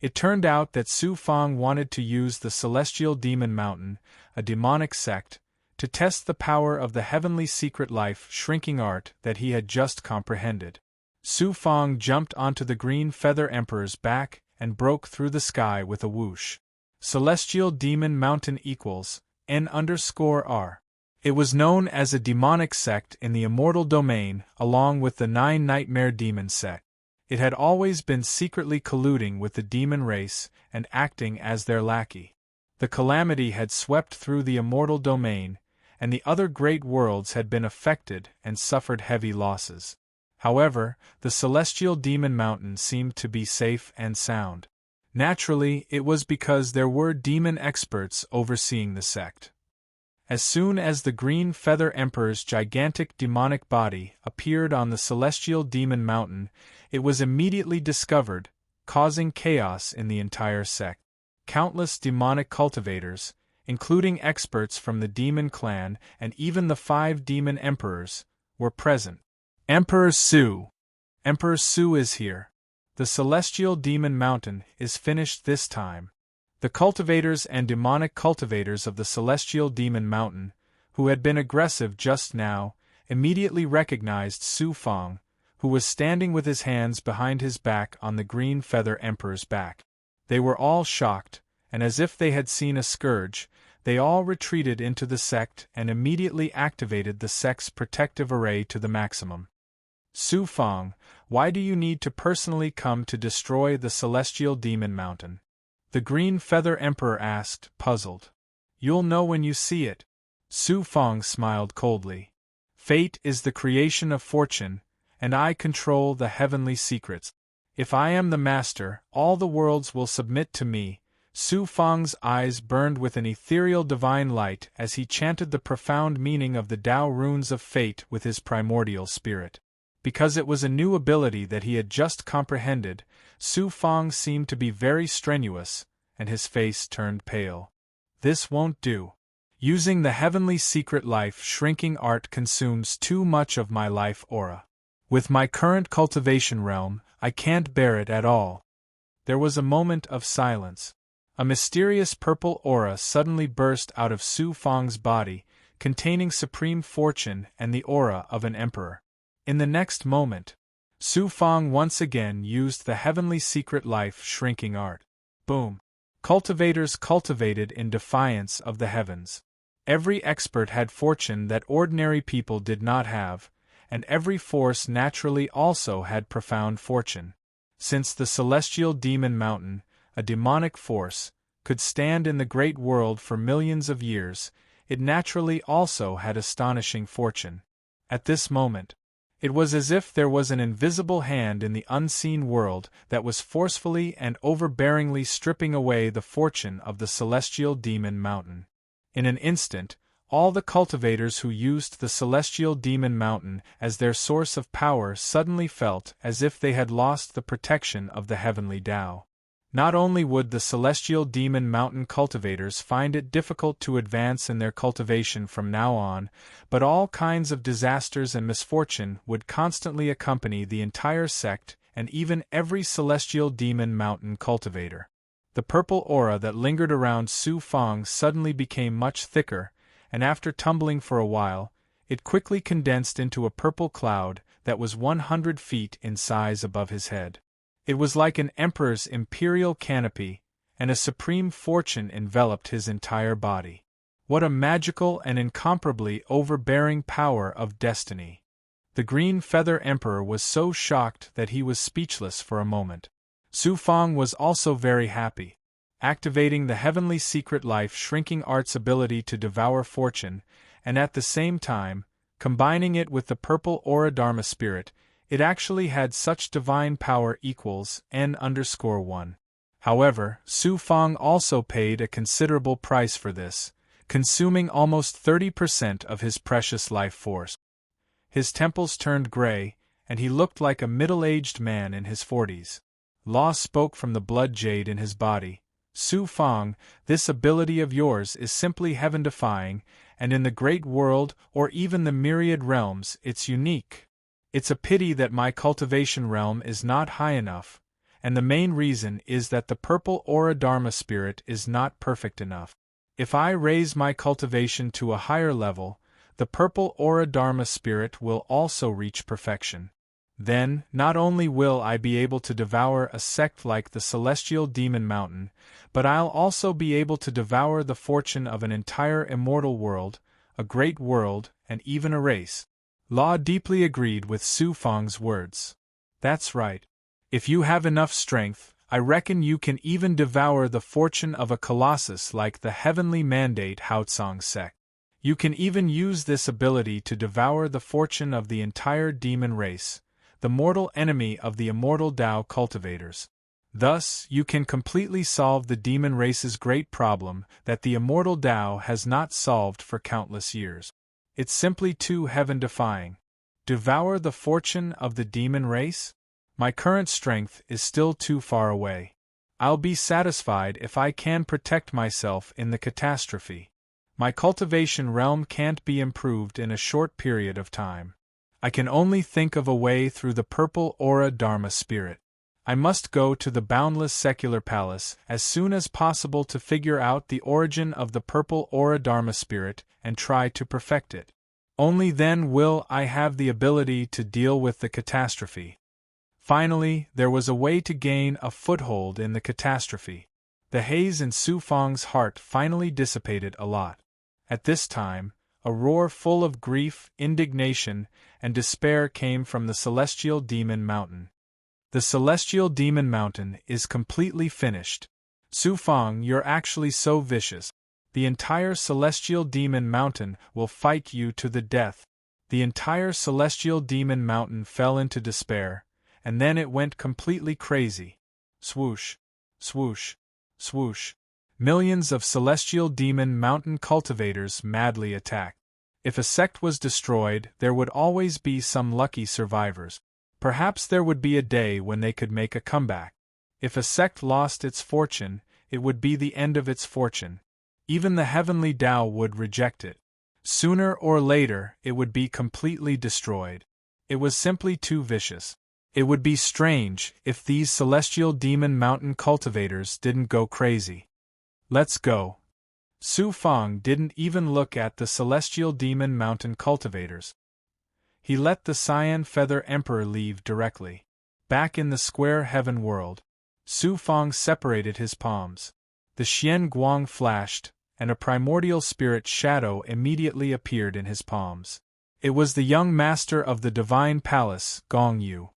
Speaker 1: It turned out that Su Fang wanted to use the Celestial Demon Mountain, a demonic sect, to test the power of the heavenly secret life shrinking art that he had just comprehended. Su Fang jumped onto the Green Feather Emperor's back and broke through the sky with a whoosh. Celestial Demon Mountain equals N_R. It was known as a demonic sect in the immortal domain, along with the 9 nightmare demon sect. It had always been secretly colluding with the demon race and acting as their lackey. The calamity had swept through the immortal domain, and the other great worlds had been affected and suffered heavy losses. However, the Celestial Demon Mountain seemed to be safe and sound. Naturally, it was because there were demon experts overseeing the sect. As soon as the Green Feather Emperor's gigantic demonic body appeared on the Celestial Demon Mountain, it was immediately discovered, causing chaos in the entire sect. Countless demonic cultivators, including experts from the demon clan and even the 5 demon emperors, were present. Emperor Su is here. The Celestial Demon Mountain is finished this time. The cultivators and demonic cultivators of the Celestial Demon Mountain, who had been aggressive just now, immediately recognized Su Fang, who was standing with his hands behind his back on the Green Feather Emperor's back. They were all shocked, and as if they had seen a scourge, they all retreated into the sect and immediately activated the sect's protective array to the maximum. Su Fang, why do you need to personally come to destroy the Celestial Demon Mountain? The Green Feather Emperor asked, puzzled. You'll know when you see it. Su Fang smiled coldly. Fate is the creation of fortune, and I control the heavenly secrets. If I am the master, all the worlds will submit to me. Su Fang's eyes burned with an ethereal divine light as he chanted the profound meaning of the Tao runes of fate with his primordial spirit. Because it was a new ability that he had just comprehended, Su Fang seemed to be very strenuous, and his face turned pale. This won't do. Using the heavenly secret life shrinking art consumes too much of my life aura. With my current cultivation realm, I can't bear it at all. There was a moment of silence. A mysterious purple aura suddenly burst out of Su Fang's body, containing supreme fortune and the aura of an emperor. In the next moment, Su Fang once again used the heavenly secret life shrinking art. Boom! Cultivators cultivated in defiance of the heavens. Every expert had fortune that ordinary people did not have, and every force naturally also had profound fortune. Since the Celestial Demon Mountain, a demonic force, could stand in the great world for millions of years, it naturally also had astonishing fortune. At this moment, it was as if there was an invisible hand in the unseen world that was forcefully and overbearingly stripping away the fortune of the Celestial Demon Mountain. In an instant, all the cultivators who used the Celestial Demon Mountain as their source of power suddenly felt as if they had lost the protection of the heavenly Tao. Not only would the Celestial Demon Mountain cultivators find it difficult to advance in their cultivation from now on, but all kinds of disasters and misfortune would constantly accompany the entire sect and even every Celestial Demon Mountain cultivator. The purple aura that lingered around Su Fang suddenly became much thicker, and after tumbling for a while, it quickly condensed into a purple cloud that was 100 feet in size above his head. It was like an emperor's imperial canopy, and a supreme fortune enveloped his entire body. What a magical and incomparably overbearing power of destiny! The Green Feather Emperor was so shocked that he was speechless for a moment. Su Fang was also very happy. Activating the heavenly secret life shrinking art's ability to devour fortune, and at the same time, combining it with the purple aura Dharma spirit, It actually had such divine power equals n_1. However, Su Fang also paid a considerable price for this, consuming almost 30% of his precious life force. His temples turned gray, and he looked like a middle-aged man in his 40s. Law spoke from the blood jade in his body. Su Fang, this ability of yours is simply heaven-defying, and in the great world or even the myriad realms it's unique. It's a pity that my cultivation realm is not high enough, and the main reason is that the purple aura Dharma spirit is not perfect enough. If I raise my cultivation to a higher level, the purple aura Dharma spirit will also reach perfection. Then, not only will I be able to devour a sect like the Celestial Demon Mountain, but I'll also be able to devour the fortune of an entire immortal world, a great world, and even a race. Law deeply agreed with Su Fang's words. That's right. If you have enough strength, I reckon you can even devour the fortune of a colossus like the Heavenly Mandate Haotsong sect. You can even use this ability to devour the fortune of the entire demon race, the mortal enemy of the immortal Tao cultivators. Thus, you can completely solve the demon race's great problem that the immortal Tao has not solved for countless years. It's simply too heaven-defying. Devour the fortune of the demon race? My current strength is still too far away. I'll be satisfied if I can protect myself in the catastrophe. My cultivation realm can't be improved in a short period of time. I can only think of a way through the purple aura Dharma spirit. I must go to the boundless secular palace as soon as possible to figure out the origin of the purple aura Dharma spirit and try to perfect it. Only then will I have the ability to deal with the catastrophe. Finally, there was a way to gain a foothold in the catastrophe. The haze in Su Fang's heart finally dissipated a lot. At this time, a roar full of grief, indignation, and despair came from the Celestial Demon Mountain. The Celestial Demon Mountain is completely finished. Su Fang, you're actually so vicious. The entire Celestial Demon Mountain will fight you to the death. The entire Celestial Demon Mountain fell into despair, and then it went completely crazy. Swoosh, swoosh, swoosh. Millions of Celestial Demon Mountain cultivators madly attacked. If a sect was destroyed, there would always be some lucky survivors. Perhaps there would be a day when they could make a comeback. If a sect lost its fortune, it would be the end of its fortune. Even the heavenly Tao would reject it. Sooner or later, it would be completely destroyed. It was simply too vicious. It would be strange if these Celestial Demon Mountain cultivators didn't go crazy. Let's go. Su Fang didn't even look at the Celestial Demon Mountain cultivators. He let the Cyan Feather Emperor leave directly. Back in the square heaven world, Su Fang separated his palms. The Xian Guang flashed, and a primordial spirit shadow immediately appeared in his palms. It was the young master of the Divine Palace, Gong Yu.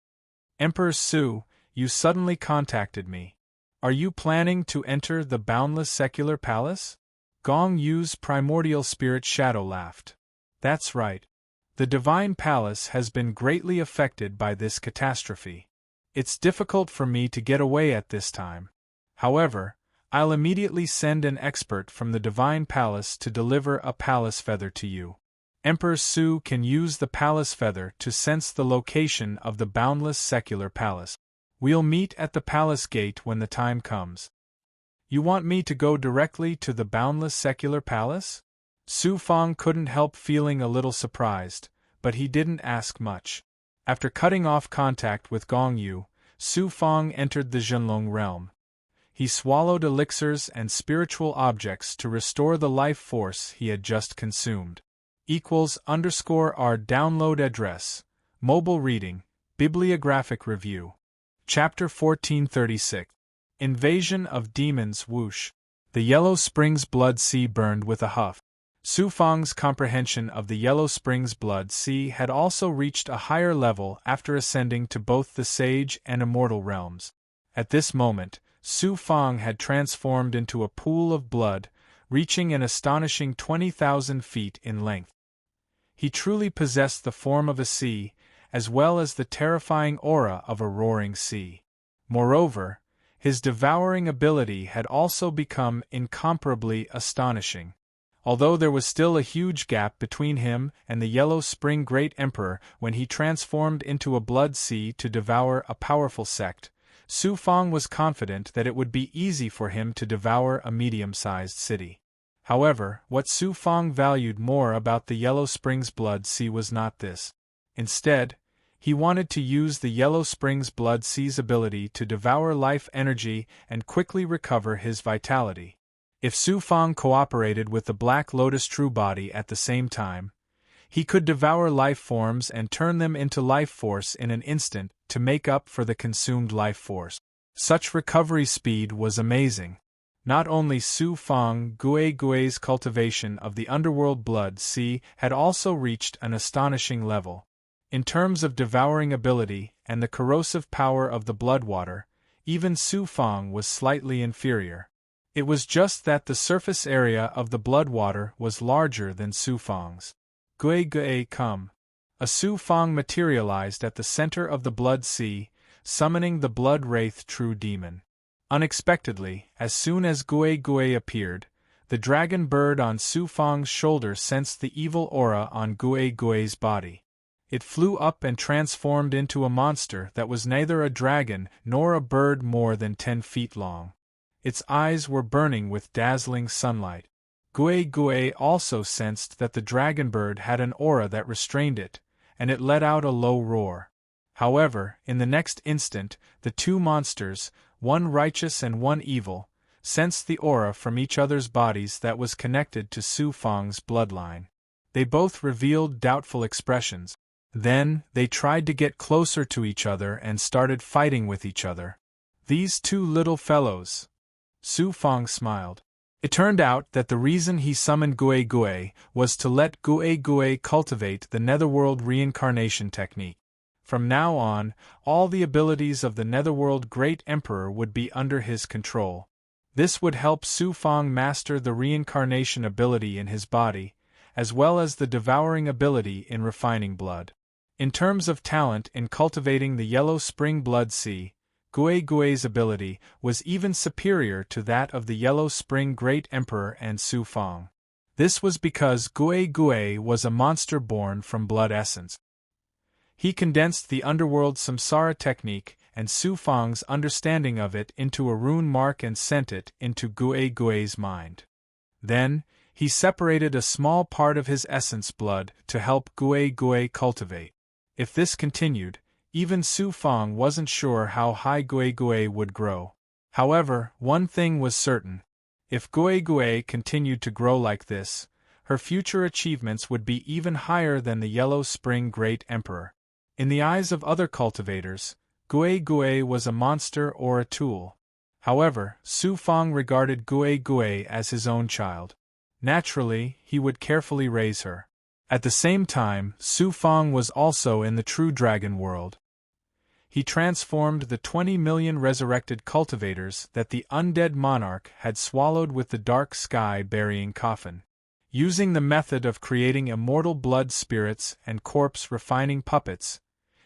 Speaker 1: Emperor Su, you suddenly contacted me. Are you planning to enter the boundless secular palace? Gong Yu's primordial spirit shadow laughed. That's right. The Divine Palace has been greatly affected by this catastrophe. It's difficult for me to get away at this time. However, I'll immediately send an expert from the Divine Palace to deliver a palace feather to you. Emperor Su can use the palace feather to sense the location of the boundless secular palace. We'll meet at the palace gate when the time comes. You want me to go directly to the boundless secular palace? Su Fang couldn't help feeling a little surprised, but he didn't ask much. After cutting off contact with Gong Yu, Su Fang entered the Zhenlong realm. He swallowed elixirs and spiritual objects to restore the life force he had just consumed. =_our download address, mobile reading, bibliographic review. Chapter 1436. Invasion of Demons. Whoosh. The Yellow Springs Blood Sea burned with a huff. Su Fang's comprehension of the Yellow Springs Blood Sea had also reached a higher level after ascending to both the Sage and Immortal realms. At this moment, Su Fang had transformed into a pool of blood, reaching an astonishing 20,000 feet in length. He truly possessed the form of a sea, as well as the terrifying aura of a roaring sea. Moreover, his devouring ability had also become incomparably astonishing. Although there was still a huge gap between him and the Yellow Spring Great Emperor when he transformed into a blood sea to devour a powerful sect, Su Fang was confident that it would be easy for him to devour a medium-sized city. However, what Su Fang valued more about the Yellow Springs Blood Sea was not this. Instead, he wanted to use the Yellow Springs Blood Sea's ability to devour life energy and quickly recover his vitality. If Su Fang cooperated with the Black Lotus True Body at the same time, he could devour life forms and turn them into life force in an instant to make up for the consumed life force. Such recovery speed was amazing. Not only Su Fang Gui's cultivation of the underworld blood sea had also reached an astonishing level. In terms of devouring ability and the corrosive power of the blood water, even Su Fang was slightly inferior. It was just that the surface area of the blood water was larger than Su Fang's. Gui come. A Su Fang materialized at the center of the blood sea, summoning the blood wraith true demon. Unexpectedly, as soon as Gui appeared, the dragon bird on Su Fang's shoulder sensed the evil aura on Gui's body. It flew up and transformed into a monster that was neither a dragon nor a bird more than 10 feet long. Its eyes were burning with dazzling sunlight. Gui also sensed that the dragon bird had an aura that restrained it, and it let out a low roar. However, in the next instant, the two monsters, one righteous and one evil, sensed the aura from each other's bodies that was connected to Su Fang's bloodline. They both revealed doubtful expressions. Then, they tried to get closer to each other and started fighting with each other. These two little fellows. Su Fang smiled. It turned out that the reason he summoned Gui was to let Gui cultivate the Netherworld reincarnation technique. From now on, all the abilities of the Netherworld Great Emperor would be under his control. This would help Su Fang master the reincarnation ability in his body, as well as the devouring ability in refining blood. In terms of talent in cultivating the Yellow Spring Blood Sea, Gui's ability was even superior to that of the Yellow Spring Great Emperor and Su Fang. This was because Gui was a monster born from blood essence. He condensed the underworld samsara technique and Su Fang's understanding of it into a rune mark and sent it into Gui's mind. Then, he separated a small part of his essence blood to help Gui cultivate. If this continued, even Su Fang wasn't sure how high Gui would grow. However, one thing was certain. If Gui continued to grow like this, her future achievements would be even higher than the Yellow Spring Great Emperor. In the eyes of other cultivators, Gui was a monster or a tool. However, Su Fang regarded Gui as his own child. Naturally, he would carefully raise her. At the same time, Su Fang was also in the true dragon world. He transformed the 20 million resurrected cultivators that the undead monarch had swallowed with the dark sky burying coffin. Using the method of creating immortal blood spirits and corpse refining puppets,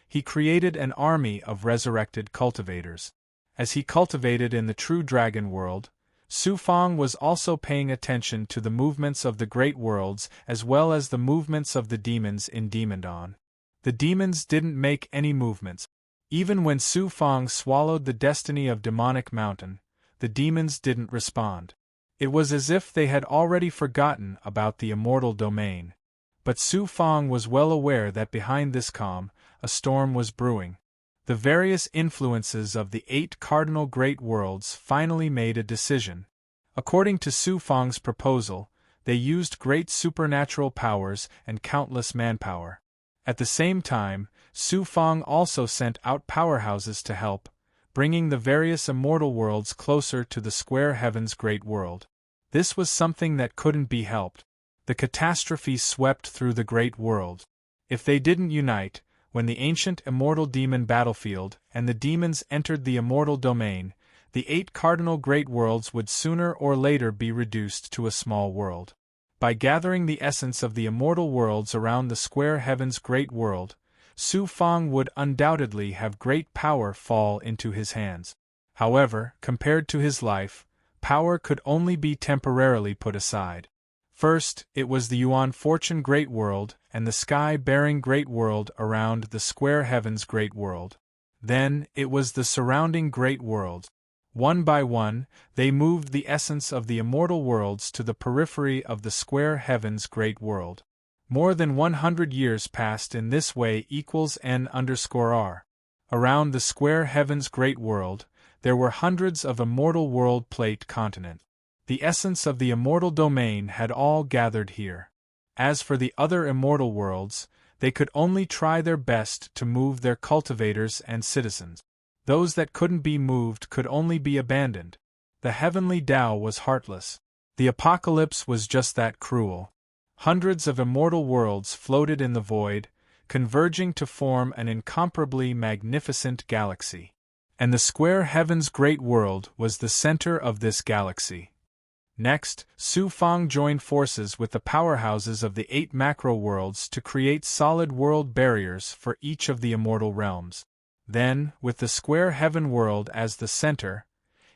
Speaker 1: he created an army of resurrected cultivators. As he cultivated in the true dragon world, Su Fang was also paying attention to the movements of the great worlds as well as the movements of the demons in Demondon. The demons didn't make any movements. Even when Su Fang swallowed the destiny of Demonic Mountain, the demons didn't respond. It was as if they had already forgotten about the immortal domain. But Su Fang was well aware that behind this calm, a storm was brewing. The various influences of the 8 cardinal great worlds finally made a decision. According to Su Fang's proposal, they used great supernatural powers and countless manpower. At the same time, Su Fang also sent out powerhouses to help, bringing the various immortal worlds closer to the Square Heaven's great world. This was something that couldn't be helped. The catastrophe swept through the great world. If they didn't unite, when the ancient immortal demon battlefield and the demons entered the immortal domain, the 8 cardinal great worlds would sooner or later be reduced to a small world. By gathering the essence of the immortal worlds around the Square Heaven's great world, Su Fang would undoubtedly have great power fall into his hands. However, compared to his life, power could only be temporarily put aside. First, it was the Yuan Fortune Great World and the sky-bearing Great World around the Square Heavens Great World. Then, it was the surrounding Great Worlds. One by one, they moved the essence of the immortal worlds to the periphery of the Square Heavens Great World. More than 100 years passed in this way equals n_r. Around the Square Heavens Great World, there were hundreds of immortal world plate continents. The essence of the immortal domain had all gathered here. As for the other immortal worlds, they could only try their best to move their cultivators and citizens. Those that couldn't be moved could only be abandoned. The heavenly Tao was heartless. The apocalypse was just that cruel. Hundreds of immortal worlds floated in the void, converging to form an incomparably magnificent galaxy. And the Square Heavens Great World was the center of this galaxy. Next, Su Fang joined forces with the powerhouses of the 8 macro-worlds to create solid world barriers for each of the immortal realms. Then, with the Square Heaven World as the center,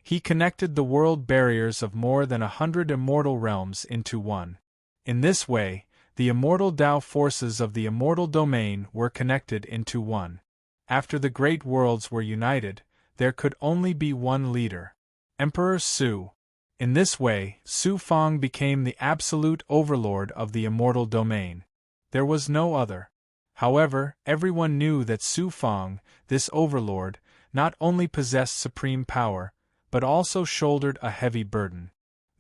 Speaker 1: he connected the world barriers of more than 100 immortal realms into one. In this way, the immortal Tao forces of the immortal domain were connected into one. After the great worlds were united, there could only be one leader: Emperor Su. In this way, Su Fang became the absolute overlord of the immortal domain. There was no other. However, everyone knew that Su Fang, this overlord, not only possessed supreme power, but also shouldered a heavy burden.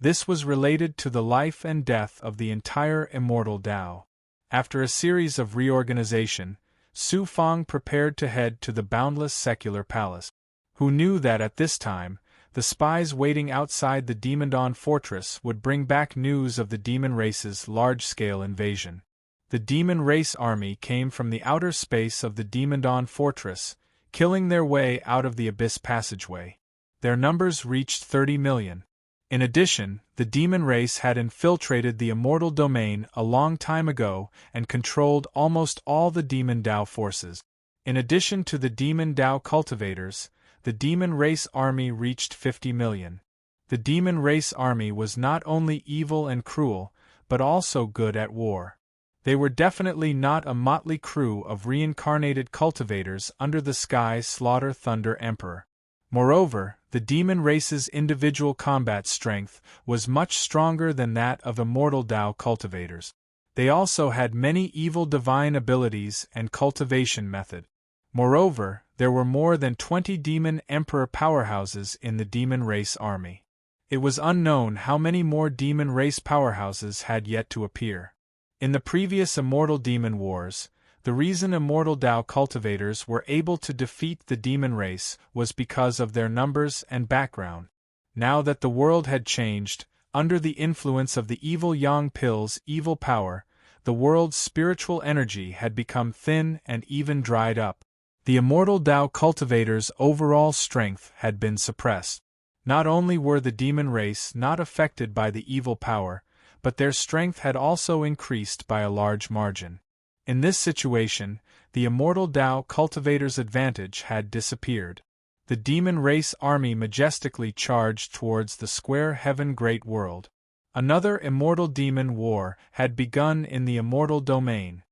Speaker 1: This was related to the life and death of the entire immortal Tao. After a series of reorganization, Su Fang prepared to head to the boundless secular palace. Who knew that at this time, the spies waiting outside the Demon Dawn fortress would bring back news of the demon race's large-scale invasion. The demon race army came from the outer space of the Demon Dawn fortress, killing their way out of the abyss passageway. Their numbers reached 30 million. In addition, the demon race had infiltrated the immortal domain a long time ago and controlled almost all the demon Tao forces. In addition to the demon Tao cultivators, the demon race army reached 50 million. The demon race army was not only evil and cruel, but also good at war. They were definitely not a motley crew of reincarnated cultivators under the sky Slaughter Thunder Emperor. Moreover, the demon race's individual combat strength was much stronger than that of immortal Tao cultivators. They also had many evil divine abilities and cultivation method. Moreover, there were more than 20 demon emperor powerhouses in the demon race army. It was unknown how many more demon race powerhouses had yet to appear. In the previous Immortal Demon Wars, the reason immortal Tao cultivators were able to defeat the demon race was because of their numbers and background. Now that the world had changed, under the influence of the evil Yang Pill's evil power, the world's spiritual energy had become thin and even dried up. The immortal Tao cultivators' overall strength had been suppressed. Not only were the demon race not affected by the evil power, but their strength had also increased by a large margin. In this situation, the immortal Tao cultivators' advantage had disappeared. The demon race army majestically charged towards the Square Heaven Great World. Another immortal demon war had begun in the immortal domain.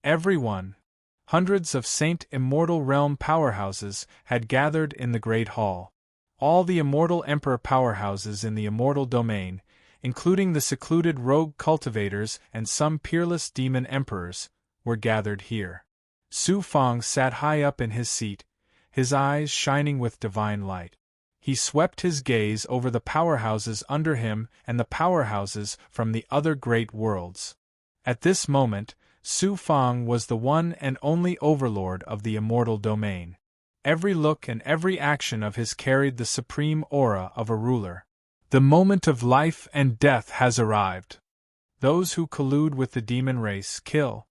Speaker 1: Everyone, hundreds of Saint Immortal Realm powerhouses, had gathered in the Great Hall. All the immortal Emperor powerhouses in the immortal domain, including the secluded rogue cultivators and some peerless demon emperors, were gathered here. Su Fang sat high up in his seat, his eyes shining with divine light. He swept his gaze over the powerhouses under him and the powerhouses from the other great worlds. At this moment, Su Fang was the one and only overlord of the immortal domain. Every look and every action of his carried the supreme aura of a ruler. The moment of life and death has arrived. Those who collude with the demon race, kill.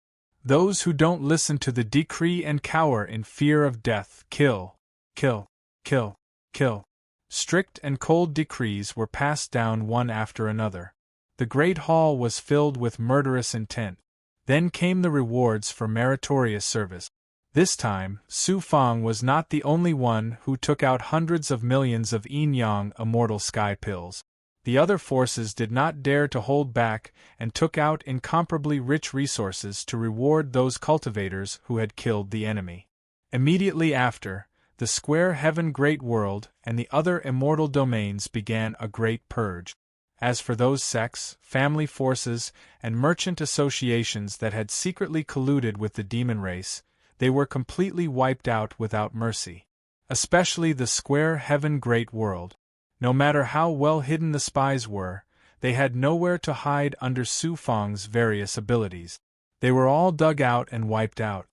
Speaker 1: Those who don't listen to the decree and cower in fear of death, kill. Kill. Kill. Kill. Strict and cold decrees were passed down one after another. The great hall was filled with murderous intent. Then came the rewards for meritorious service. This time, Su Fang was not the only one who took out hundreds of millions of yin-yang immortal sky pills. The other forces did not dare to hold back and took out incomparably rich resources to reward those cultivators who had killed the enemy. Immediately after, the Square Heaven Great World and the other immortal domains began a great purge. As for those sects, family forces, and merchant associations that had secretly colluded with the demon race, they were completely wiped out without mercy. Especially the Square Heaven Great World. No matter how well hidden the spies were, they had nowhere to hide under Su Fang's various abilities. They were all dug out and wiped out.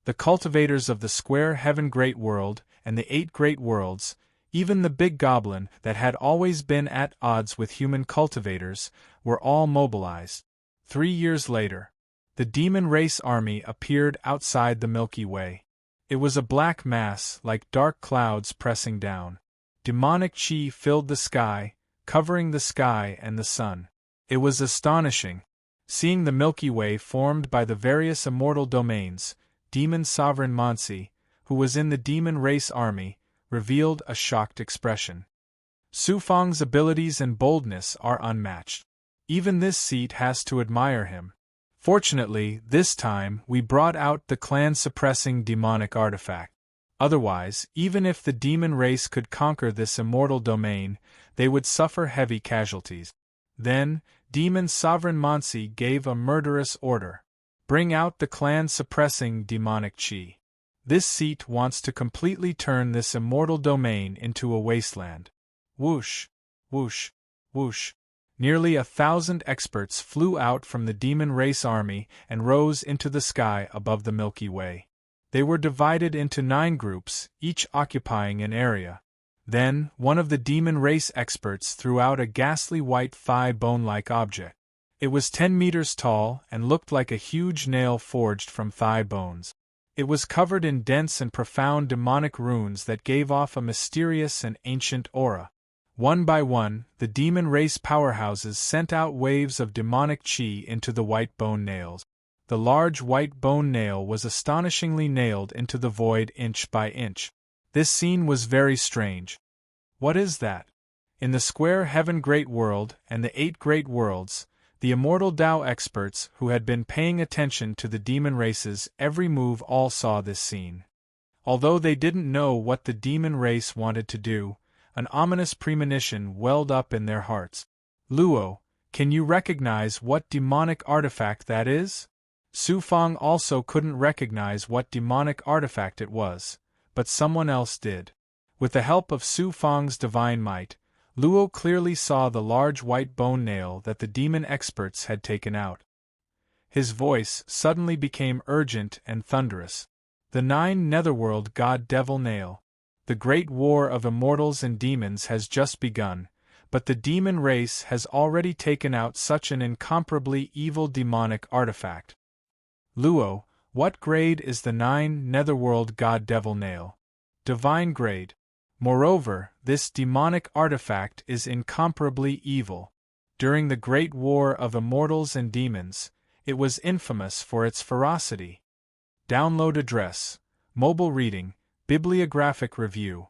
Speaker 1: The cultivators of the Square Heaven Great World and the 8 Great Worlds, even the big goblin that had always been at odds with human cultivators, were all mobilized. 3 years later, the demon race army appeared outside the Milky Way. It was a black mass like dark clouds pressing down. Demonic chi filled the sky, covering the sky and the sun. It was astonishing. Seeing the Milky Way formed by the various immortal domains, Demon Sovereign Mansi, who was in the demon race army, revealed a shocked expression. Su Fang's abilities and boldness are unmatched. Even this seat has to admire him. Fortunately, this time we brought out the clan-suppressing demonic artifact. Otherwise, even if the demon race could conquer this immortal domain, they would suffer heavy casualties. Then, Demon Sovereign Mansi gave a murderous order. Bring out the clan-suppressing demonic chi. This seat wants to completely turn this immortal domain into a wasteland. Whoosh, whoosh, whoosh. Nearly 1,000 experts flew out from the demon race army and rose into the sky above the Milky Way. They were divided into 9 groups, each occupying an area. Then, one of the demon race experts threw out a ghastly white thigh bone-like object. It was 10 meters tall and looked like a huge nail forged from thigh bones. It was covered in dense and profound demonic runes that gave off a mysterious and ancient aura. One by one, the demon race powerhouses sent out waves of demonic chi into the white bone nails. The large white bone nail was astonishingly nailed into the void inch by inch. This scene was very strange. What is that? In the Square Heaven Great World and the 8 Great Worlds, the immortal Tao experts who had been paying attention to the demon race's every move all saw this scene. Although they didn't know what the demon race wanted to do, an ominous premonition welled up in their hearts. Luo, can you recognize what demonic artifact that is? Su Fang also couldn't recognize what demonic artifact it was, but someone else did. With the help of Su Fang's divine might, Luo clearly saw the large white bone nail that the demon experts had taken out. His voice suddenly became urgent and thunderous. The 9 netherworld god-devil nail. The great war of immortals and demons has just begun, but the demon race has already taken out such an incomparably evil demonic artifact. Luo, what grade is the 9 netherworld god-devil nail? Divine grade. Moreover, this demonic artifact is incomparably evil. During the great war of immortals and demons, it was infamous for its ferocity. Download address. Mobile reading. Bibliographic review.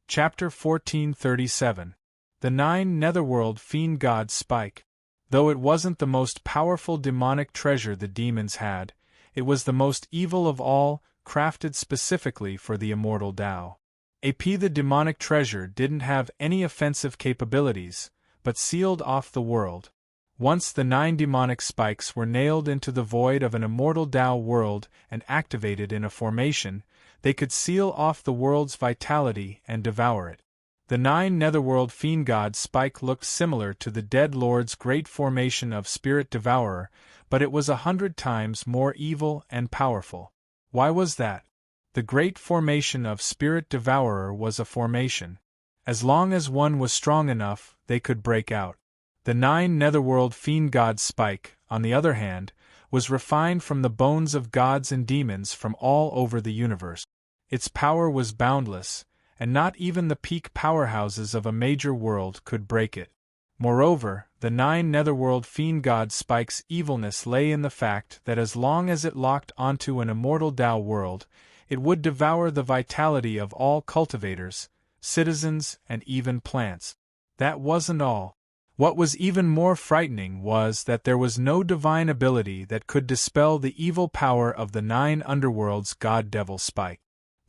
Speaker 1: Chapter 1437. The 9 netherworld fiend god Spike. Though it wasn't the most powerful demonic treasure the demons had, it was the most evil of all, crafted specifically for the immortal Tao. The demonic treasure didn't have any offensive capabilities, but sealed off the world. Once the 9 demonic spikes were nailed into the void of an immortal Tao world and activated in a formation, they could seal off the world's vitality and devour it. The 9 netherworld fiend god Spike looked similar to the dead lord's great formation of Spirit Devourer, but it was 100 times more evil and powerful. Why was that? The great formation of Spirit Devourer was a formation. As long as one was strong enough, they could break out. The 9 netherworld fiend god Spike, on the other hand, was refined from the bones of gods and demons from all over the universe. Its power was boundless, and not even the peak powerhouses of a major world could break it. Moreover, the 9 netherworld fiend god Spike's evilness lay in the fact that as long as it locked onto an immortal Tao world, it would devour the vitality of all cultivators, citizens, and even plants. That wasn't all. What was even more frightening was that there was no divine ability that could dispel the evil power of the 9 underworld's god-devil spike.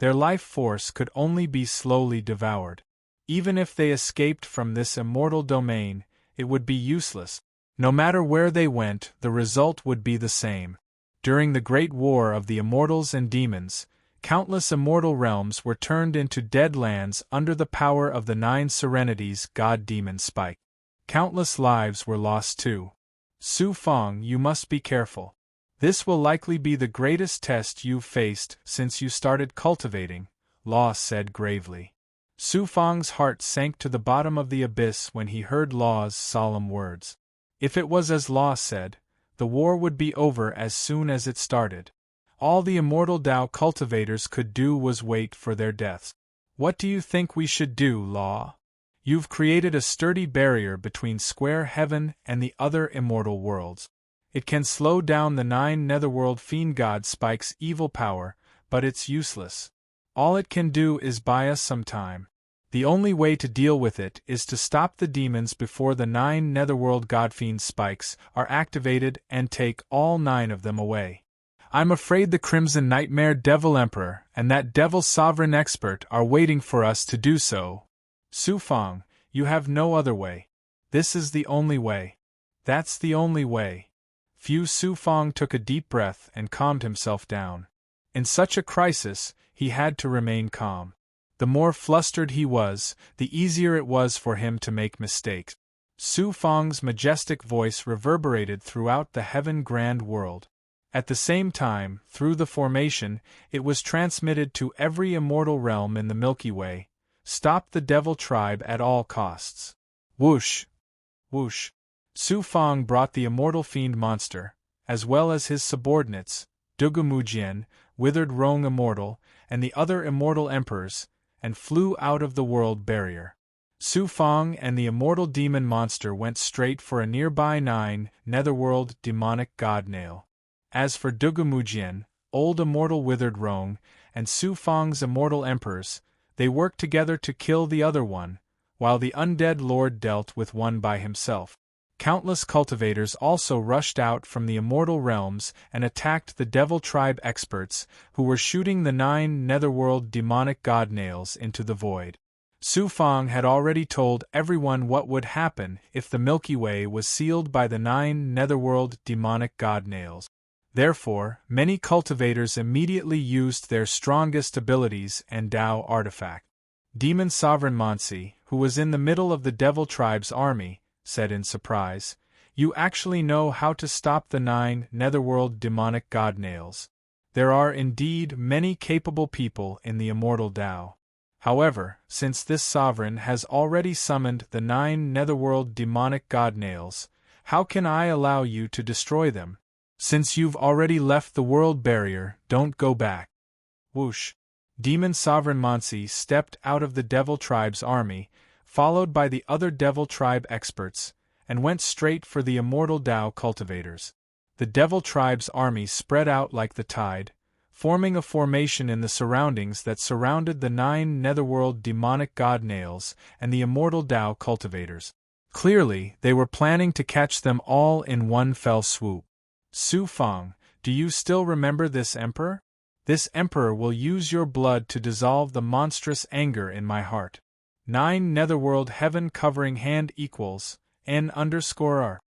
Speaker 1: Their life force could only be slowly devoured. Even if they escaped from this immortal domain, it would be useless. No matter where they went, the result would be the same. During the Great War of the Immortals and Demons, countless immortal realms were turned into dead lands under the power of the 9 Serenity's god-demon spike. Countless lives were lost too. Su Fang, you must be careful. This will likely be the greatest test you've faced since you started cultivating, Law said gravely. Su Fang's heart sank to the bottom of the abyss when he heard Law's solemn words. If it was as Law said, the war would be over as soon as it started. All the immortal Tao cultivators could do was wait for their deaths. What do you think we should do, Law? You've created a sturdy barrier between Square Heaven and the other immortal worlds. It can slow down the 9 netherworld fiend god spike's evil power, but it's useless. All it can do is buy us some time. The only way to deal with it is to stop the demons before the 9 netherworld godfiend spikes are activated and take all 9 of them away. I'm afraid the Crimson Nightmare Devil Emperor and that Devil Sovereign Expert are waiting for us to do so. Su Fang, you have no other way. This is the only way. That's the only way. Su Fang took a deep breath and calmed himself down. In such a crisis, he had to remain calm. The more flustered he was, the easier it was for him to make mistakes. Su Fang's majestic voice reverberated throughout the heaven grand world. At the same time, through the formation, it was transmitted to every immortal realm in the Milky Way. Stop the devil tribe at all costs. Whoosh! Whoosh! Su Fang brought the immortal fiend monster, as well as his subordinates, Dugumujian, Withered Rong Immortal, and the other immortal emperors, and flew out of the world barrier. Su Fang and the immortal demon monster went straight for a nearby 9 netherworld demonic god nail. As for Dugumujian, old immortal Withered Rong, and Su Fang's immortal emperors, they worked together to kill the other one, while the undead lord dealt with one by himself. Countless cultivators also rushed out from the immortal realms and attacked the devil tribe experts, who were shooting the 9 netherworld demonic god nails into the void. Su Fang had already told everyone what would happen if the Milky Way was sealed by the 9 netherworld demonic god nails. Therefore, many cultivators immediately used their strongest abilities and Tao artifact. Demon Sovereign Monsi, who was in the middle of the Devil Tribe's army, said in surprise, "You actually know how to stop the 9 netherworld demonic god nails. There are indeed many capable people in the immortal Tao. However, since this sovereign has already summoned the 9 netherworld demonic god nails, how can I allow you to destroy them? Since you've already left the world barrier, don't go back." Whoosh! Demon Sovereign Monsi stepped out of the Devil Tribe's army, followed by the other Devil Tribe experts, and went straight for the immortal Tao cultivators. The Devil Tribe's army spread out like the tide, forming a formation in the surroundings that surrounded the 9 netherworld demonic god nails and the immortal Tao cultivators. Clearly, they were planning to catch them all in one fell swoop. Su Fang, do you still remember this emperor? This emperor will use your blood to dissolve the monstrous anger in my heart. 9 netherworld heaven covering hand equals N_R.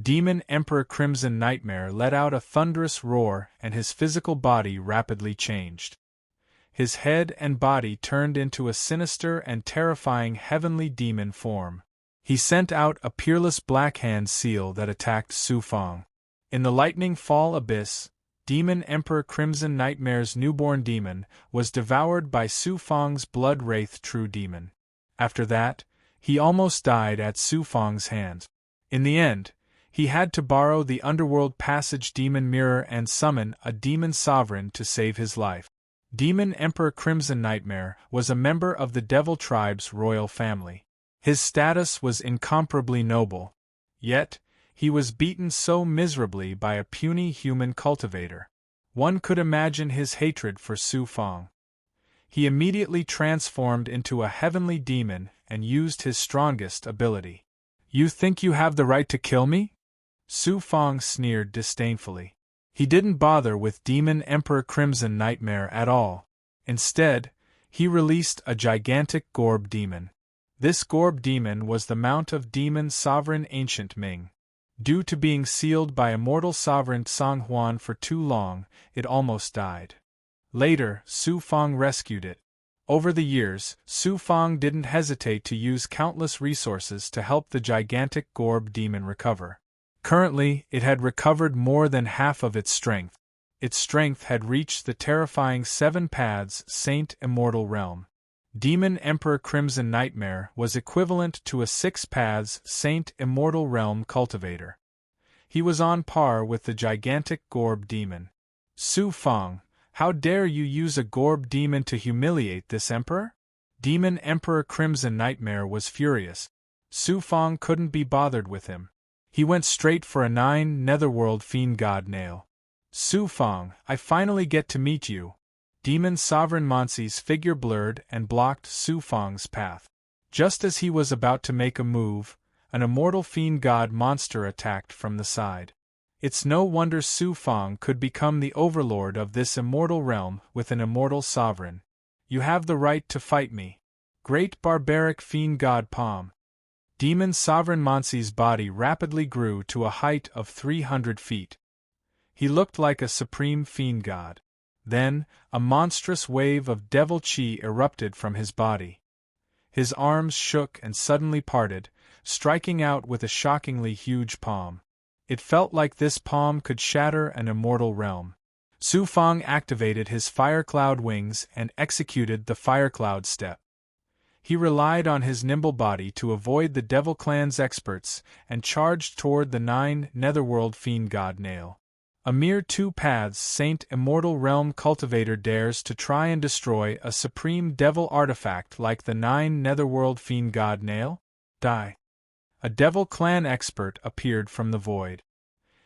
Speaker 1: Demon Emperor Crimson Nightmare let out a thunderous roar and his physical body rapidly changed. His head and body turned into a sinister and terrifying heavenly demon form. He sent out a peerless black hand seal that attacked Su Fang. In the lightning fall abyss, Demon Emperor Crimson Nightmare's newborn demon was devoured by Su Fang's blood wraith true demon. After that, he almost died at Su Fang's hands. In the end, he had to borrow the underworld passage demon mirror and summon a demon sovereign to save his life. Demon Emperor Crimson Nightmare was a member of the Devil Tribe's royal family. His status was incomparably noble. Yet, he was beaten so miserably by a puny human cultivator. One could imagine his hatred for Su Fang. He immediately transformed into a heavenly demon and used his strongest ability. You think you have the right to kill me? Su Fang sneered disdainfully. He didn't bother with Demon Emperor Crimson Nightmare at all. Instead, he released a gigantic Gorb Demon. This Gorb Demon was the mount of Demon Sovereign Ancient Ming. Due to being sealed by immortal sovereign Song Huan for too long, it almost died. Later, Su Fang rescued it. Over the years, Su Fang didn't hesitate to use countless resources to help the gigantic Gorb Demon recover. Currently, it had recovered more than half of its strength. Its strength had reached the terrifying 7 Paths Saint Immortal Realm. Demon Emperor Crimson Nightmare was equivalent to a 6 Paths Saint Immortal Realm cultivator. He was on par with the gigantic Gorb Demon. Su Fang, how dare you use a Gorb Demon to humiliate this emperor? Demon Emperor Crimson Nightmare was furious. Su Fang couldn't be bothered with him. He went straight for a 9 Netherworld Fiend God nail. Su Fang, I finally get to meet you. Demon Sovereign Monsi's figure blurred and blocked Su Fang's path. Just as he was about to make a move, an immortal fiend god monster attacked from the side. It's no wonder Su Fang could become the overlord of this immortal realm with an immortal sovereign. You have the right to fight me. Great barbaric fiend god Palm. Demon Sovereign Monsi's body rapidly grew to a height of 300 feet. He looked like a supreme fiend god. Then, a monstrous wave of devil chi erupted from his body. His arms shook and suddenly parted, striking out with a shockingly huge palm. It felt like this palm could shatter an immortal realm. Su Fang activated his fire cloud wings and executed the fire cloud step. He relied on his nimble body to avoid the Devil Clan's experts and charged toward the 9 Netherworld Fiend God nail. A mere 2 Paths Saint Immortal Realm cultivator dares to try and destroy a supreme devil artifact like the 9 Netherworld Fiend God nail? Die. A Devil Clan expert appeared from the void.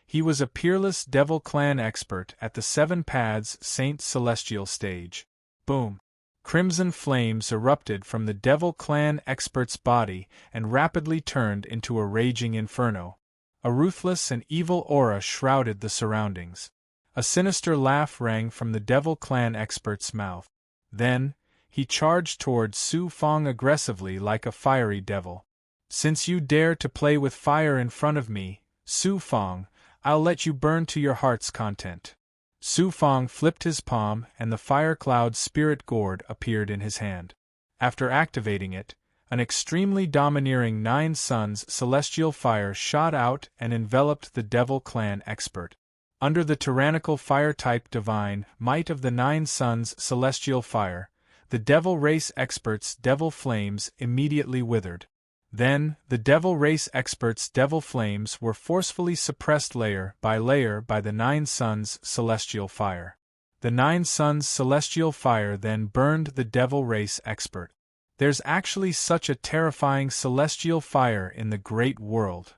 Speaker 1: He was a peerless Devil Clan expert at the 7 Paths Saint Celestial stage. Boom! Crimson flames erupted from the Devil Clan expert's body and rapidly turned into a raging inferno. A ruthless and evil aura shrouded the surroundings. A sinister laugh rang from the Devil Clan expert's mouth. Then, he charged towards Su Fang aggressively like a fiery devil. Since you dare to play with fire in front of me, Su Fang, I'll let you burn to your heart's content. Su Fang flipped his palm and the fire cloud spirit gourd appeared in his hand. After activating it, an extremely domineering 9 Suns celestial fire shot out and enveloped the Devil Clan expert. Under the tyrannical fire-type divine might of the 9 Suns celestial fire, the Devil Race expert's devil flames immediately withered. Then, the Devil Race expert's devil flames were forcefully suppressed layer by the 9 Suns celestial fire. The 9 Suns celestial fire then burned the Devil Race expert. There's actually such a terrifying celestial fire in the great world.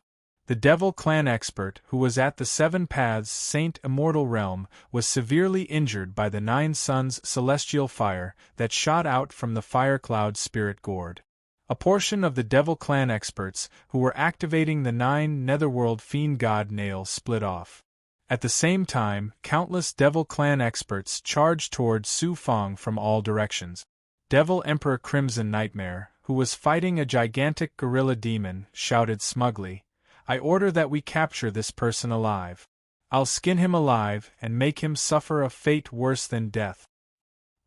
Speaker 1: The Devil Clan expert, who was at the 7 Paths Saint Immortal Realm, was severely injured by the 9 Suns celestial fire that shot out from the fire cloud spirit gourd. A portion of the Devil Clan experts who were activating the 9 Netherworld Fiend God nail split off. At the same time, countless Devil Clan experts charged toward Su Fang from all directions. Devil Emperor Crimson Nightmare, who was fighting a gigantic gorilla demon, shouted smugly, I order that we capture this person alive. I'll skin him alive and make him suffer a fate worse than death.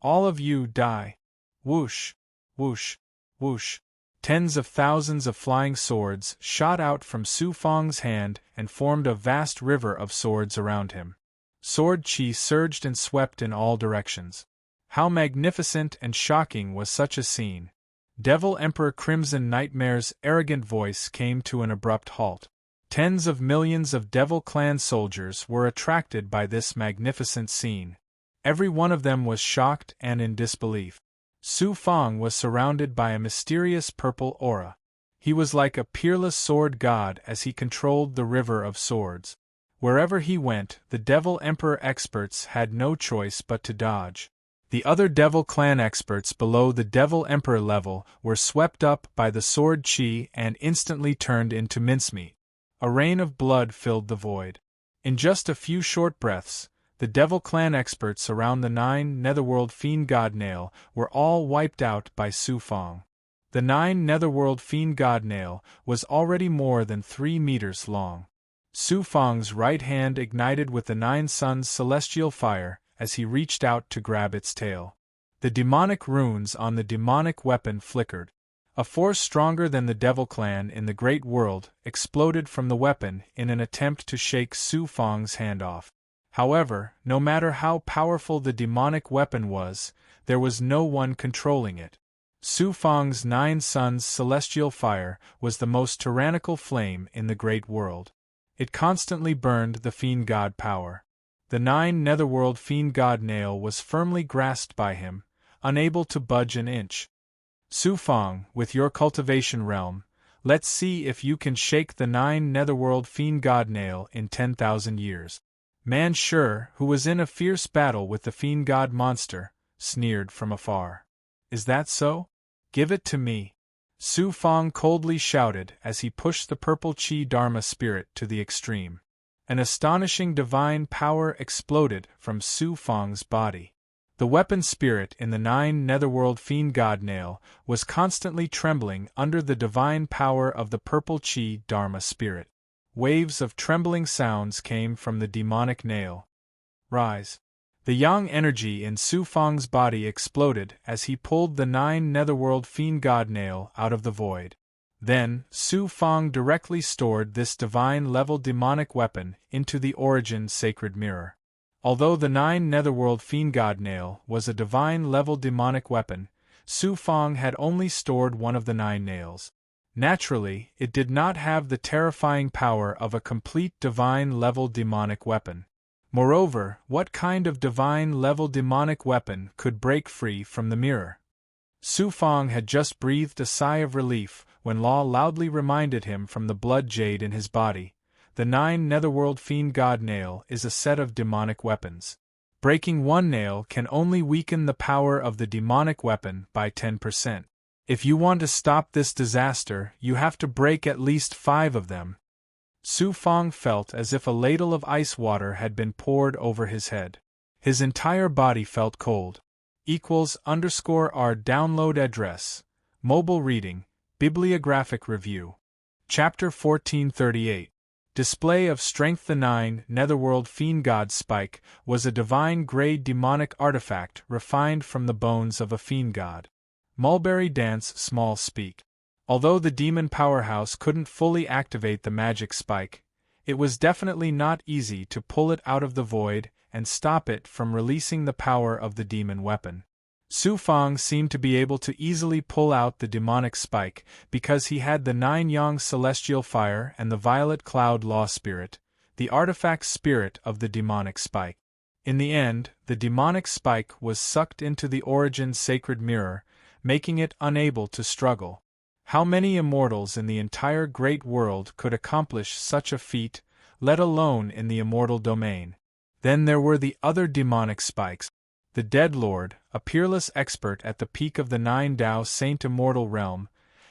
Speaker 1: All of you die. Whoosh, whoosh, whoosh. Tens of thousands of flying swords shot out from Su Fang's hand and formed a vast river of swords around him. Sword chi surged and swept in all directions. How magnificent and shocking was such a scene! Devil Emperor Crimson Nightmare's arrogant voice came to an abrupt halt. Tens of millions of Devil Clan soldiers were attracted by this magnificent scene. Every one of them was shocked and in disbelief. Su Fang was surrounded by a mysterious purple aura. He was like a peerless sword god as he controlled the river of swords. Wherever he went, the Devil Emperor experts had no choice but to dodge. The other Devil Clan experts below the Devil Emperor level were swept up by the sword chi and instantly turned into mincemeat. A rain of blood filled the void. In just a few short breaths, the Devil Clan experts around the 9 Netherworld Fiend God Nail were all wiped out by Su Fong. The 9 Netherworld Fiend God Nail was already more than 3 meters long. Su Fong's right hand ignited with the 9 Suns' celestial fire as he reached out to grab its tail. The demonic runes on the demonic weapon flickered. A force stronger than the Devil Clan in the Great World exploded from the weapon in an attempt to shake Su Fong's hand off. However, no matter how powerful the demonic weapon was, there was no one controlling it. Su Fong's 9 Suns' celestial fire was the most tyrannical flame in the Great World. It constantly burned the Fiend God power. The 9 Netherworld Fiend God Nail was firmly grasped by him, unable to budge an inch. Su Fong, with your cultivation realm, let's see if you can shake the 9 Netherworld Fiend God Nail in 10,000 years. Man Sure, who was in a fierce battle with the Fiend God monster, sneered from afar. Is that so? Give it to me. Su Fong coldly shouted as he pushed the purple Chi Dharma spirit to the extreme. An astonishing divine power exploded from Su Fong's body. The weapon spirit in the 9 Netherworld Fiend God Nail was constantly trembling under the divine power of the purple Chi Dharma spirit. Waves of trembling sounds came from the demonic nail. Rise. The yang energy in Su Fong's body exploded as he pulled the 9 Netherworld Fiend God Nail out of the void. Then, Su Fong directly stored this divine-level demonic weapon into the Origin Sacred Mirror. Although the 9 Netherworld Fiend God Nail was a divine-level demonic weapon, Su Fong had only stored one of the 9 nails. Naturally, it did not have the terrifying power of a complete divine-level demonic weapon. Moreover, what kind of divine-level demonic weapon could break free from the mirror? Su Fong had just breathed a sigh of relief when Law loudly reminded him from the blood jade in his body. The 9 Netherworld Fiend God Nail is a set of demonic weapons. Breaking one nail can only weaken the power of the demonic weapon by 10%. If you want to stop this disaster, you have to break at least 5 of them. Su Fong felt as if a ladle of ice water had been poured over his head. His entire body felt cold. =R download address. Mobile reading. Bibliographic review. Chapter 1438. Display of Strength. The 9 Netherworld Fiend God Spike was a divine-grade demonic artifact refined from the bones of a fiend god. Mulberry Dance Small Speak. Although the demon powerhouse couldn't fully activate the magic spike, it was definitely not easy to pull it out of the void and stop it from releasing the power of the demon weapon. Su Fong seemed to be able to easily pull out the demonic spike because he had the 9 Yang celestial fire and the violet cloud law spirit, the artifact spirit of the demonic spike. In the end, the demonic spike was sucked into the Origin Sacred Mirror, making it unable to struggle. How many immortals in the entire Great World could accomplish such a feat, let alone in the immortal domain? Then there were the other demonic spikes. The Dead Lord, a peerless expert at the peak of the 9 Dao Saint Immortal realm,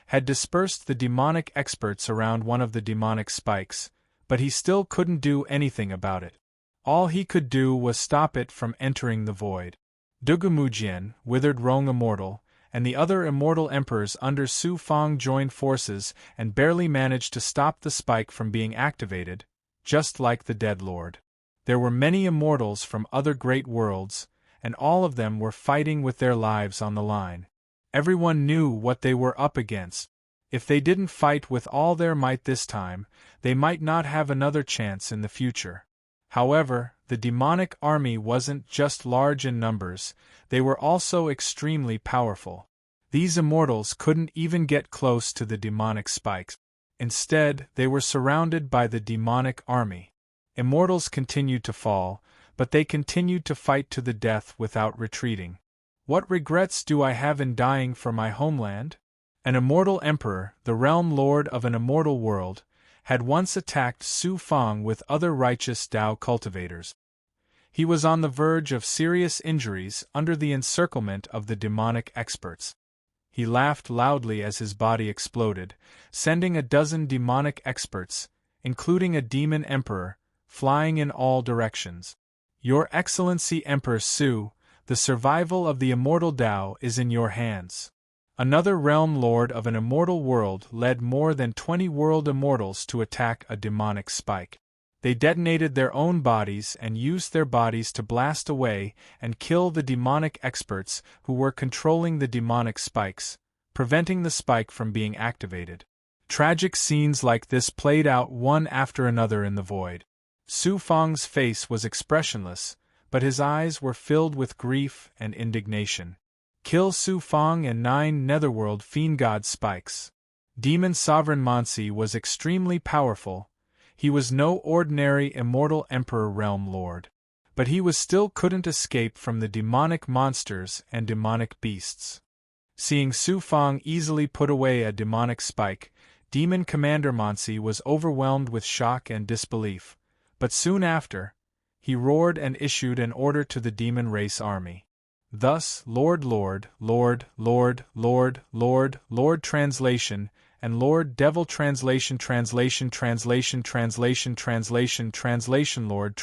Speaker 1: had dispersed the demonic experts around one of the demonic spikes, but he still couldn't do anything about it. All he could do was stop it from entering the void. Dugumujian, Withered Rong Immortal, and the other immortal emperors under Su Fong joined forces and barely managed to stop the spike from being activated, just like the Dead Lord. There were many immortals from other great worlds, and all of them were fighting with their lives on the line. Everyone knew what they were up against. If they didn't fight with all their might this time, they might not have another chance in the future. However, the demonic army wasn't just large in numbers, they were also extremely powerful. These immortals couldn't even get close to the demonic spikes. Instead, they were surrounded by the demonic army. Immortals continued to fall, but they continued to fight to the death without retreating. What regrets do I have in dying for my homeland? An immortal emperor, the realm lord of an immortal world, had once attacked Su Fang with other righteous Tao cultivators. He was on the verge of serious injuries under the encirclement of the demonic experts. He laughed loudly as his body exploded, sending a dozen demonic experts, including a demon emperor, flying in all directions. Your Excellency Emperor Su, the survival of the immortal Tao is in your hands. Another realm lord of an immortal world led more than 20 world immortals to attack a demonic spike. They detonated their own bodies and used their bodies to blast away and kill the demonic experts who were controlling the demonic spikes, preventing the spike from being activated. Tragic scenes like this played out one after another in the void. Su Fang's face was expressionless, but his eyes were filled with grief and indignation. Kill Su Fang and 9 netherworld fiend god spikes. Demon Sovereign Mansi was extremely powerful. He was no ordinary immortal emperor realm lord. But he still couldn't escape from the demonic monsters and demonic beasts. Seeing Su Fang easily put away a demonic spike, Demon Commander Mansi was overwhelmed with shock and disbelief, but soon after, he roared and issued an order to the demon race army. Thus, Lord translation, and Lord Devil translation Lord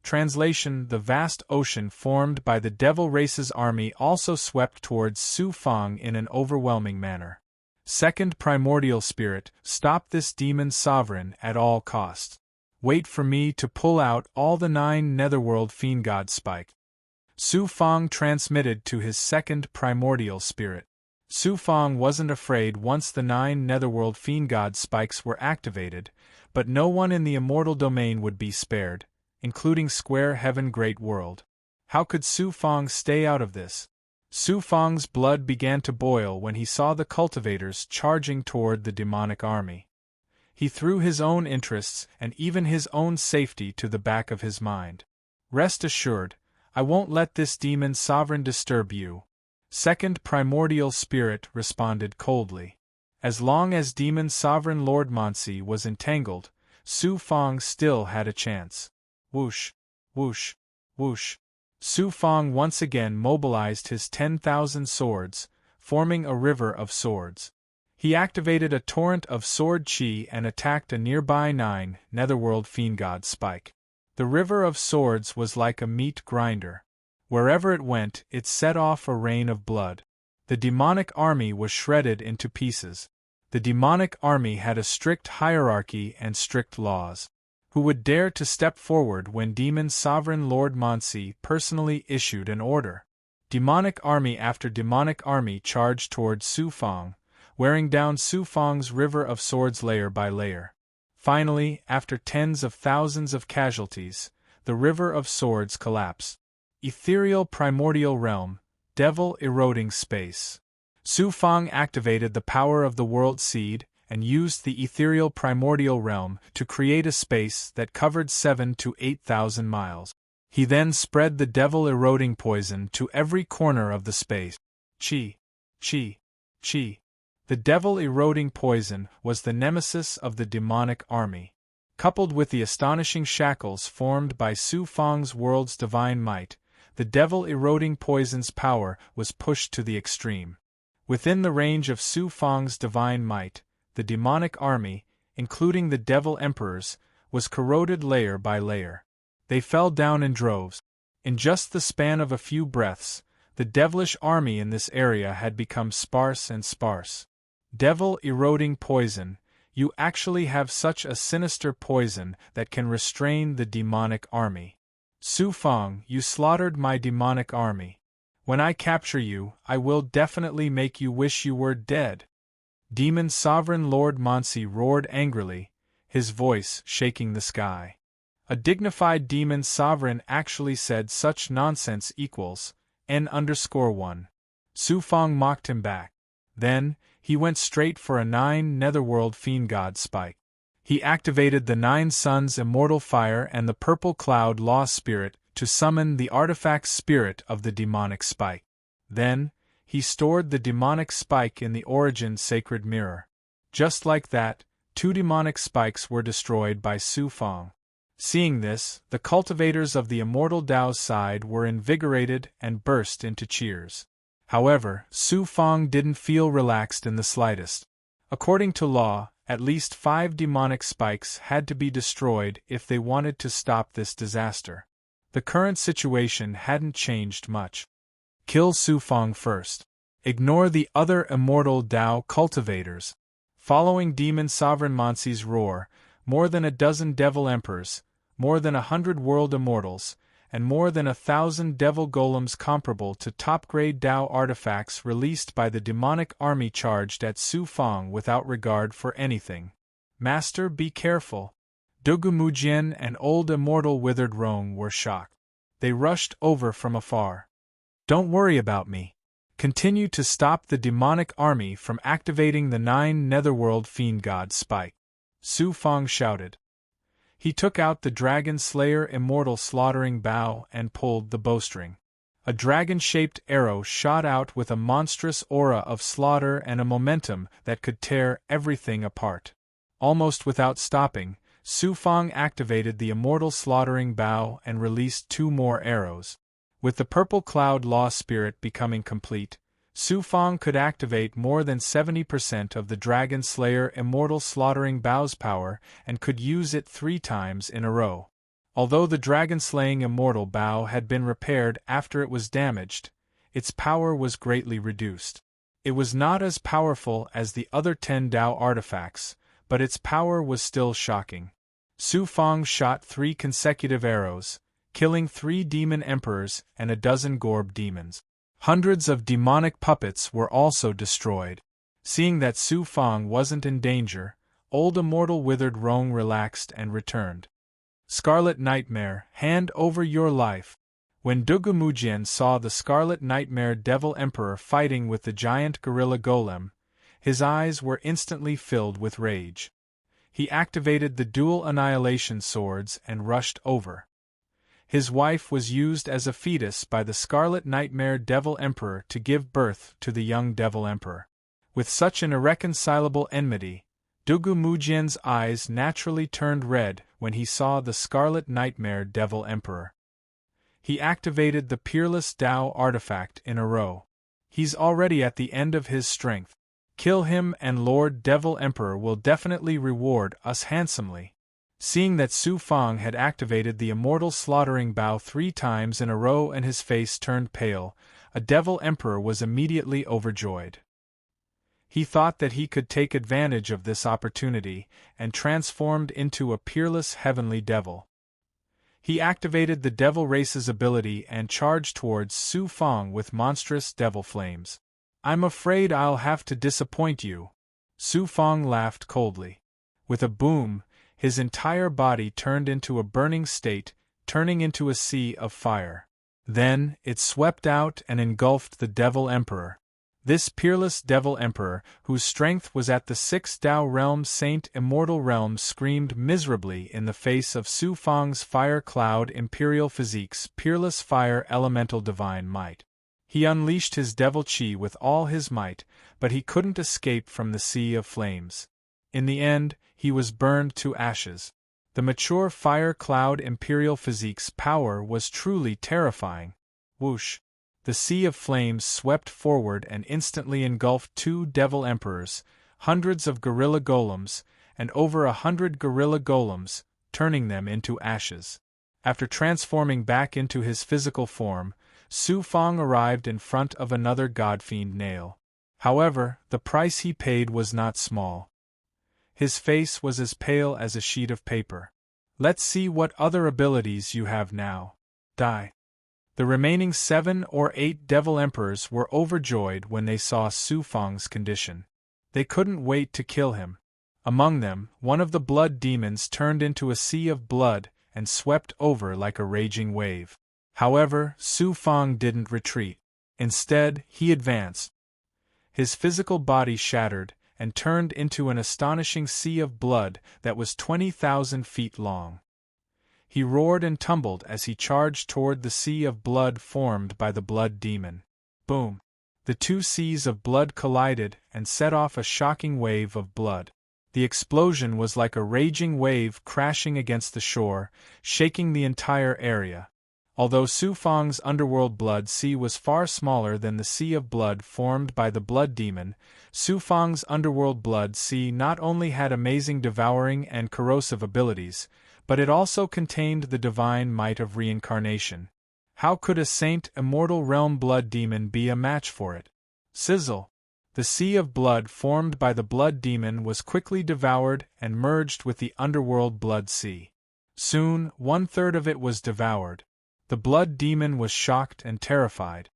Speaker 1: translation the vast ocean formed by the Devil Race's army also swept towards Su Fang in an overwhelming manner. Second Primordial Spirit, stop this demon sovereign at all costs. Wait for me to pull out all the 9 netherworld fiend god spike. Su Fang transmitted to his second Primordial Spirit. Su Fang wasn't afraid once the 9 netherworld fiend god spikes were activated, but no one in the immortal domain would be spared, including Square Heaven Great World. How could Su Fang stay out of this? Su Fang's blood began to boil when he saw the cultivators charging toward the demonic army. He threw his own interests and even his own safety to the back of his mind. Rest assured, I won't let this demon sovereign disturb you. Second Primordial Spirit responded coldly. As long as demon sovereign Lord Mansi was entangled, Su Fang still had a chance. Whoosh, whoosh, whoosh. Su Fang once again mobilized his 10,000 swords, forming a river of swords. He activated a torrent of sword chi and attacked a nearby 9 netherworld fiend god spike. The river of swords was like a meat grinder. Wherever it went, it set off a rain of blood. The demonic army was shredded into pieces. The demonic army had a strict hierarchy and strict laws. Who would dare to step forward when Demon Sovereign Lord Mansi personally issued an order? Demonic army after demonic army charged toward Su Fang, wearing down Su Fang's river of swords layer by layer. Finally, after tens of thousands of casualties, the river of swords collapsed. Ethereal Primordial Realm, Devil Eroding Space. Su Fang activated the power of the World Seed and used the ethereal primordial realm to create a space that covered 7,000 to 8,000 miles. He then spread the devil-eroding poison to every corner of the space. Chi, chi, chi. The devil-eroding poison was the nemesis of the demonic army. Coupled with the astonishing shackles formed by Su Fang's world's divine might, the devil-eroding poison's power was pushed to the extreme. Within the range of Su Fang's divine might, the demonic army, including the devil emperors, was corroded layer by layer. They fell down in droves. In just the span of a few breaths, the devilish army in this area had become sparse and sparse. Devil-eroding poison, you actually have such a sinister poison that can restrain the demonic army. Su Fang, you slaughtered my demonic army. When I capture you, I will definitely make you wish you were dead. Demon Sovereign Lord Mansi roared angrily, his voice shaking the sky. A dignified demon sovereign actually said such nonsense equals N_1. Su Fang mocked him back. Then, he went straight for a 9 netherworld fiend god spike. He activated the 9 suns immortal fire and the purple cloud law spirit to summon the artifact spirit of the demonic spike. Then, he stored the demonic spike in the origin sacred mirror. Just like that, 2 demonic spikes were destroyed by Su Fang. Seeing this, the cultivators of the immortal Tao's side were invigorated and burst into cheers. However, Su Fang didn't feel relaxed in the slightest. According to law, at least 5 demonic spikes had to be destroyed if they wanted to stop this disaster. The current situation hadn't changed much. Kill Su Fang first. Ignore the other immortal Tao cultivators. Following Demon Sovereign Monsi's roar, more than a dozen Devil Emperors, more than 100 World Immortals, and more than 1,000 Devil Golems comparable to top-grade Tao artifacts released by the demonic army charged at Su Fang without regard for anything. Master, be careful. Dugu Mujian and Old Immortal Withered Rong were shocked. They rushed over from afar. Don't worry about me. Continue to stop the demonic army from activating the 9 Netherworld Fiend God Spike. Su Fang shouted. He took out the Dragon Slayer Immortal Slaughtering Bow and pulled the bowstring. A dragon-shaped arrow shot out with a monstrous aura of slaughter and a momentum that could tear everything apart. Almost without stopping, Su Fang activated the Immortal Slaughtering Bow and released 2 more arrows. With the Purple Cloud Law Spirit becoming complete, Su Fang could activate more than 70% of the Dragon Slayer Immortal Slaughtering Bow's power and could use it 3 times in a row. Although the Dragon-slaying Immortal Bow had been repaired after it was damaged, its power was greatly reduced. It was not as powerful as the other 10 Tao artifacts, but its power was still shocking. Su Fang shot 3 consecutive arrows, killing 3 demon emperors and a dozen Gorb demons. Hundreds of demonic puppets were also destroyed. Seeing that Su Fang wasn't in danger, Old Immortal Withered Rong relaxed and returned. Scarlet Nightmare, hand over your life. When Dugu Mujian saw the Scarlet Nightmare Devil Emperor fighting with the giant gorilla golem, his eyes were instantly filled with rage. He activated the dual annihilation swords and rushed over. His wife was used as a fetus by the Scarlet Nightmare Devil Emperor to give birth to the young Devil Emperor. With such an irreconcilable enmity, Dugu Mujian's eyes naturally turned red when he saw the Scarlet Nightmare Devil Emperor. He activated the Peerless Tao artifact in a row. He's already at the end of his strength. Kill him and Lord Devil Emperor will definitely reward us handsomely. Seeing that Su Fang had activated the Immortal Slaughtering Bow 3 times in a row and his face turned pale, a Devil Emperor was immediately overjoyed. He thought that he could take advantage of this opportunity and transformed into a peerless heavenly devil. He activated the Devil Race's ability and charged towards Su Fang with monstrous devil flames. I'm afraid I'll have to disappoint you. Su Fang laughed coldly. With a boom, his entire body turned into a burning state, turning into a sea of fire. Then, it swept out and engulfed the Devil Emperor. This peerless Devil Emperor, whose strength was at the 6th Tao Realm Saint Immortal Realm, screamed miserably in the face of Su Fang's Fire Cloud Imperial Physique's Peerless Fire Elemental Divine Might. He unleashed his Devil Chi with all his might, but he couldn't escape from the sea of flames. In the end, he was burned to ashes. The mature Fire Cloud Imperial Physique's power was truly terrifying. Whoosh! The sea of flames swept forward and instantly engulfed 2 Devil Emperors, hundreds of Gorilla Golems, and over 100 Gorilla Golems, turning them into ashes. After transforming back into his physical form, Su Fang arrived in front of another Godfiend Nail. However, the price he paid was not small. His face was as pale as a sheet of paper. Let's see what other abilities you have now. Die. The remaining 7 or 8 Devil Emperors were overjoyed when they saw Su Fang's condition. They couldn't wait to kill him. Among them, one of the blood demons turned into a sea of blood and swept over like a raging wave. However, Su Fang didn't retreat. Instead, he advanced. His physical body shattered and turned into an astonishing sea of blood that was 20,000 feet long. He roared and tumbled as he charged toward the sea of blood formed by the blood demon. Boom! The two seas of blood collided and set off a shocking wave of blood. The explosion was like a raging wave crashing against the shore, shaking the entire area. Although Su Fang's underworld blood sea was far smaller than the sea of blood formed by the blood demon, Su Fang's underworld blood sea not only had amazing devouring and corrosive abilities, but it also contained the divine might of reincarnation. How could a saint immortal realm blood demon be a match for it? Sizzle! The sea of blood formed by the blood demon was quickly devoured and merged with the underworld blood sea. Soon, 1/3 of it was devoured. The blood demon was shocked and terrified.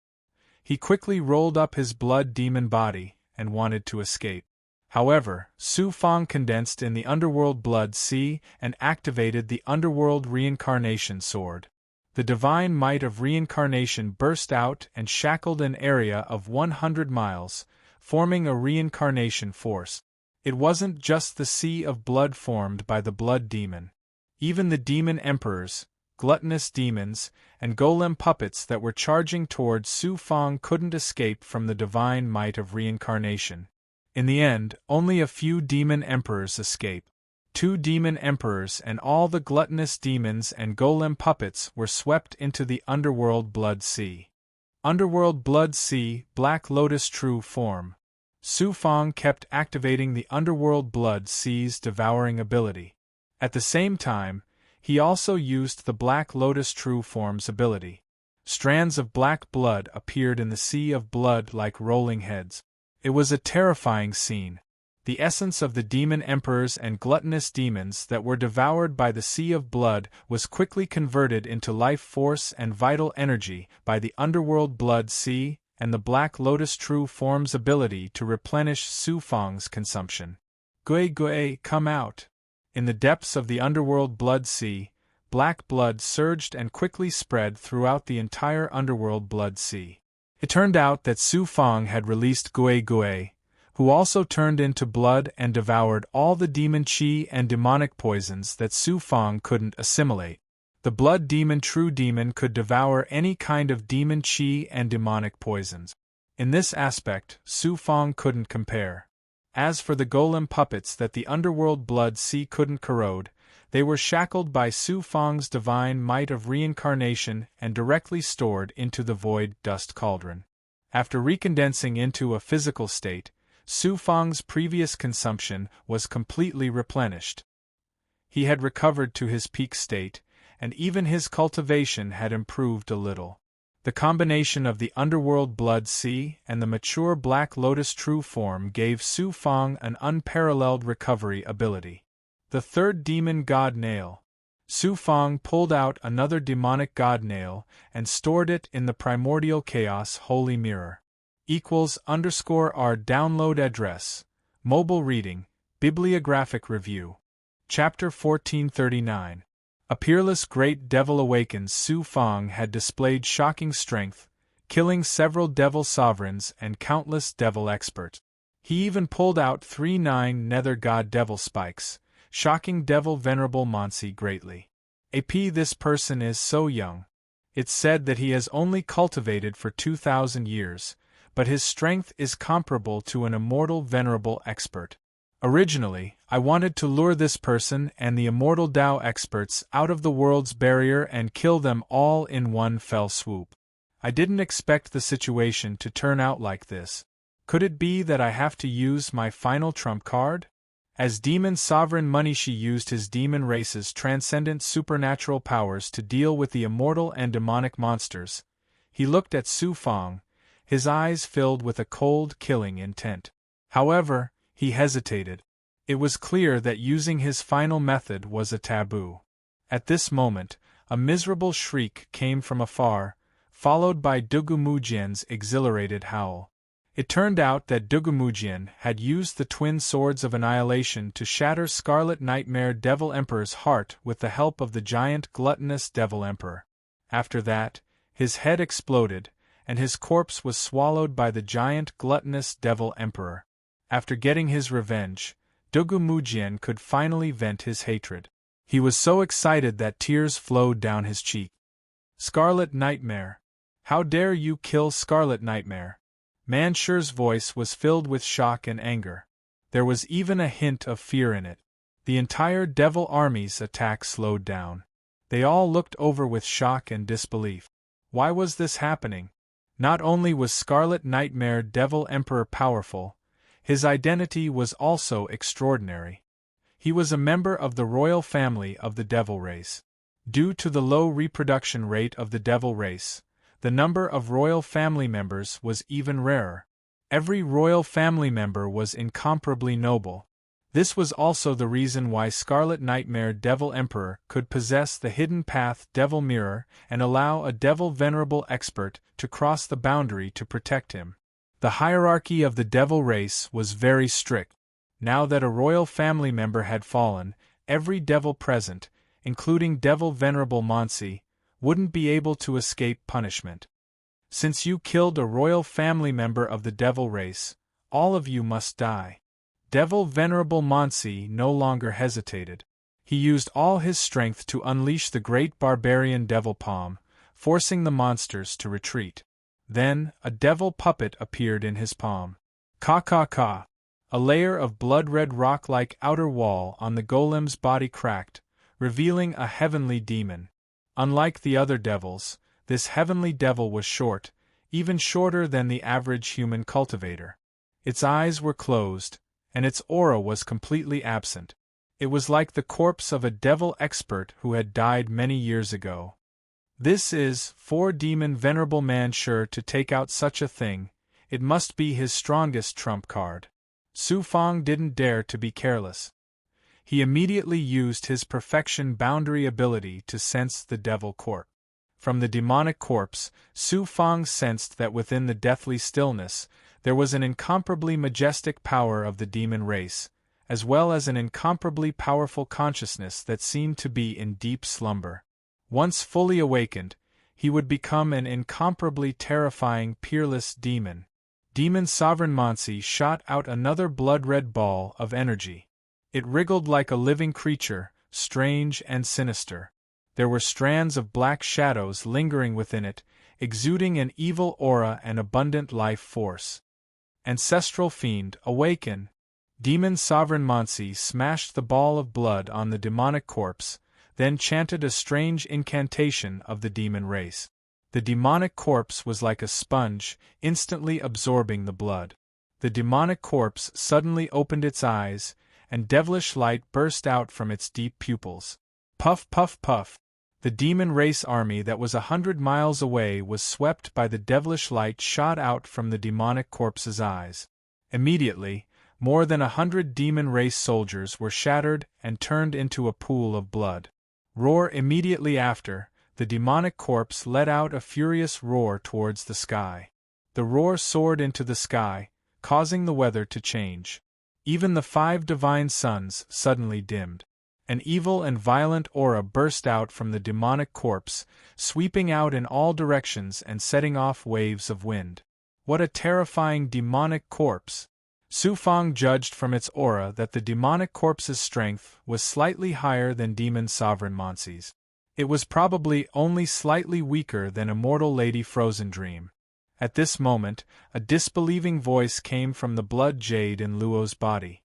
Speaker 1: He quickly rolled up his blood demon body and wanted to escape. However, Su Fang condensed in the underworld blood sea and activated the underworld reincarnation sword. The divine might of reincarnation burst out and shackled an area of 100 miles, forming a reincarnation force. It wasn't just the sea of blood formed by the blood demon. Even the demon emperors, gluttonous demons, and golem puppets that were charging toward Su Fang couldn't escape from the divine might of reincarnation. In the end, only a few demon emperors escaped. 2 demon emperors and all the gluttonous demons and golem puppets were swept into the underworld blood sea. Underworld blood sea, Black Lotus true form. Su Fang kept activating the underworld blood sea's devouring ability. At the same time, he also used the Black Lotus true form's ability. Strands of black blood appeared in the sea of blood like rolling heads. It was a terrifying scene. The essence of the demon emperors and gluttonous demons that were devoured by the sea of blood was quickly converted into life force and vital energy by the underworld blood sea and the Black Lotus true form's ability to replenish Su Fang's consumption. Gui Gui, come out! In the depths of the underworld blood sea, black blood surged and quickly spread throughout the entire underworld blood sea. It turned out that Su Fang had released Gui Gui, who also turned into blood and devoured all the demon chi and demonic poisons that Su Fang couldn't assimilate. The blood demon true demon could devour any kind of demon chi and demonic poisons. In this aspect, Su Fang couldn't compare. As for the golem puppets that the underworld blood sea couldn't corrode, they were shackled by Su Fang's divine might of reincarnation and directly stored into the void dust cauldron. After recondensing into a physical state, Su Fang's previous consumption was completely replenished. He had recovered to his peak state, and even his cultivation had improved a little. The combination of the underworld blood sea and the mature Black Lotus true form gave Su Fang an unparalleled recovery ability. The third demon god nail. Su Fang pulled out another demonic god nail and stored it in the primordial chaos holy mirror. =_our download address, mobile reading, bibliographic review. Chapter 1439. A peerless great devil awakens. Su Fang had displayed shocking strength, killing several devil sovereigns and countless devil experts. He even pulled out 3 nether god devil spikes, shocking devil venerable Monsi greatly. This person is so young. It's said that he has only cultivated for 2,000 years, but his strength is comparable to an immortal venerable expert. Originally, I wanted to lure this person and the immortal Dao experts out of the world's barrier and kill them all in one fell swoop. I didn't expect the situation to turn out like this. Could it be that I have to use my final trump card? As demon sovereign Manishi used his demon race's transcendent supernatural powers to deal with the immortal and demonic monsters, he looked at Su Fang, his eyes filled with a cold, killing intent. However, he hesitated. It was clear that using his final method was a taboo. At this moment, a miserable shriek came from afar, followed by Dugumujian's exhilarated howl. It turned out that Dugumujian had used the twin swords of annihilation to shatter Scarlet Nightmare Devil Emperor's heart with the help of the giant gluttonous Devil Emperor. After that, his head exploded, and his corpse was swallowed by the giant gluttonous Devil Emperor. After getting his revenge, Dugumujian could finally vent his hatred. He was so excited that tears flowed down his cheek. Scarlet Nightmare! How dare you kill Scarlet Nightmare? Mansher's voice was filled with shock and anger. There was even a hint of fear in it. The entire Devil Army's attack slowed down. They all looked over with shock and disbelief. Why was this happening? Not only was Scarlet Nightmare Devil Emperor powerful, his identity was also extraordinary. He was a member of the royal family of the Devil race. Due to the low reproduction rate of the Devil race, the number of royal family members was even rarer. Every royal family member was incomparably noble. This was also the reason why Scarlet Nightmare Devil Emperor could possess the hidden path Devil Mirror and allow a Devil Venerable expert to cross the boundary to protect him. The hierarchy of the Devil race was very strict. Now that a royal family member had fallen, every devil present, including Devil Venerable Monsi, wouldn't be able to escape punishment. Since you killed a royal family member of the Devil race, all of you must die. Devil Venerable Monsi no longer hesitated. He used all his strength to unleash the great barbarian Devil Palm, forcing the monsters to retreat. Then, a devil puppet appeared in his palm. Ka. A layer of blood-red rock-like outer wall on the golem's body cracked, revealing a heavenly demon. Unlike the other devils, this heavenly devil was short, even shorter than the average human cultivator. Its eyes were closed, and its aura was completely absent. It was like the corpse of a devil expert who had died many years ago. This is, for Demon Venerable Man sure to take out such a thing, it must be his strongest trump card. Su Fang didn't dare to be careless. He immediately used his perfection boundary ability to sense the devil corpse. From the demonic corpse, Su Fang sensed that within the deathly stillness, there was an incomparably majestic power of the demon race, as well as an incomparably powerful consciousness that seemed to be in deep slumber. Once fully awakened, he would become an incomparably terrifying, peerless demon. Demon Sovereign Monsi shot out another blood-red ball of energy. It wriggled like a living creature, strange and sinister. There were strands of black shadows lingering within it, exuding an evil aura and abundant life force. Ancestral Fiend, awaken! Demon Sovereign Monsi smashed the ball of blood on the demonic corpse, then chanted a strange incantation of the demon race. The demonic corpse was like a sponge, instantly absorbing the blood. The demonic corpse suddenly opened its eyes, and devilish light burst out from its deep pupils. Puff, puff, puff. The demon race army that was 100 miles away was swept by the devilish light shot out from the demonic corpse's eyes. Immediately, more than 100 demon race soldiers were shattered and turned into a pool of blood. Roar immediately after, the demonic corpse let out a furious roar towards the sky. The roar soared into the sky, causing the weather to change. Even the 5 divine suns suddenly dimmed. An evil and violent aura burst out from the demonic corpse, sweeping out in all directions and setting off waves of wind. What a terrifying demonic corpse! Su Fang judged from its aura that the demonic corpse's strength was slightly higher than Demon Sovereign Monsi's. It was probably only slightly weaker than Immortal Lady Frozen Dream. At this moment, a disbelieving voice came from the blood jade in Luo's body.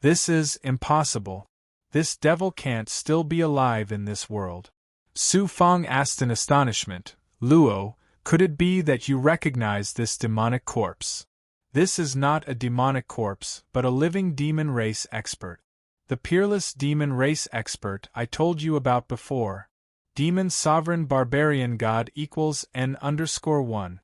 Speaker 1: "This is impossible. This devil can't still be alive in this world." Su Fang asked in astonishment, "Luo, could it be that you recognize this demonic corpse?" "This is not a demonic corpse, but a living demon race expert. The peerless demon race expert I told you about before. Demon Sovereign Barbarian God equals N_1.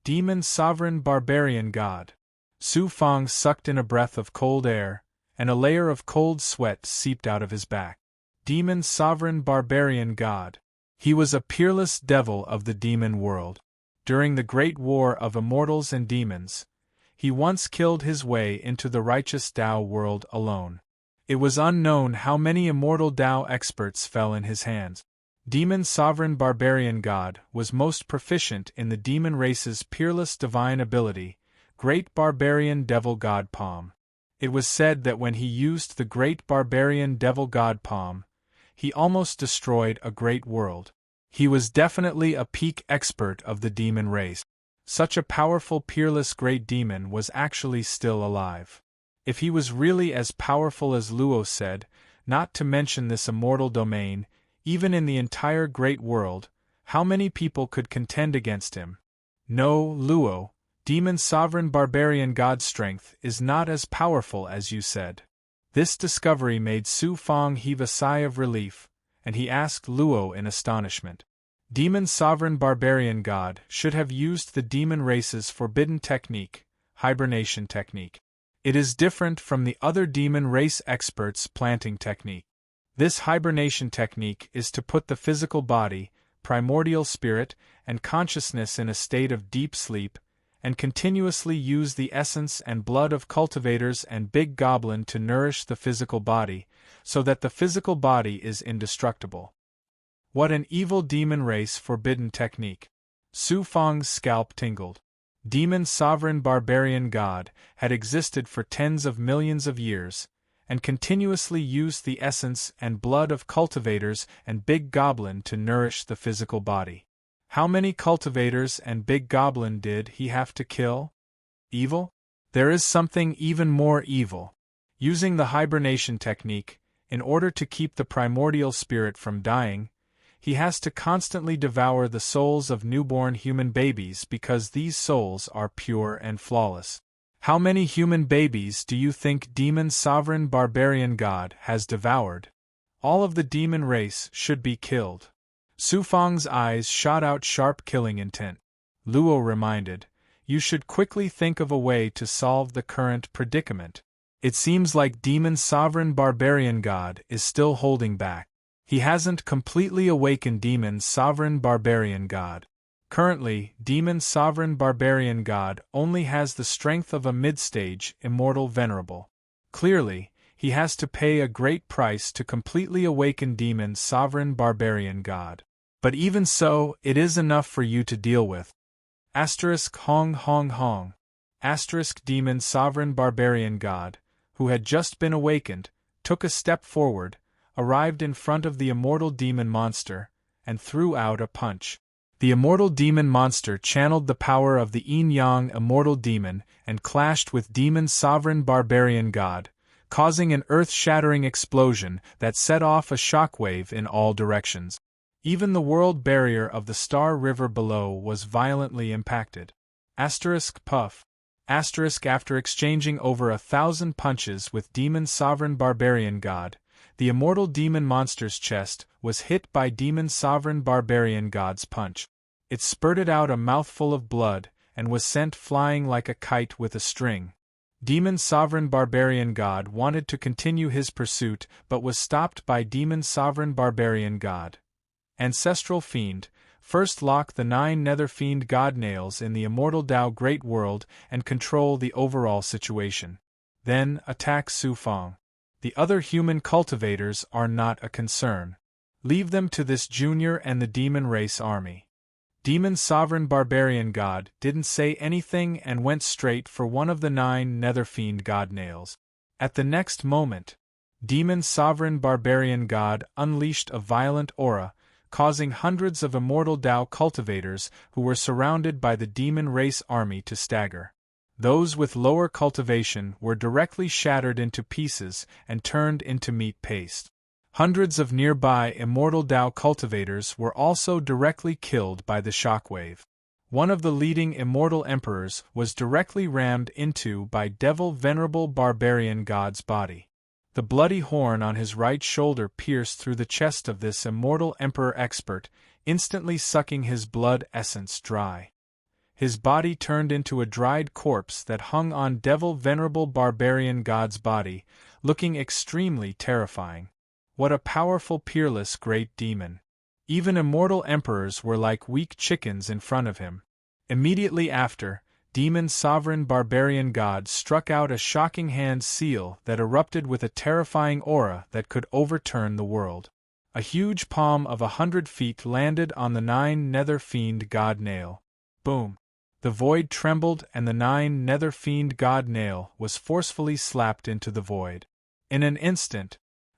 Speaker 1: Demon Sovereign Barbarian God." Su Fang sucked in a breath of cold air, and a layer of cold sweat seeped out of his back. Demon Sovereign Barbarian God. He was a peerless devil of the demon world. During the great war of immortals and demons, he once killed his way into the righteous Tao world alone. It was unknown how many immortal Tao experts fell in his hands. Demon Sovereign Barbarian God was most proficient in the demon race's peerless divine ability, Great Barbarian Devil God Palm. It was said that when he used the Great Barbarian Devil God Palm, he almost destroyed a great world. He was definitely a peak expert of the demon race. Such a powerful, peerless great demon was actually still alive. If he was really as powerful as Luo said, not to mention this immortal domain, even in the entire great world, how many people could contend against him? No, Luo, demon sovereign barbarian god strength is not as powerful as you said. This discovery made Su Fong heave a sigh of relief, and he asked Luo in astonishment. Demon sovereign barbarian god should have used the demon race's forbidden technique, hibernation technique. It is different from the other demon race experts' planting technique. This hibernation technique is to put the physical body, primordial spirit, and consciousness in a state of deep sleep, and continuously use the essence and blood of cultivators and big goblin to nourish the physical body, so that the physical body is indestructible. What an evil demon race forbidden technique! Su Fong's scalp tingled. Demon sovereign barbarian god had existed for tens of millions of years, and continuously used the essence and blood of cultivators and big goblin to nourish the physical body. How many cultivators and big goblin did he have to kill? Evil? There is something even more evil. Using the hibernation technique, in order to keep the primordial spirit from dying, he has to constantly devour the souls of newborn human babies because these souls are pure and flawless. How many human babies do you think demon sovereign barbarian god has devoured? All of the demon race should be killed. Su Fong's eyes shot out sharp killing intent. Luo reminded, you should quickly think of a way to solve the current predicament. It seems like demon sovereign barbarian god is still holding back. He hasn't completely awakened demon sovereign barbarian god. Currently, demon sovereign barbarian god only has the strength of a mid-stage immortal venerable. Clearly, he has to pay a great price to completely awaken demon sovereign barbarian god. But even so, it is enough for you to deal with. Hong Hong Hong. Demon sovereign barbarian god, who had just been awakened, took a step forward, arrived in front of the immortal demon monster, and threw out a punch. The immortal demon monster channeled the power of the yin-yang immortal demon and clashed with demon sovereign barbarian god, causing an earth-shattering explosion that set off a shockwave in all directions. Even the world barrier of the Star River below was violently impacted. Puff. After exchanging over 1,000 punches with demon sovereign barbarian god, the immortal demon monster's chest was hit by demon sovereign barbarian god's punch. It spurted out a mouthful of blood and was sent flying like a kite with a string. Demon sovereign barbarian god wanted to continue his pursuit but was stopped by demon sovereign barbarian god. Ancestral fiend, first lock the 9 nether fiend god nails in the immortal Tao Great World and control the overall situation. Then attack Su Fong. The other human cultivators are not a concern. Leave them to this junior and the demon race army. Demon sovereign barbarian god didn't say anything and went straight for one of the 9 nether fiend god nails. At the next moment, demon sovereign barbarian god unleashed a violent aura, causing hundreds of immortal Tao cultivators who were surrounded by the demon race army to stagger. Those with lower cultivation were directly shattered into pieces and turned into meat paste. Hundreds of nearby immortal Tao cultivators were also directly killed by the shockwave. One of the leading immortal emperors was directly rammed into by devil venerable barbarian god's body. The bloody horn on his right shoulder pierced through the chest of this immortal emperor expert, instantly sucking his blood essence dry. His body turned into a dried corpse that hung on devil venerable barbarian god's body, looking extremely terrifying. What a powerful peerless great demon. Even immortal emperors were like weak chickens in front of him. Immediately after, demon sovereign barbarian god struck out a shocking hand seal that erupted with a terrifying aura that could overturn the world. A huge palm of 100 feet landed on the 9 nether fiend god nail. Boom! The void trembled and the 9 nether fiend god nail was forcefully slapped into the void. In an instant,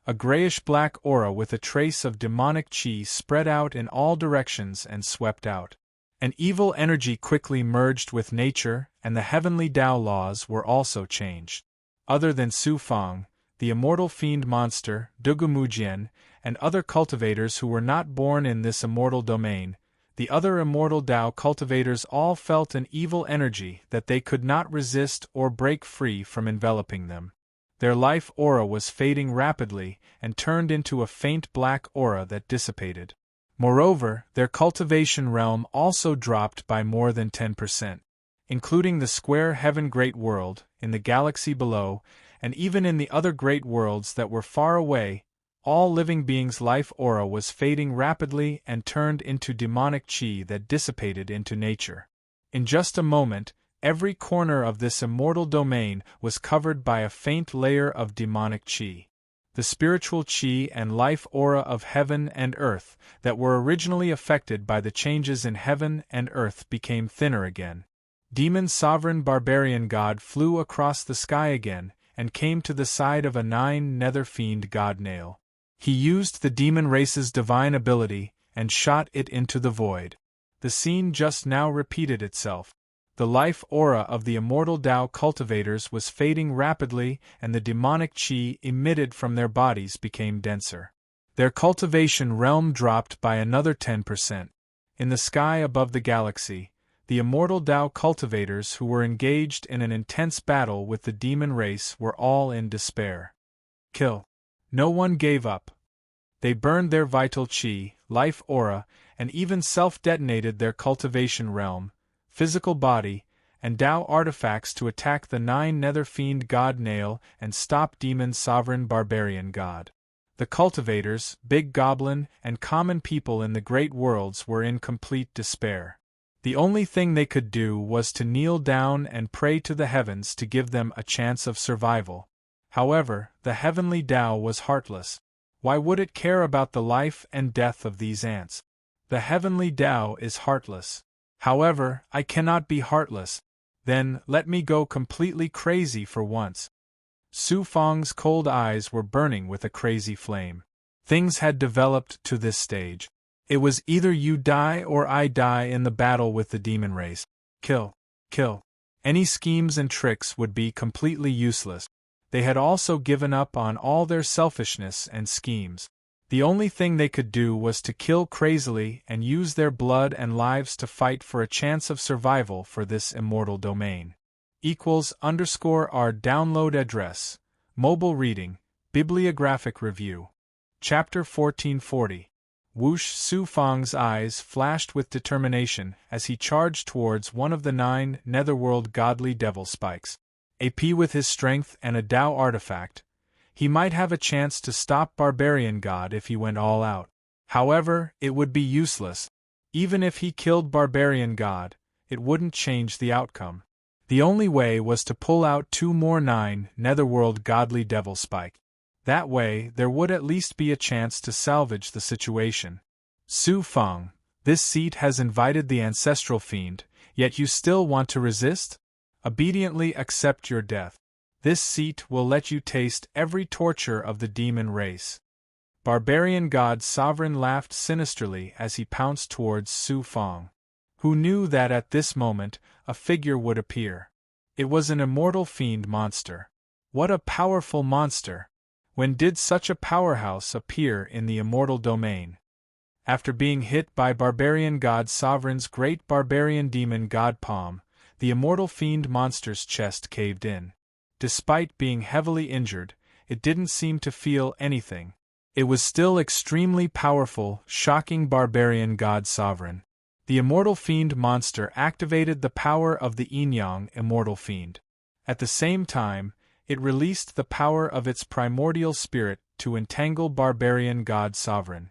Speaker 1: A grayish-black aura with a trace of demonic chi spread out in all directions and swept out. An evil energy quickly merged with nature, and the heavenly Tao laws were also changed. Other than Su Fang, the immortal fiend monster, Dugumujian, and other cultivators who were not born in this immortal domain, the other immortal Tao cultivators all felt an evil energy that they could not resist or break free from enveloping them. Their life aura was fading rapidly and turned into a faint black aura that dissipated. Moreover, their cultivation realm also dropped by more than 10%, including the square heaven great world, in the galaxy below, and even in the other great worlds that were far away. All living beings' life aura was fading rapidly and turned into demonic chi that dissipated into nature. In just a moment, every corner of this immortal domain was covered by a faint layer of demonic chi. The spiritual chi and life aura of heaven and earth that were originally affected by the changes in heaven and earth became thinner again. Demon sovereign barbarian god flew across the sky again and came to the side of a 9-nether fiend god Nail. He used the demon race's divine ability and shot it into the void. The scene just now repeated itself. The life aura of the immortal Tao cultivators was fading rapidly, and the demonic chi emitted from their bodies became denser. Their cultivation realm dropped by another 10%. In the sky above the galaxy, the immortal Tao cultivators who were engaged in an intense battle with the demon race were all in despair. Kill. No one gave up. They burned their vital chi, life aura, and even self-detonated their cultivation realm, physical body, and Tao artifacts to attack the 9-nether fiend god Nail and stop demon sovereign barbarian god. The cultivators, big goblin, and common people in the great worlds were in complete despair. The only thing they could do was to kneel down and pray to the heavens to give them a chance of survival. However, the heavenly Tao was heartless. Why would it care about the life and death of these ants? The heavenly Tao is heartless. However, I cannot be heartless. Then, let me go completely crazy for once. Su Fang's cold eyes were burning with a crazy flame. Things had developed to this stage. It was either you die or I die in the battle with the demon race. Kill. Kill. Any schemes and tricks would be completely useless. They had also given up on all their selfishness and schemes. The only thing they could do was to kill crazily and use their blood and lives to fight for a chance of survival for this immortal domain. =_our download address, mobile reading, bibliographic review. Chapter 1440. Whoosh! Su Fang's eyes flashed with determination as he charged towards one of the 9 netherworld godly devil spikes. AP with his strength and a Tao artifact, he might have a chance to stop Barbarian God if he went all out. However, it would be useless. Even if he killed Barbarian God, it wouldn't change the outcome. The only way was to pull out 2 more 9 netherworld godly devil spike. That way, there would at least be a chance to salvage the situation. Su Fang, this seat has invited the ancestral fiend, yet you still want to resist? Obediently accept your death. This seat will let you taste every torture of the demon race. Barbarian God Sovereign laughed sinisterly as he pounced towards Su Fang, who knew that at this moment a figure would appear. It was an immortal fiend monster. What a powerful monster! When did such a powerhouse appear in the immortal domain? After being hit by Barbarian God Sovereign's great barbarian demon God Palm, the immortal fiend monster's chest caved in. Despite being heavily injured, it didn't seem to feel anything. It was still extremely powerful, shocking Barbarian God Sovereign. The immortal fiend monster activated the power of the Yin-Yang immortal fiend. At the same time, it released the power of its primordial spirit to entangle Barbarian God Sovereign.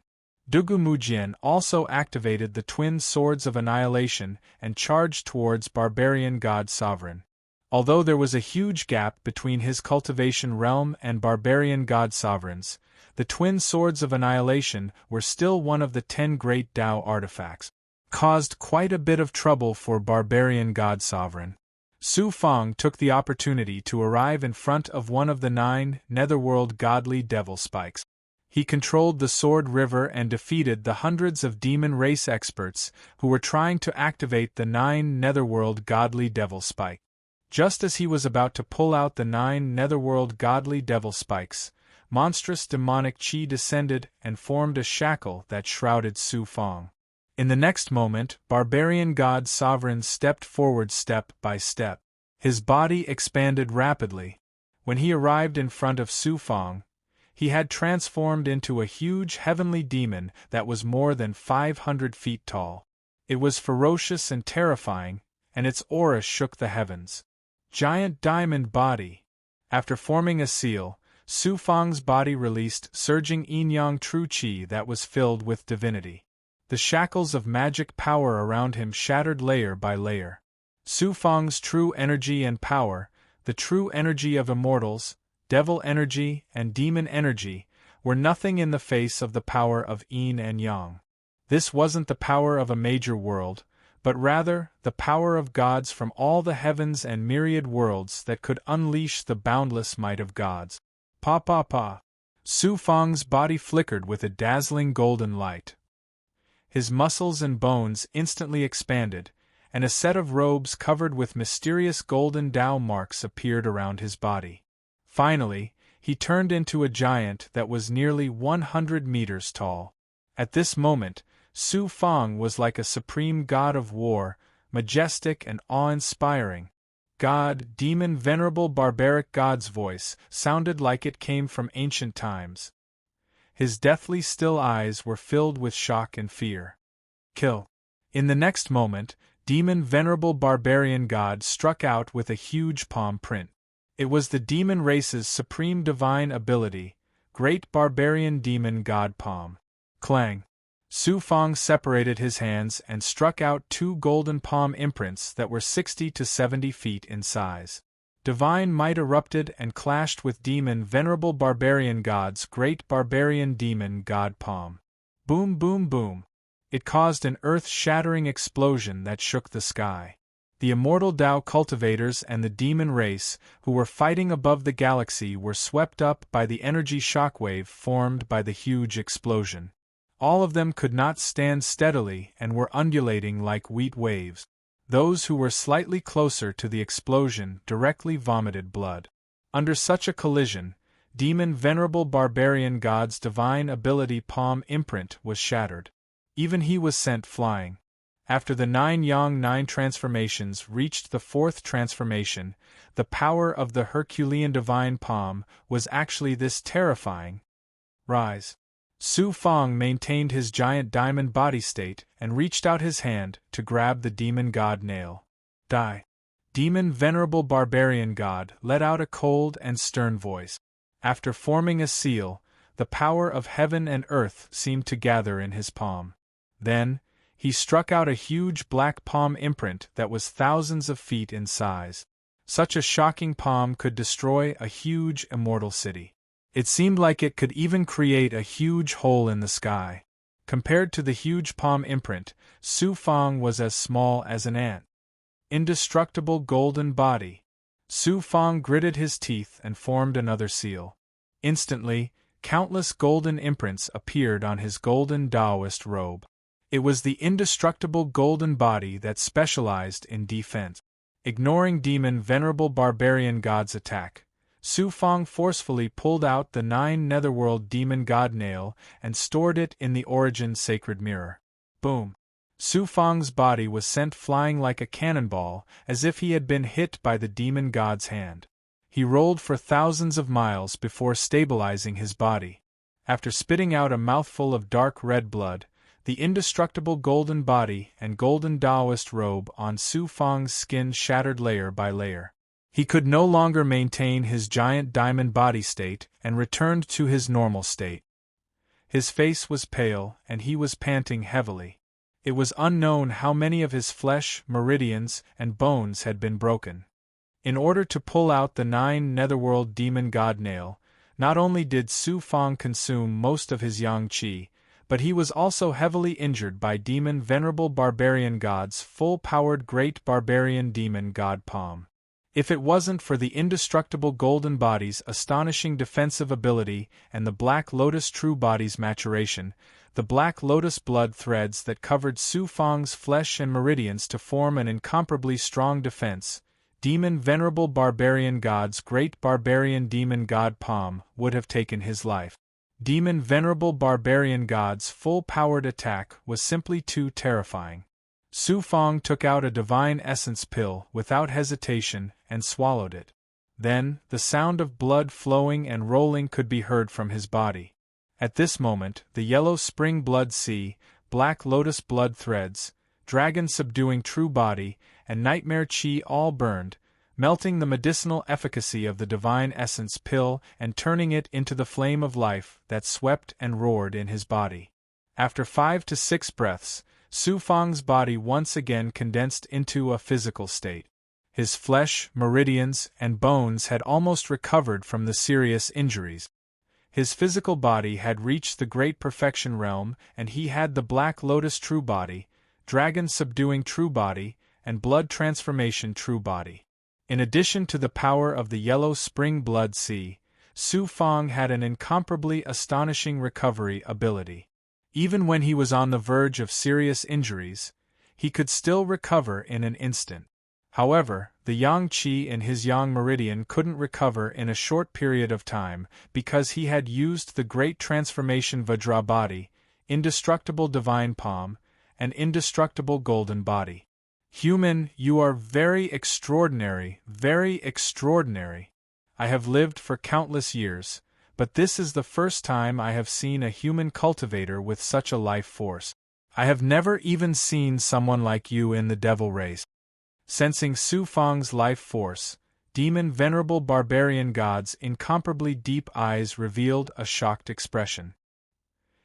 Speaker 1: Dugumujian also activated the twin swords of annihilation and charged towards Barbarian God Sovereign. Although there was a huge gap between his cultivation realm and Barbarian God Sovereign's, the twin swords of annihilation were still one of the 10 great Tao artifacts. Caused quite a bit of trouble for Barbarian God Sovereign. Su Fang took the opportunity to arrive in front of one of the 9 netherworld godly devil spikes. He controlled the Sword River and defeated the hundreds of demon race experts who were trying to activate the 9 netherworld godly devil spike. Just as he was about to pull out the 9 netherworld godly devil spikes, monstrous demonic chi descended and formed a shackle that shrouded Su Fang. In the next moment, barbarian god Sovereign stepped forward step by step. His body expanded rapidly. When he arrived in front of Su Fang, he had transformed into a huge heavenly demon that was more than 500 feet tall. It was ferocious and terrifying, and its aura shook the heavens. Giant diamond body. After forming a seal, Su Fang's body released surging yin-yang true chi that was filled with divinity. The shackles of magic power around him shattered layer by layer. Su Fang's true energy and power, the true energy of immortals, devil energy and demon energy, were nothing in the face of the power of yin and yang. This wasn't the power of a major world, but rather the power of gods from all the heavens and myriad worlds that could unleash the boundless might of gods. Pa pa pa. Su Fang's body flickered with a dazzling golden light. His muscles and bones instantly expanded, and a set of robes covered with mysterious golden Tao marks appeared around his body. Finally, he turned into a giant that was nearly 100 meters tall. At this moment, Su Fang was like a supreme god of war, majestic and awe-inspiring. God, demon, venerable barbaric god's voice sounded like it came from ancient times. His deathly still eyes were filled with shock and fear. Kill. In the next moment, demon venerable barbarian god struck out with a huge palm print. It was the demon race's supreme divine ability, Great Barbarian Demon God Palm. Clang. Su Fang separated his hands and struck out 2 golden palm imprints that were 60 to 70 feet in size. Divine might erupted and clashed with demon venerable barbarian god's Great Barbarian Demon God Palm. Boom boom boom. It caused an earth-shattering explosion that shook the sky. The immortal Tao cultivators and the demon race, who were fighting above the galaxy, were swept up by the energy shockwave formed by the huge explosion. All of them could not stand steadily and were undulating like wheat waves. Those who were slightly closer to the explosion directly vomited blood. Under such a collision, demon venerable barbarian god's divine ability palm imprint was shattered. Even he was sent flying. After the 9 Yang 9 transformations reached the 4th transformation, the power of the Herculean divine palm was actually this terrifying. Rise. Su Fang maintained his giant diamond body state and reached out his hand to grab the demon god nail. Die. Demon venerable barbarian god let out a cold and stern voice. After forming a seal, the power of heaven and earth seemed to gather in his palm. Then, he struck out a huge black palm imprint that was thousands of feet in size. Such a shocking palm could destroy a huge immortal city. It seemed like it could even create a huge hole in the sky. Compared to the huge palm imprint, Su Fang was as small as an ant. Indestructible golden body. Su Fang gritted his teeth and formed another seal. Instantly, countless golden imprints appeared on his golden Taoist robe. It was the indestructible golden body that specialized in defense. Ignoring demon venerable barbarian god's attack, Su Fang forcefully pulled out the 9 netherworld demon god nail and stored it in the origin sacred mirror. Boom! Su Fang's body was sent flying like a cannonball, as if he had been hit by the demon god's hand. He rolled for thousands of miles before stabilizing his body. After spitting out a mouthful of dark red blood, the indestructible golden body and golden Taoist robe on Su Fang's skin shattered layer by layer. He could no longer maintain his giant diamond body state and returned to his normal state. His face was pale and he was panting heavily. It was unknown how many of his flesh, meridians, and bones had been broken. In order to pull out the 9 netherworld demon god nail, not only did Su Fang consume most of his yang qi, but he was also heavily injured by demon venerable barbarian god's full-powered great barbarian demon god Palm. If it wasn't for the indestructible golden body's astonishing defensive ability and the black lotus true body's maturation, the black lotus blood threads that covered Su Fang's flesh and meridians to form an incomparably strong defense, demon venerable barbarian god's great barbarian demon god Palm would have taken his life. Demon venerable barbarian god's full-powered attack was simply too terrifying. Su Fang took out a divine essence pill without hesitation and swallowed it. Then, the sound of blood flowing and rolling could be heard from his body. At this moment, the yellow spring blood sea, black lotus blood threads, dragon subduing true body, and nightmare chi all burned, melting the medicinal efficacy of the divine essence pill and turning it into the flame of life that swept and roared in his body. After 5 to 6 breaths, Su Fang's body once again condensed into a physical state. His flesh, meridians, and bones had almost recovered from the serious injuries. His physical body had reached the great perfection realm, and he had the black lotus true body, dragon subduing true body, and blood transformation true body. In addition to the power of the yellow spring blood sea, Su Fang had an incomparably astonishing recovery ability. Even when he was on the verge of serious injuries, he could still recover in an instant. However, the yang qi in his yang meridian couldn't recover in a short period of time because he had used the great transformation Vajra body, indestructible divine palm, and indestructible golden body. Human, you are very extraordinary, very extraordinary. I have lived for countless years, but this is the first time I have seen a human cultivator with such a life force. I have never even seen someone like you in the devil race. Sensing Su Fang's life force, demon venerable barbarian god's incomparably deep eyes revealed a shocked expression.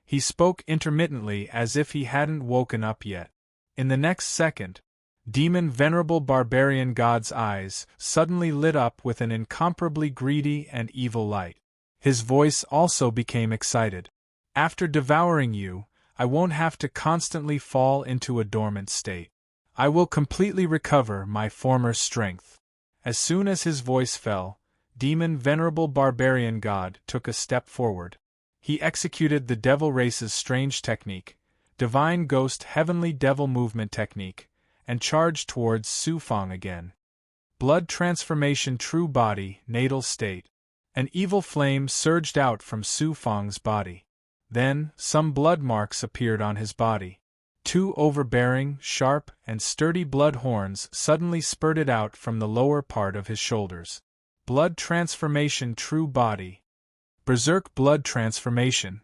Speaker 1: He spoke intermittently as if he hadn't woken up yet. In the next second, demon venerable barbarian god's eyes suddenly lit up with an incomparably greedy and evil light. His voice also became excited. After devouring you, I won't have to constantly fall into a dormant state. I will completely recover my former strength. As soon as his voice fell, demon venerable barbarian god took a step forward. He executed the devil race's strange technique, divine ghost heavenly devil movement technique, and charged towards Su Fang again. Blood transformation true body, natal state. An evil flame surged out from Su Fang's body. Then, some blood marks appeared on his body. 2 overbearing, sharp, and sturdy blood horns suddenly spurted out from the lower part of his shoulders. Blood transformation true body. Berserk blood transformation.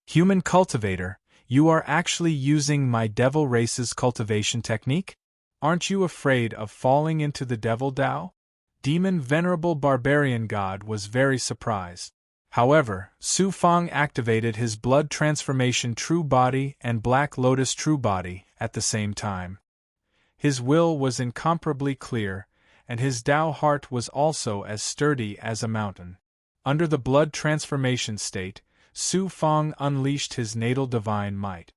Speaker 1: Human cultivator, you are actually using my devil race's cultivation technique? Aren't you afraid of falling into the devil Tao? Demon venerable barbarian god was very surprised. However, Su Fang activated his blood transformation true body and black lotus true body at the same time. His will was incomparably clear, and his Tao heart was also as sturdy as a mountain. Under the blood transformation state, Su Fang unleashed his natal divine might.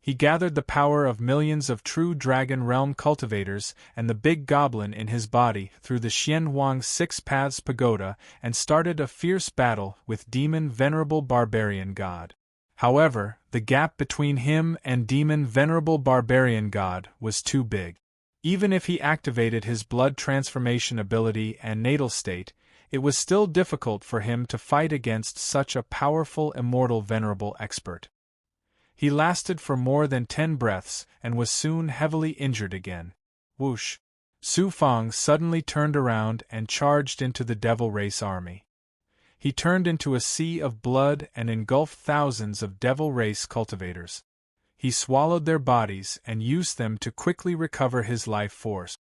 Speaker 1: He gathered the power of millions of true dragon realm cultivators and the big goblin in his body through the Xianhuang 6 Paths Pagoda and started a fierce battle with demon venerable barbarian god. However, the gap between him and demon venerable barbarian god was too big. Even if he activated his blood transformation ability and natal state, it was still difficult for him to fight against such a powerful immortal venerable expert. He lasted for more than 10 breaths and was soon heavily injured again. Whoosh! Su Fang suddenly turned around and charged into the devil race army. He turned into a sea of blood and engulfed thousands of devil race cultivators. He swallowed their bodies and used them to quickly recover his life force.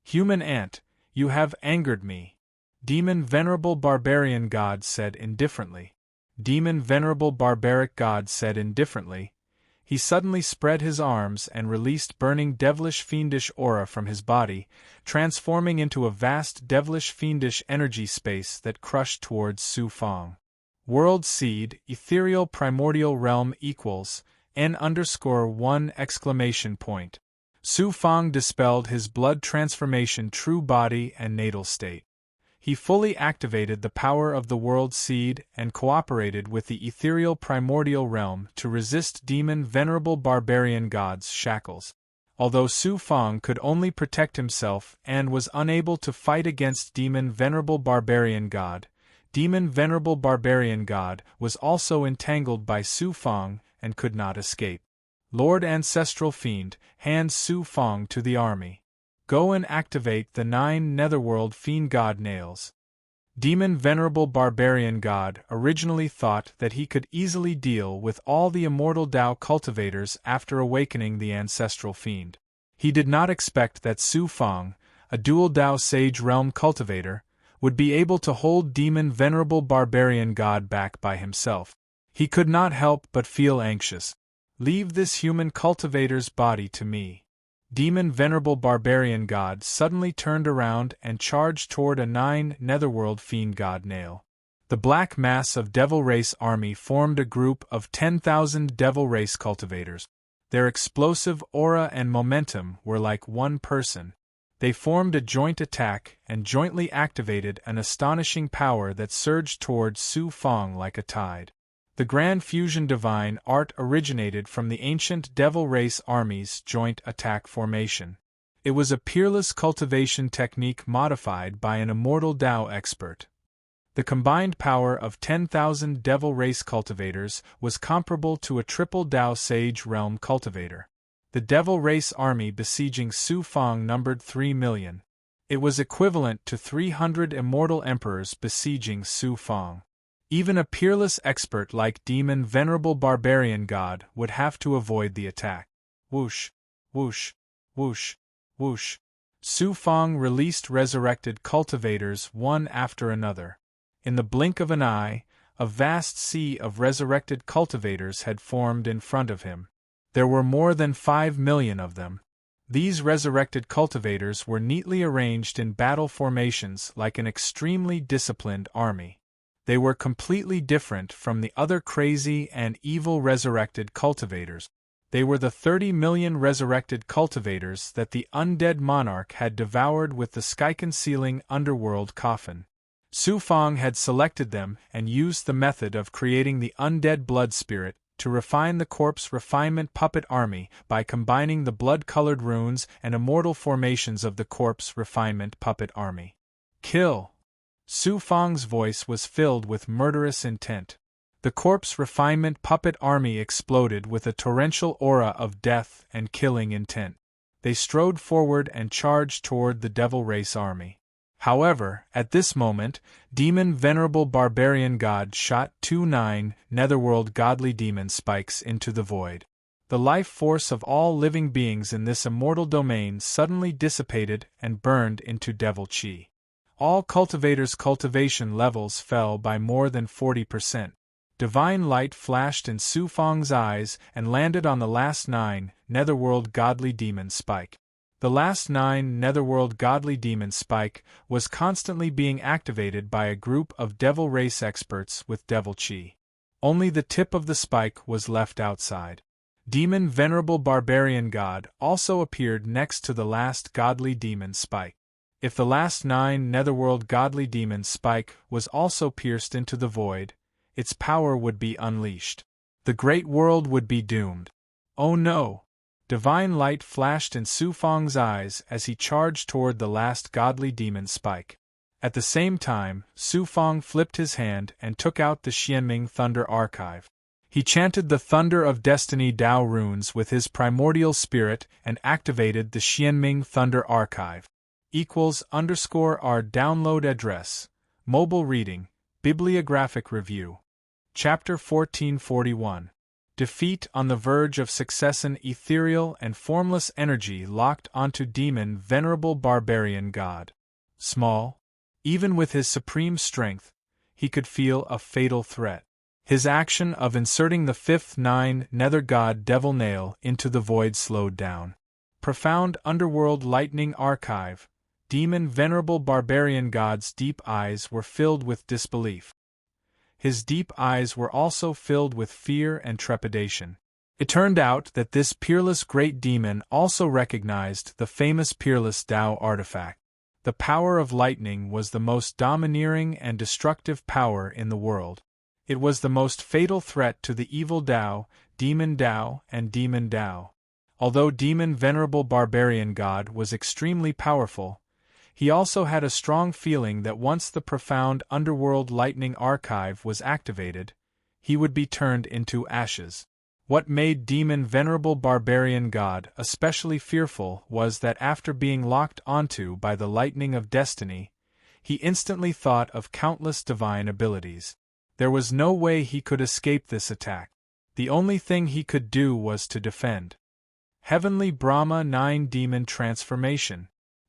Speaker 1: Human ant, you have angered me. Demon venerable barbarian god said indifferently. Demon venerable barbaric god said indifferently. He suddenly spread his arms and released burning devilish fiendish aura from his body, transforming into a vast devilish fiendish energy space that crushed towards Su Fang. World seed, ethereal primordial realm equals, N_1! Su Fang dispelled his blood transformation true body and natal state. He fully activated the power of the world seed and cooperated with the ethereal primordial realm to resist demon venerable barbarian god's shackles. Although Su Fang could only protect himself and was unable to fight against demon venerable barbarian god was also entangled by Su Fang and could not escape. Lord Ancestral Fiend, hand Su Fang to the army. Go and activate the 9 Netherworld Fiend God nails. Demon Venerable Barbarian God originally thought that he could easily deal with all the immortal Tao cultivators after awakening the Ancestral Fiend. He did not expect that Su Fang, a dual Tao Sage Realm cultivator, would be able to hold Demon Venerable Barbarian God back by himself. He could not help but feel anxious. Leave this human cultivator's body to me. Demon Venerable Barbarian God suddenly turned around and charged toward a 9 Netherworld Fiend God nail. The black mass of Devil Race army formed a group of 10,000 Devil Race cultivators. Their explosive aura and momentum were like one person. They formed a joint attack and jointly activated an astonishing power that surged toward Su Fang like a tide. The Grand Fusion Divine Art originated from the ancient Devil Race Army's joint attack formation. It was a peerless cultivation technique modified by an immortal Tao expert. The combined power of 10,000 Devil Race cultivators was comparable to a triple Tao Sage Realm cultivator. The Devil Race Army besieging Su Fang numbered 3 million. It was equivalent to 300 immortal emperors besieging Su Fang. Even a peerless expert like Demon Venerable Barbarian God would have to avoid the attack. Whoosh, whoosh, whoosh, whoosh. Su Fang released resurrected cultivators one after another. In the blink of an eye, a vast sea of resurrected cultivators had formed in front of him. There were more than 5 million of them. These resurrected cultivators were neatly arranged in battle formations like an extremely disciplined army. They were completely different from the other crazy and evil resurrected cultivators. They were the 30 million resurrected cultivators that the undead monarch had devoured with the sky-concealing underworld coffin. Su Fang had selected them and used the method of creating the undead blood spirit to refine the corpse refinement puppet army by combining the blood-colored runes and immortal formations of the corpse refinement puppet army. Kill! Su Fang's voice was filled with murderous intent. The corpse refinement puppet army exploded with a torrential aura of death and killing intent. They strode forward and charged toward the Devil Race army. However, at this moment, Demon Venerable Barbarian God shot 2 9 Netherworld Godly Demon spikes into the void. The life force of all living beings in this immortal domain suddenly dissipated and burned into Devil Chi. All cultivators' cultivation levels fell by more than 40%. Divine light flashed in Su Fang's eyes and landed on the last 9 Netherworld Godly Demon spike. The last 9 Netherworld Godly Demon spike was constantly being activated by a group of Devil Race experts with Devil Chi. Only the tip of the spike was left outside. Demon Venerable Barbarian God also appeared next to the last Godly Demon spike. If the last 9 Netherworld Godly Demon spike was also pierced into the void, its power would be unleashed. The great world would be doomed. Oh no! Divine light flashed in Su Fang's eyes as he charged toward the last Godly Demon spike. At the same time, Su Fang flipped his hand and took out the Xianming Thunder Archive. He chanted the Thunder of Destiny Tao runes with his primordial spirit and activated the Xianming Thunder Archive. =_our download address, mobile reading, bibliographic review. Chapter 1441. Defeat on the verge of success. An ethereal and formless energy locked onto Demon Venerable Barbarian God. Small, even with his supreme strength, he could feel a fatal threat. His action of inserting the 5th 9 Nether God Devil Nail into the void slowed down. Profound Underworld Lightning Archive. Demon Venerable Barbarian God's deep eyes were filled with disbelief. His deep eyes were also filled with fear and trepidation. It turned out that this peerless great demon also recognized the famous peerless Tao artifact. The power of lightning was the most domineering and destructive power in the world. It was the most fatal threat to the evil Tao, demon Tao, and demon Tao. Although demon venerable barbarian god was extremely powerful, he also had a strong feeling that once the profound underworld lightning archive was activated, he would be turned into ashes. What made demon venerable barbarian god especially fearful was that after being locked onto by the lightning of destiny, he instantly thought of countless divine abilities. There was no way he could escape this attack. The only thing he could do was to defend. Heavenly Brahma 9 Demon Transformation.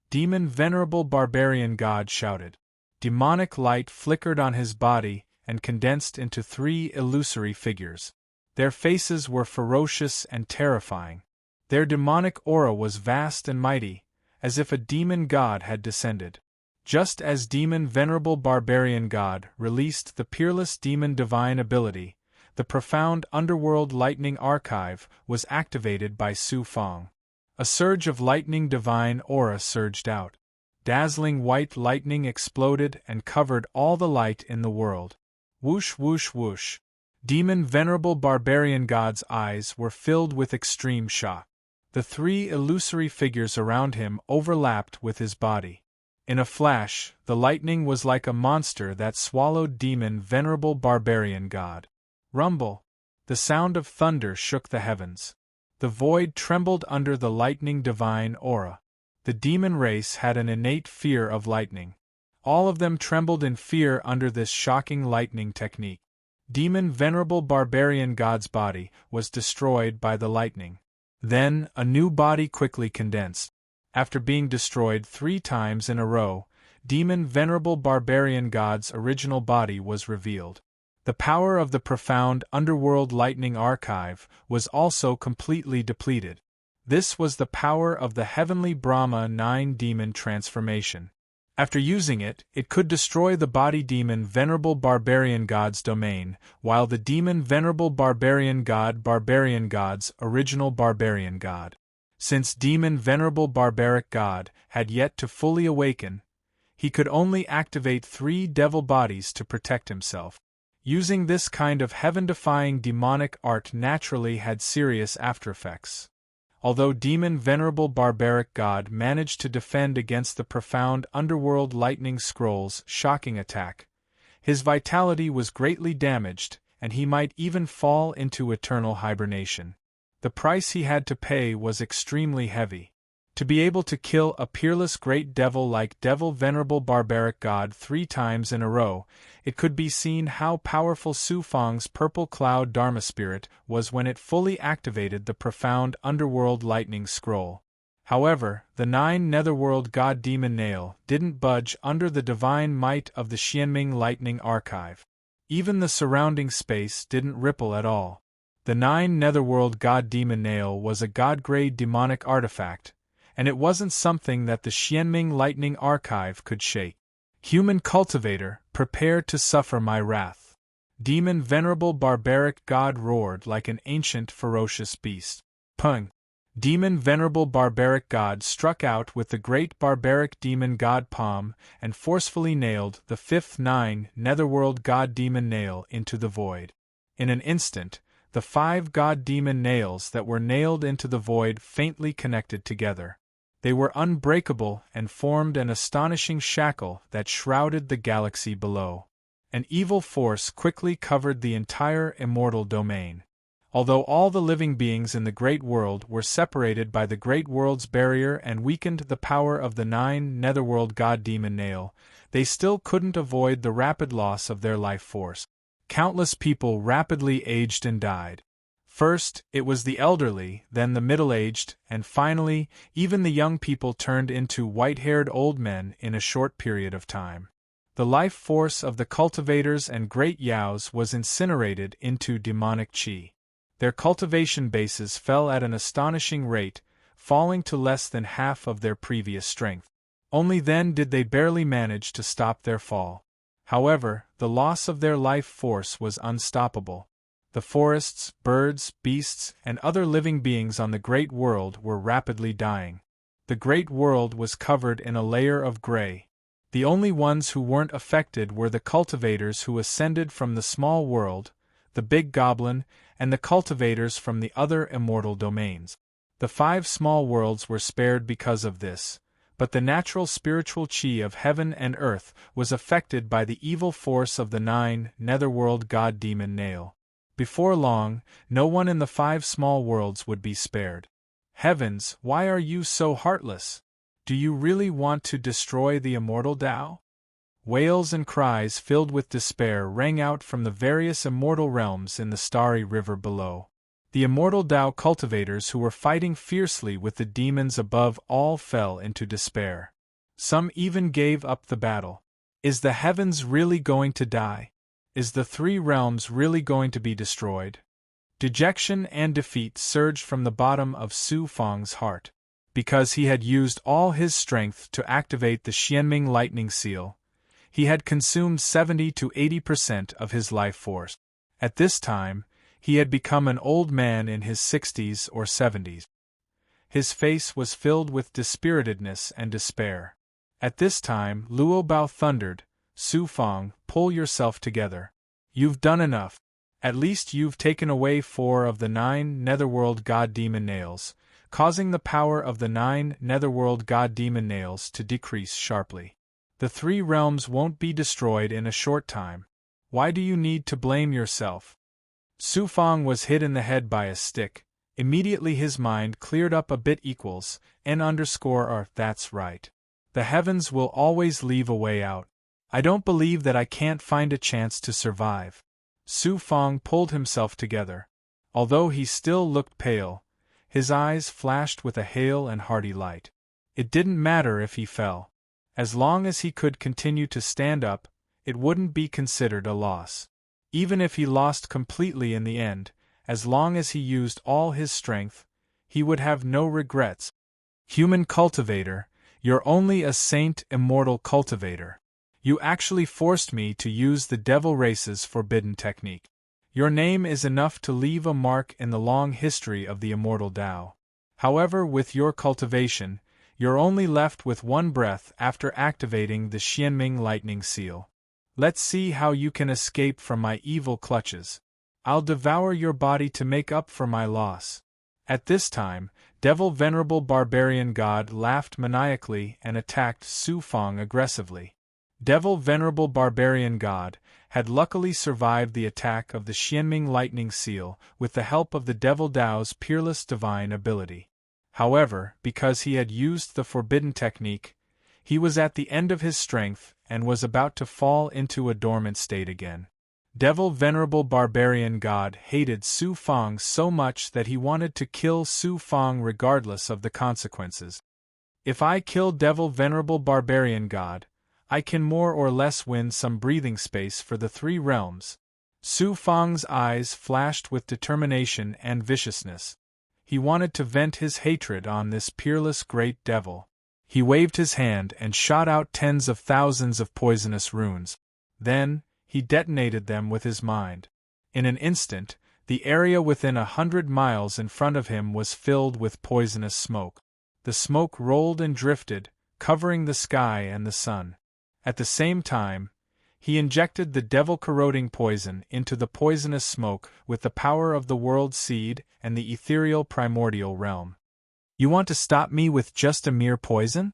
Speaker 1: Demon venerable barbarian god shouted. Demonic light flickered on his body and condensed into 3 illusory figures. Their faces were ferocious and terrifying. Their demonic aura was vast and mighty, as if a demon god had descended. Just as demon venerable barbarian god released the peerless demon divine ability, the profound underworld lightning archive was activated by Su Fang. A surge of lightning divine aura surged out. Dazzling white lightning exploded and covered all the light in the world. Whoosh whoosh whoosh. Demon venerable barbarian god's eyes were filled with extreme shock. The 3 illusory figures around him overlapped with his body. In a flash, the lightning was like a monster that swallowed demon venerable barbarian god. Rumble! The sound of thunder shook the heavens. The void trembled under the lightning divine aura. The demon race had an innate fear of lightning. All of them trembled in fear under this shocking lightning technique. Demon venerable barbarian god's body was destroyed by the lightning. Then, a new body quickly condensed. After being destroyed 3 times in a row, demon venerable barbarian god's original body was revealed. The power of the profound underworld lightning archive was also completely depleted. This was the power of the heavenly Brahma 9 demon transformation. After using it, it could destroy the body demon venerable barbarian god's domain, while the demon venerable barbarian god's original barbarian god. Since demon venerable barbaric god had yet to fully awaken, he could only activate 3 devil bodies to protect himself. Using this kind of heaven-defying demonic art naturally had serious aftereffects. Although demon venerable barbaric god managed to defend against the profound underworld lightning scroll's shocking attack, his vitality was greatly damaged, and he might even fall into eternal hibernation. The price he had to pay was extremely heavy. To be able to kill a peerless great devil like devil venerable barbaric god 3 times in a row, it could be seen how powerful Su Fang's purple cloud Dharma spirit was when it fully activated the profound underworld lightning scroll. However, the 9 netherworld god demon nail didn't budge under the divine might of the Xianming lightning archive. Even the surrounding space didn't ripple at all. The 9 netherworld god demon nail was a god-grade demonic artifact, and it wasn't something that the Xianming lightning archive could shake. Human cultivator, prepare to suffer my wrath. Demon venerable barbaric god roared like an ancient ferocious beast. Pung! Demon venerable barbaric god struck out with the great barbaric demon god palm and forcefully nailed the 5th 9 netherworld god demon nail into the void. In an instant, the 5 god demon nails that were nailed into the void faintly connected together. They were unbreakable and formed an astonishing shackle that shrouded the galaxy below. An evil force quickly covered the entire immortal domain. Although all the living beings in the Great World were separated by the Great World's barrier and weakened the power of the 9 netherworld god demon nail, they still couldn't avoid the rapid loss of their life force. Countless people rapidly aged and died. First, it was the elderly, then the middle-aged, and finally, even the young people turned into white-haired old men in a short period of time. The life force of the cultivators and great yaos was incinerated into demonic qi. Their cultivation bases fell at an astonishing rate, falling to less than half of their previous strength. Only then did they barely manage to stop their fall. However, the loss of their life force was unstoppable. The forests, birds, beasts, and other living beings on the great world were rapidly dying. The great world was covered in a layer of gray. The only ones who weren't affected were the cultivators who ascended from the small world, the big goblin, and the cultivators from the other immortal domains. The 5 small worlds were spared because of this, but the natural spiritual chi of heaven and earth was affected by the evil force of the 9 netherworld god-demon Nail. Before long, no one in the 5 small worlds would be spared. Heavens, why are you so heartless? Do you really want to destroy the immortal Tao? Wails and cries filled with despair rang out from the various immortal realms in the starry river below. The immortal Tao cultivators who were fighting fiercely with the demons above all fell into despair. Some even gave up the battle. Is the heavens really going to die? Is the 3 realms really going to be destroyed? Dejection and defeat surged from the bottom of Su Fang's heart. Because he had used all his strength to activate the Xianming lightning seal, he had consumed 70 to 80% of his life force. At this time, he had become an old man in his 60s or 70s. His face was filled with dispiritedness and despair. At this time, Luo Bao thundered, "Su Fang, pull yourself together. You've done enough. At least you've taken away 4 of the 9 netherworld god-demon nails, causing the power of the 9 netherworld god-demon nails to decrease sharply. The 3 realms won't be destroyed in a short time. Why do you need to blame yourself?" Su Fang was hit in the head by a stick. Immediately his mind cleared up a bit equals, N_R, that's right. The heavens will always leave a way out. I don't believe that I can't find a chance to survive. Su Fang pulled himself together. Although he still looked pale, his eyes flashed with a hale and hearty light. It didn't matter if he fell. As long as he could continue to stand up, it wouldn't be considered a loss. Even if he lost completely in the end, as long as he used all his strength, he would have no regrets. Human cultivator, you're only a saint immortal cultivator. You actually forced me to use the devil race's forbidden technique. Your name is enough to leave a mark in the long history of the immortal Tao. However, with your cultivation, you're only left with 1 breath after activating the Xianming lightning seal. Let's see how you can escape from my evil clutches. I'll devour your body to make up for my loss. At this time, Devil Venerable Barbarian God laughed maniacally and attacked Su Fang aggressively. Devil Venerable Barbarian God had luckily survived the attack of the Xianming lightning seal with the help of the Devil Dao's peerless divine ability. However, because he had used the forbidden technique, he was at the end of his strength and was about to fall into a dormant state again. Devil Venerable Barbarian God hated Su Fang so much that he wanted to kill Su Fang regardless of the consequences. If I kill Devil Venerable Barbarian God, I can more or less win some breathing space for the 3 realms. Su Fang's eyes flashed with determination and viciousness. He wanted to vent his hatred on this peerless great devil. He waved his hand and shot out tens of thousands of poisonous runes. Then, he detonated them with his mind. In an instant, the area within 100 miles in front of him was filled with poisonous smoke. The smoke rolled and drifted, covering the sky and the sun. At the same time, he injected the devil-corroding poison into the poisonous smoke with the power of the world seed and the ethereal primordial realm. You want to stop me with just a mere poison?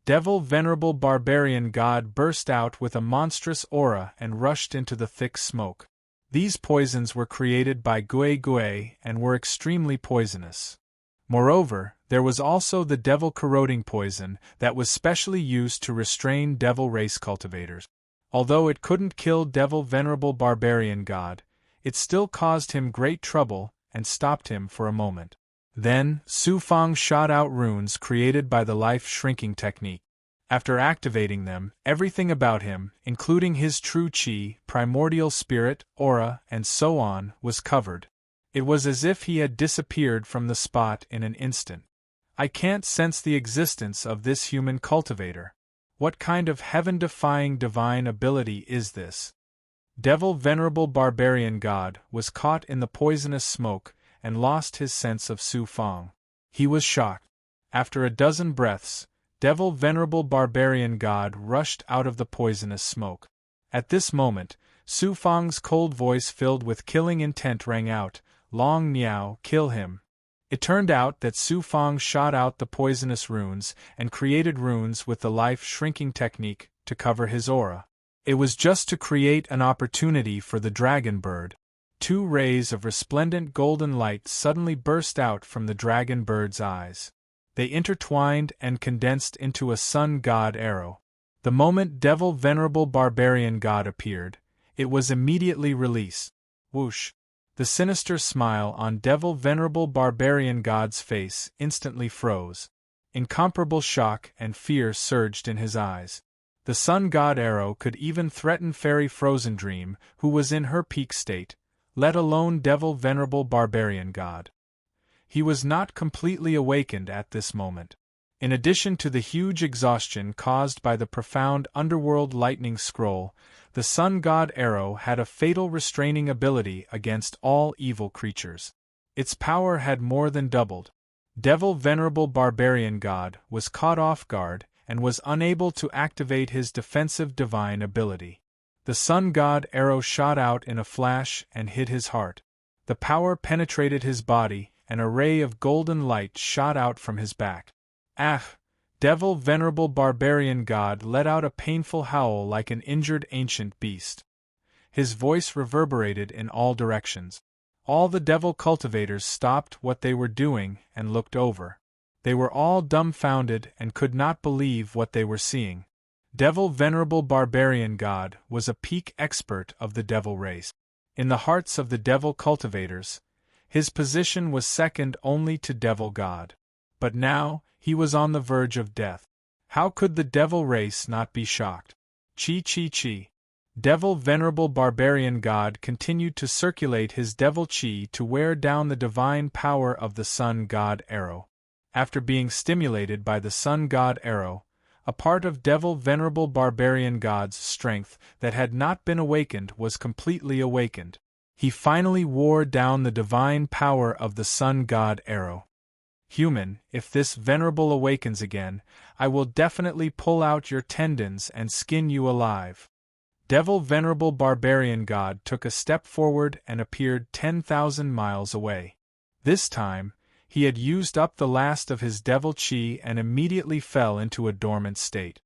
Speaker 1: Devil Venerable Barbarian God burst out with a monstrous aura and rushed into the thick smoke. These poisons were created by Gui Gui and were extremely poisonous. Moreover, there was also the devil-corroding poison that was specially used to restrain devil race cultivators. Although it couldn't kill Devil Venerable Barbarian God, it still caused him great trouble and stopped him for a moment. Then, Su Fang shot out runes created by the life-shrinking technique. After activating them, everything about him, including his true chi, primordial spirit, aura, and so on, was covered. It was as if he had disappeared from the spot in an instant. I can't sense the existence of this human cultivator. What kind of heaven-defying divine ability is this? Devil Venerable Barbarian God was caught in the poisonous smoke and lost his sense of Su Fang. He was shocked. After a dozen breaths, Devil Venerable Barbarian God rushed out of the poisonous smoke. At this moment, Su Fang's cold voice filled with killing intent rang out, "Long Niao, kill him." It turned out that Su Fang shot out the poisonous runes and created runes with the life-shrinking technique to cover his aura. It was just to create an opportunity for the dragon bird. Two rays of resplendent golden light suddenly burst out from the dragon bird's eyes. They intertwined and condensed into a sun god arrow. The moment Devil Venerable Barbarian God appeared, it was immediately released. Whoosh! The sinister smile on Devil Venerable Barbarian God's face instantly froze. Incomparable shock and fear surged in his eyes. The sun god arrow could even threaten Fairy Frozen Dream, who was in her peak state, let alone Devil Venerable Barbarian God. He was not completely awakened at this moment. In addition to the huge exhaustion caused by the profound underworld lightning scroll, the sun god arrow had a fatal restraining ability against all evil creatures. Its power had more than doubled. Devil Venerable Barbarian God was caught off guard and was unable to activate his defensive divine ability. The sun god arrow shot out in a flash and hit his heart. The power penetrated his body, and a ray of golden light shot out from his back. Ah! Devil Venerable Barbarian God let out a painful howl like an injured ancient beast. His voice reverberated in all directions. All the devil cultivators stopped what they were doing and looked over. They were all dumbfounded and could not believe what they were seeing. Devil Venerable Barbarian God was a peak expert of the devil race. In the hearts of the devil cultivators, his position was second only to Devil God. But now, he was on the verge of death. How could the devil race not be shocked? Chi. Devil Venerable Barbarian God continued to circulate his devil chi to wear down the divine power of the sun god arrow. After being stimulated by the sun god arrow, a part of Devil Venerable Barbarian God's strength that had not been awakened was completely awakened. He finally wore down the divine power of the sun god arrow. Human, if this venerable awakens again, I will definitely pull out your tendons and skin you alive. Devil Venerable Barbarian God took a step forward and appeared 10,000 miles away. This time, he had used up the last of his devil chi and immediately fell into a dormant state.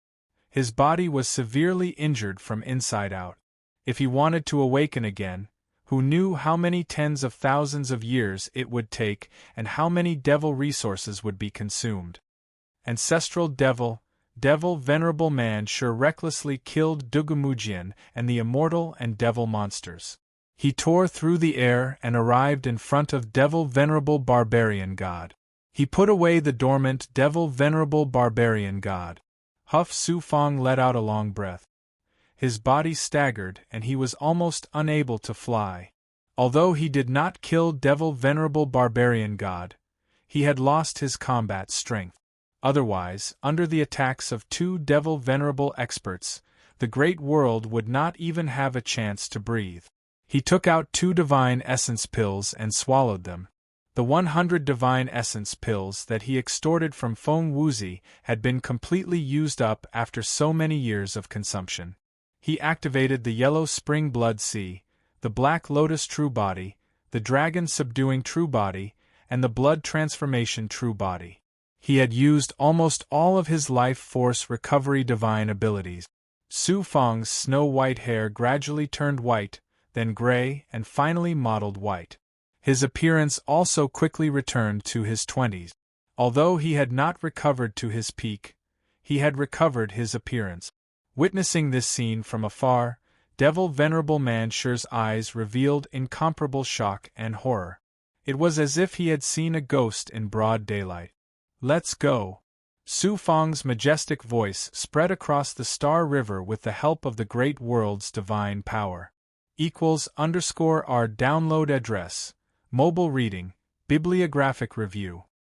Speaker 1: His body was severely injured from inside out. If he wanted to awaken again, who knew how many tens of thousands of years it would take and how many devil resources would be consumed. Ancestral Devil Venerable Man sure recklessly killed Dugumujian and the immortal and devil monsters. He tore through the air and arrived in front of Devil Venerable Barbarian God. He put away the dormant Devil Venerable Barbarian God. Huff Su Fang let out a long breath. His body staggered and he was almost unable to fly. Although he did not kill Devil Venerable Barbarian God, he had lost his combat strength. Otherwise, under the attacks of two Devil Venerable experts, the great world would not even have a chance to breathe. He took out 2 divine essence pills and swallowed them. The 100 divine essence pills that he extorted from Feng Wuzi had been completely used up after so many years of consumption. He activated the Yellow Spring Blood Sea, the Black Lotus True Body, the Dragon Subduing True Body, and the Blood Transformation True Body. He had used almost all of his life force recovery divine abilities. Su Fang's snow-white hair gradually turned white, then gray, and finally mottled white. His appearance also quickly returned to his 20s. Although he had not recovered to his peak, he had recovered his appearance. Witnessing this scene from afar, Devil Venerable Mansher's eyes revealed incomparable shock and horror. It was as if he had seen a ghost in broad daylight. "Let's go!" Su Fang's majestic voice spread across the Star River with the help of the great world's divine power. == Our download address, mobile reading, bibliographic review.